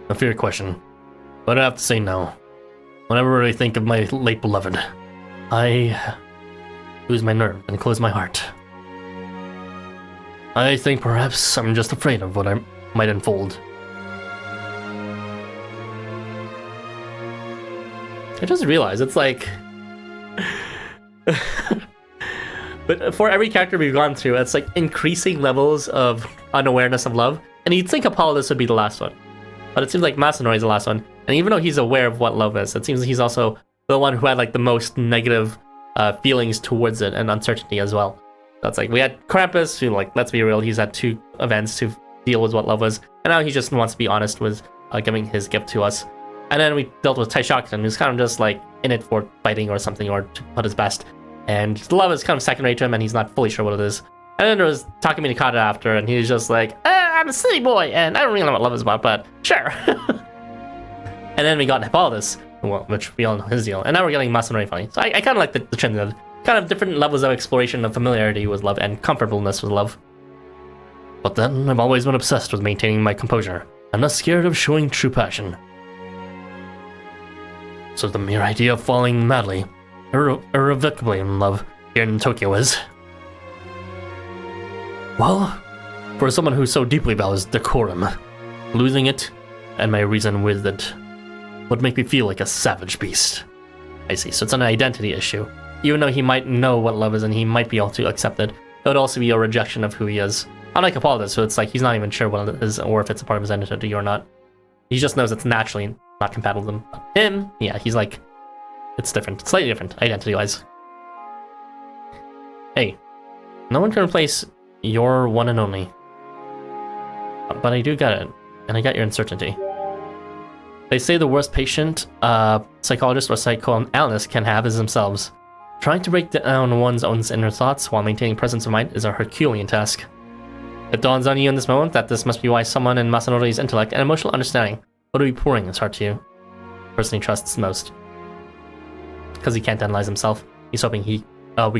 A fair question, but I have to say no. Whenever I think of my late beloved, I lose my nerve and close my heart. I think perhaps I'm just afraid of what might unfold. I just realized it's like... But for every character we've gone through, it's like increasing levels of unawareness of love. And you'd think Hippolytus would be the last one. But it seems like Masanori is the last one. And even though he's aware of what love is, it seems he's also the one who had like the most negative feelings towards it and uncertainty as well. So it's like we had Krampus, who, like, let's be real, he's had 2 events to deal with what love was. And now he just wants to be honest with giving his gift to us. And then we dealt with Taishakutan, who's kind of just like in it for fighting or something, or to put his best. And love is kind of second rate to him, and he's not fully sure what it is. And then there was Takumi Nakata after, and he's just like, I'm a silly boy, and I don't really know what love is about, but sure. And then we got Hippolytus, well, which we all know his deal. And now we're getting Masanori finally. So I kind of like the trend of kind of different levels of exploration of familiarity with love and comfortableness with love. But then I've always been obsessed with maintaining my composure. I'm not scared of showing true passion. So the mere idea of falling madly, irrevocably in love here in Tokyo is... Well, for someone who so deeply values decorum, losing it, and my reason with it, would make me feel like a savage beast. I see, so it's an identity issue. Even though he might know what love is and he might be able to accept it, it would also be a rejection of who he is. Unlike Hippolytus, so it's like he's not even sure what it is or if it's a part of his identity or not. He just knows it's naturally not compatible with him. Yeah, he's like, it's different, slightly different, identity-wise. Hey, no one can replace your one and only. But I do get it, and I get your uncertainty. They say the worst patient psychologist or psychoanalyst can have is themselves. Trying to break down one's own inner thoughts while maintaining presence of mind is a Herculean task. It dawns on you in this moment that this must be why someone in Masanori's intellect and emotional understanding would be pouring his heart to you. The person he trusts most. Because he can't analyze himself. He's hoping we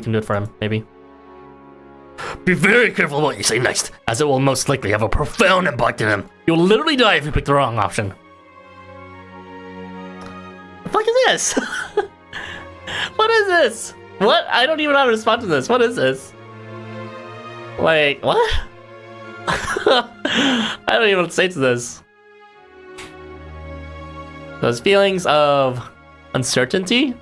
can do it for him, maybe. Be very careful what you say next, as it will most likely have a profound impact on him. You'll literally die if you pick the wrong option. The fuck is this? What is this? What? I don't even know how to respond to this. What is this? Like, what? I don't even know what to say to this. Those feelings of uncertainty?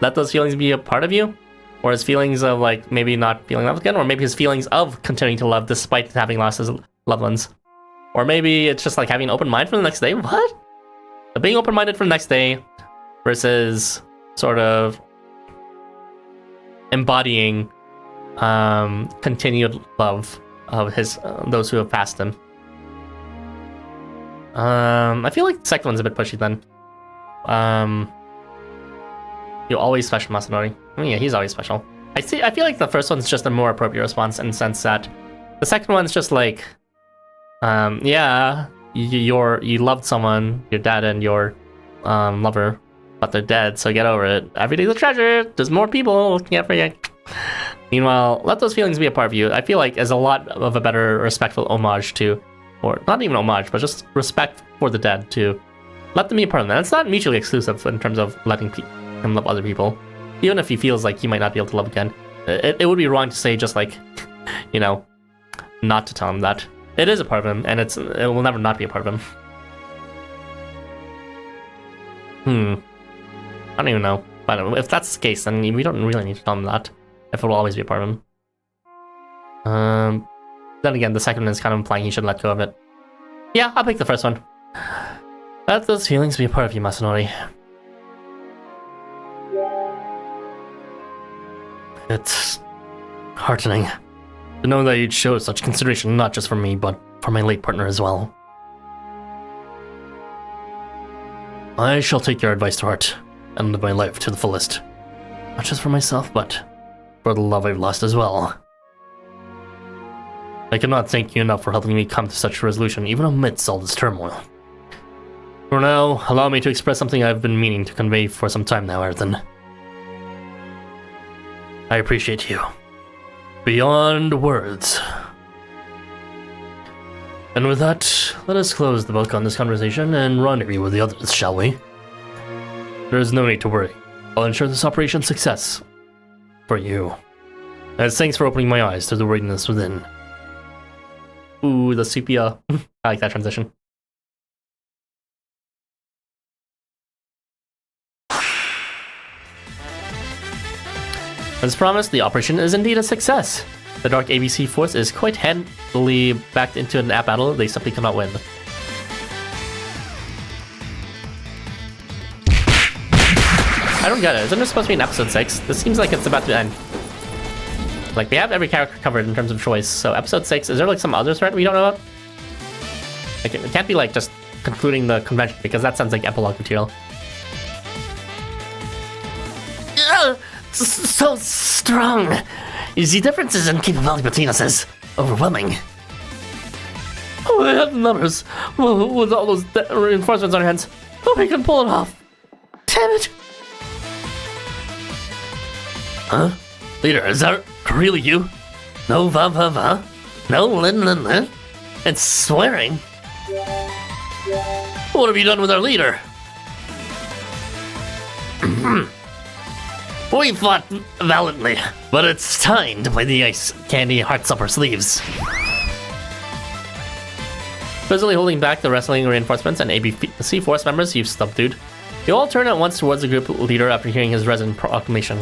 Let those feelings be a part of you? Or his feelings of, like, maybe not feeling love again? Or maybe his feelings of continuing to love despite having lost his loved ones? Or maybe it's just like having an open mind for the next day? What? Being open-minded for the next day versus sort of embodying continued love of his those who have passed him. I feel like the second one's a bit pushy then. You're always special, Masanori. I mean, yeah, he's always special. I feel like the first one's just a more appropriate response in the sense that the second one's just like, yeah, you loved someone, your dad and your lover, but they're dead, so get over it. Every day's a treasure. There's more people looking out for you. Meanwhile, let those feelings be a part of you. I feel like is a lot of a better respectful homage to, or not even homage, but just respect for the dead to let them be a part of that. It's not mutually exclusive in terms of letting him love other people. Even if he feels like he might not be able to love again, it would be wrong to say just like, you know, not to tell him that. It is a part of him, and it will never not be a part of him. I don't even know. But if that's the case, then we don't really need to tell him that. If it will always be a part of him. Then again, the second one is kind of implying he should let go of it. Yeah, I'll pick the first one. Let those feelings be a part of you, Masanori. It's heartening to know that you'd show such consideration not just for me, but for my late partner as well. I shall take your advice to heart and live my life to the fullest. Not just for myself, but for the love I've lost as well. I cannot thank you enough for helping me come to such a resolution, even amidst all this turmoil. For now, allow me to express something I've been meaning to convey for some time now, Ayrton. I appreciate you. Beyond words. And with that, let us close the book on this conversation and rendezvous with the others, shall we? There is no need to worry. I'll ensure this operation's success. For you. As thanks for opening my eyes to the weirdness within. Ooh, the sepia. I like that transition. As promised, the operation is indeed a success. The Dark ABC force is quite handily backed into an app battle they simply cannot win. I don't get it. Isn't this supposed to be in episode 6? This seems like it's about to end. Like, we have every character covered in terms of choice, so episode 6, is there like some other threat we don't know about? Like, it can't be like just concluding the convention, because that sounds like epilogue material. So strong! The differences in capability between us is overwhelming. Oh, they have the numbers. Well, with all those reinforcements on our hands, oh, we can pull it off. Damn it! Huh? Leader, is that really you? No va? No lin? And swearing? What have you done with our leader? We fought valiantly, but it's time to play the ice candy hearts up our sleeves. Busily holding back the wrestling reinforcements and ABC force members you've subdued, you all turn at once towards the group leader after hearing his resident proclamation.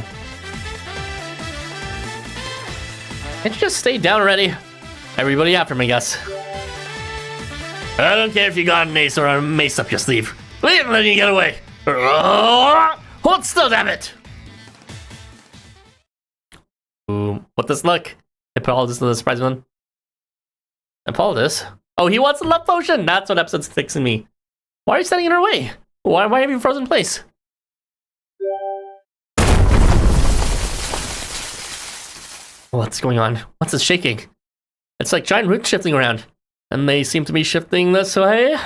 Can't you just stay down already? Everybody after me, Gus. I don't care if you got an ace or a mace up your sleeve. We ain't letting you get away. Hold still, damn it! Ooh, what this look? Hippolytus is the surprise one. Hippolytus? Oh, he wants a love potion! That's what episode 6 in me. Why are you standing in our way? Why have you frozen in place? What's going on? What's this shaking? It's like giant roots shifting around. And they seem to be shifting this way.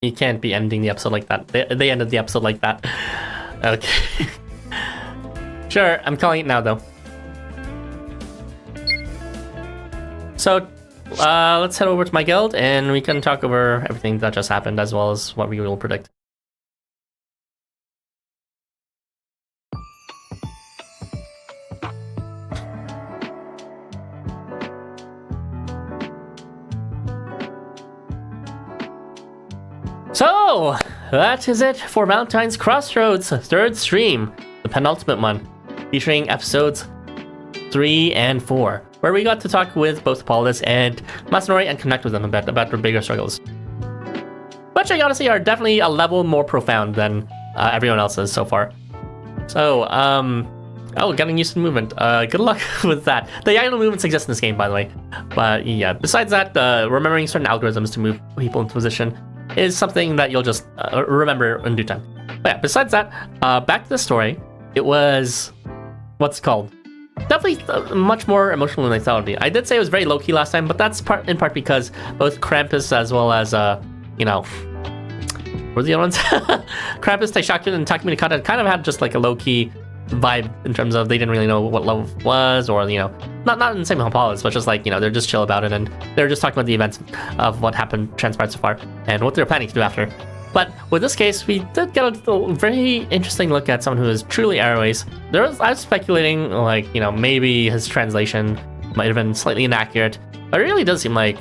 You can't be ending the episode like that. They ended the episode like that. Okay. Sure, I'm calling it now though. So, let's head over to my guild and we can talk over everything that just happened as well as what we will predict. So, that is it for Valentine's Crossroads, third stream, the penultimate one, featuring episodes 3 and 4, where we got to talk with both Hippolytus and Masanori and connect with them a bit about their bigger struggles. Which I gotta say are definitely a level more profound than everyone else's so far. So, getting used to the movement. Good luck with that. The idle movements exist in this game, by the way. But yeah, besides that, remembering certain algorithms to move people into position is something that you'll just remember in due time. But yeah, besides that, back to the story. It was, what's it called? Definitely much more emotional than I thought it would be. I did say it was very low-key last time, but that's in part because both Krampus as well as, what were the other ones? Krampus, Taishaku, and Takumi Nakata kind of had just like a low-key vibe in terms of they didn't really know what love was, or, not in the same Hippolytus, but just like, they're just chill about it, and they're just talking about the events of what transpired so far, and what they're planning to do after. But with this case, we did get a very interesting look at someone who is truly Arrow Ace. I was speculating, maybe his translation might have been slightly inaccurate, but it really does seem like,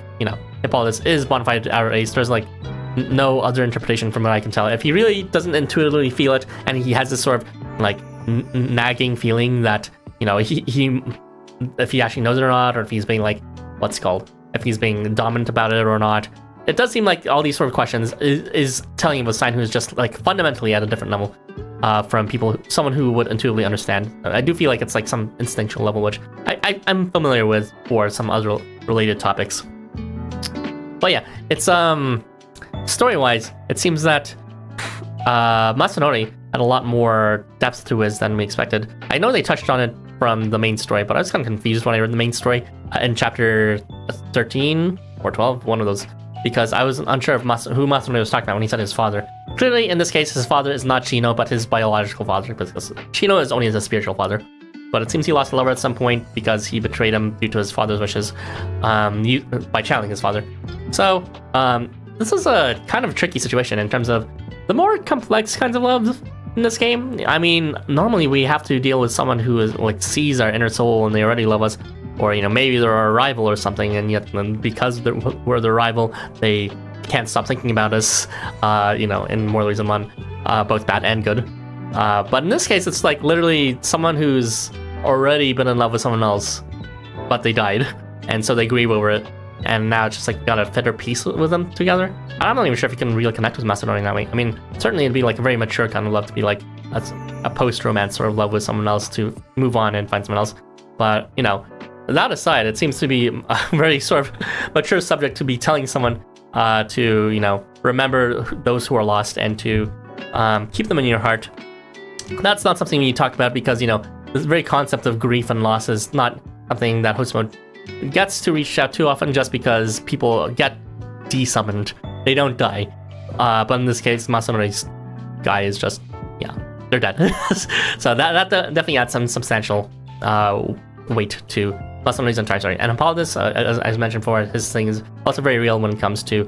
Hippolytus is bona fide Arrow Ace. There's no other interpretation from what I can tell. If he really doesn't intuitively feel it, and he has this sort of nagging feeling that he if he actually knows it or not, or if he's being if he's being dominant about it or not, it does seem like all these sort of questions is telling of a sign who's just fundamentally at a different level from someone who would intuitively understand. I do feel like it's some instinctual level, which I'm familiar with for some other related topics. But yeah, it's story-wise, it seems that Masanori had a lot more depth to his than we expected. I know they touched on it from the main story, but I was kind of confused when I read the main story in chapter 13 or 12, one of those, because I was unsure of who Masanori was talking about when he said his father. Clearly, in this case, his father is not Chino, but his biological father, because Chino is only his spiritual father. But it seems he lost a lover at some point because he betrayed him due to his father's wishes by channeling his father. So, this is a kind of tricky situation in terms of the more complex kinds of loves in this game. I mean, normally we have to deal with someone who is like sees our inner soul and they already love us, or maybe they're our rival or something, and yet because we're their rival, they can't stop thinking about us. In More Reason 1, both bad and good. But in this case, it's like literally someone who's already been in love with someone else, but they died, and so they grieve over it. And now it's just like got a fitter peace with them together. I'm not even sure if you can really connect with Macedonia that way. I mean, certainly it'd be like a very mature kind of love to be like a post-romance sort of love with someone else to move on and find someone else. But, that aside, it seems to be a very sort of mature subject to be telling someone to, remember those who are lost and to keep them in your heart. That's not something you talk about because, this very concept of grief and loss is not something that Housamo gets to reach out too often just because people get desummoned. They don't die. But in this case, Masanori's guy is just, they're dead. So that definitely adds some substantial weight to Masanori's entire story. And Hippolytus, as mentioned before, his thing is also very real when it comes to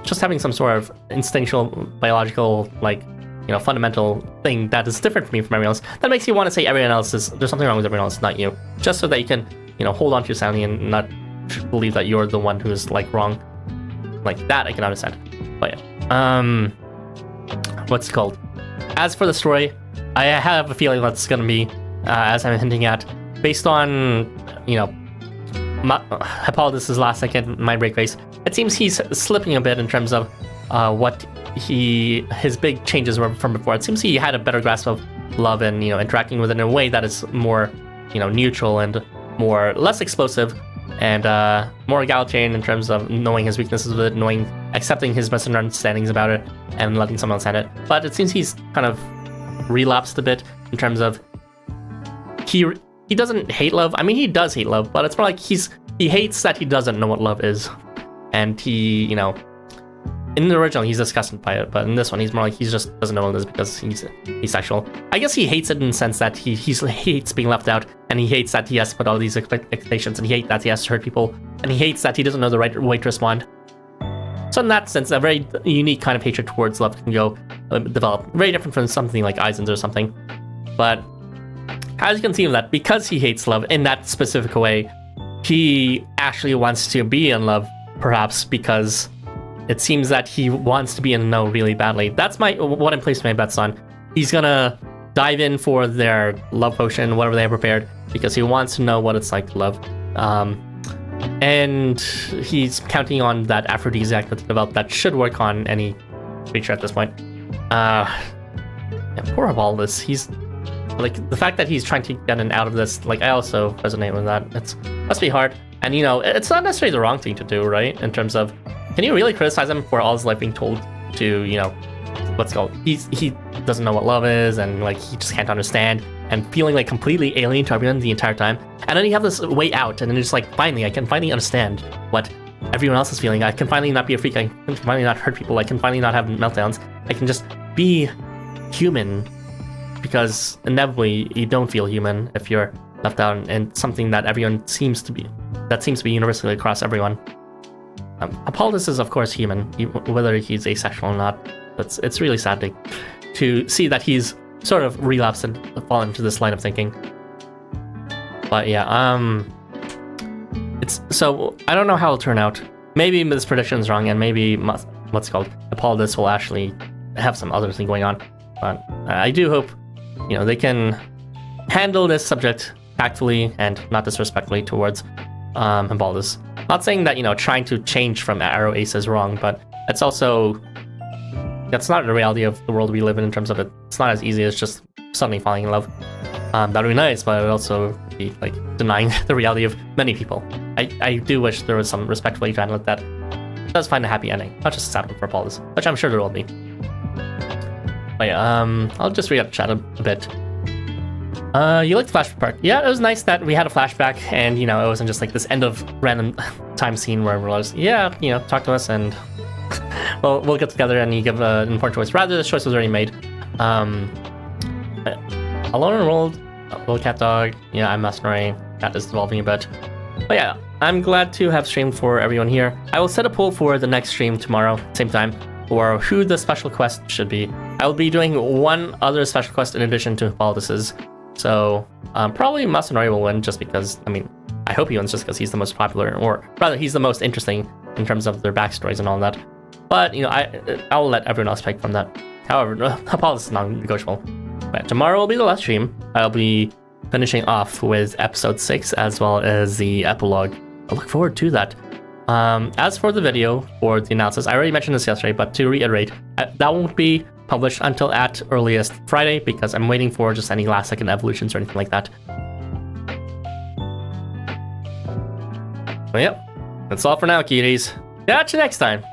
just having some sort of instinctual, biological, fundamental thing that is different from everyone else. That makes you want to say there's something wrong with everyone else, not you. Just so that you can, hold on to your sanity and not believe that you're the one who's wrong. Like that, I can understand. But yeah, what's it called? As for the story, I have a feeling that's gonna be, as I'm hinting at, based on, Hippolytus' last second mind break face. It seems he's slipping a bit in terms of what his big changes were from before. It seems he had a better grasp of love and interacting with it in a way that is more neutral and less explosive and more egalitarian in terms of knowing his weaknesses with it, accepting his misunderstandings about it and letting someone else handle it. But it seems he's kind of relapsed a bit in terms of he doesn't hate love. I mean, he does hate love, but it's more like he hates that he doesn't know what love is, and he in the original, he's disgusted by it, but in this one, he's more like he just doesn't know what it is because he's sexual. I guess he hates it in the sense that he hates being left out, and he hates that he has to put all these expectations, and he hates that he has to hurt people, and he hates that he doesn't know the right way to respond. So in that sense, a very unique kind of hatred towards love can go develop. Very different from something like Eisen's or something. But as you can see in that, because he hates love in that specific way, he actually wants to be in love, perhaps because it seems that he wants to be in the know really badly. That's what I'm placing my bets on. He's gonna dive in for their love potion, whatever they have prepared, because he wants to know what it's like to love. And he's counting on that aphrodisiac that's developed that should work on any creature at this point. Poor Hippolytus. He's the fact that he's trying to get out of this. I also resonate with that. It must be hard. And it's not necessarily the wrong thing to do, right? In terms of, can you really criticize him for all his life being told to, what's it called? He doesn't know what love is, and he just can't understand, and feeling completely alien to everyone the entire time. And then you have this way out, and then it's finally, I can finally understand what everyone else is feeling. I can finally not be a freak. I can finally not hurt people. I can finally not have meltdowns. I can just be human, because inevitably you don't feel human if you're left out, and something that seems to be universally across everyone. Hippolytus is, of course, human, whether he's asexual or not. It's really sad to see that he's sort of relapsed and fallen into this line of thinking. But yeah, so I don't know how it'll turn out. Maybe this prediction is wrong, and maybe Hippolytus will actually have some other thing going on. But I do hope, they can handle this subject tactfully and not disrespectfully towards Hippolytus. Not saying that, trying to change from Arrow Ace is wrong, but that's not the reality of the world we live in terms of it's not as easy as just suddenly falling in love. That would be nice, but it would also be denying the reality of many people. I do wish there was some respectful way to handle it that does find a happy ending, not just a sad one for Hippolytus, which I'm sure there will be. But yeah, I'll just read up the chat a bit. You liked the flashback part. Yeah, it was nice that we had a flashback, and it wasn't just this end of random time scene where we're just, talk to us and we'll get together and you give an important choice. Rather, this choice was already made. Alone in the World, Little Cat Dog, I'm Masanori. That is evolving a bit. But yeah, I'm glad to have streamed for everyone here. I will set a poll for the next stream tomorrow, same time, for who the special quest should be. I will be doing one other special quest in addition to Hippolytus's. So probably Masanori will win just because, I mean, I hope he wins just because he's the most popular, or rather he's the most interesting in terms of their backstories and all that. But, you know, I will let everyone else pick from that. However, Hippolytus is non-negotiable. But tomorrow will be the last stream. I'll be finishing off with episode 6 as well as the epilogue. I look forward to that. As for the video for the analysis, I already mentioned this yesterday, but to reiterate, that won't be published until at earliest Friday because I'm waiting for just any last second evolutions or anything like that. Well, yep, that's all for now, kiddies. Catch you next time.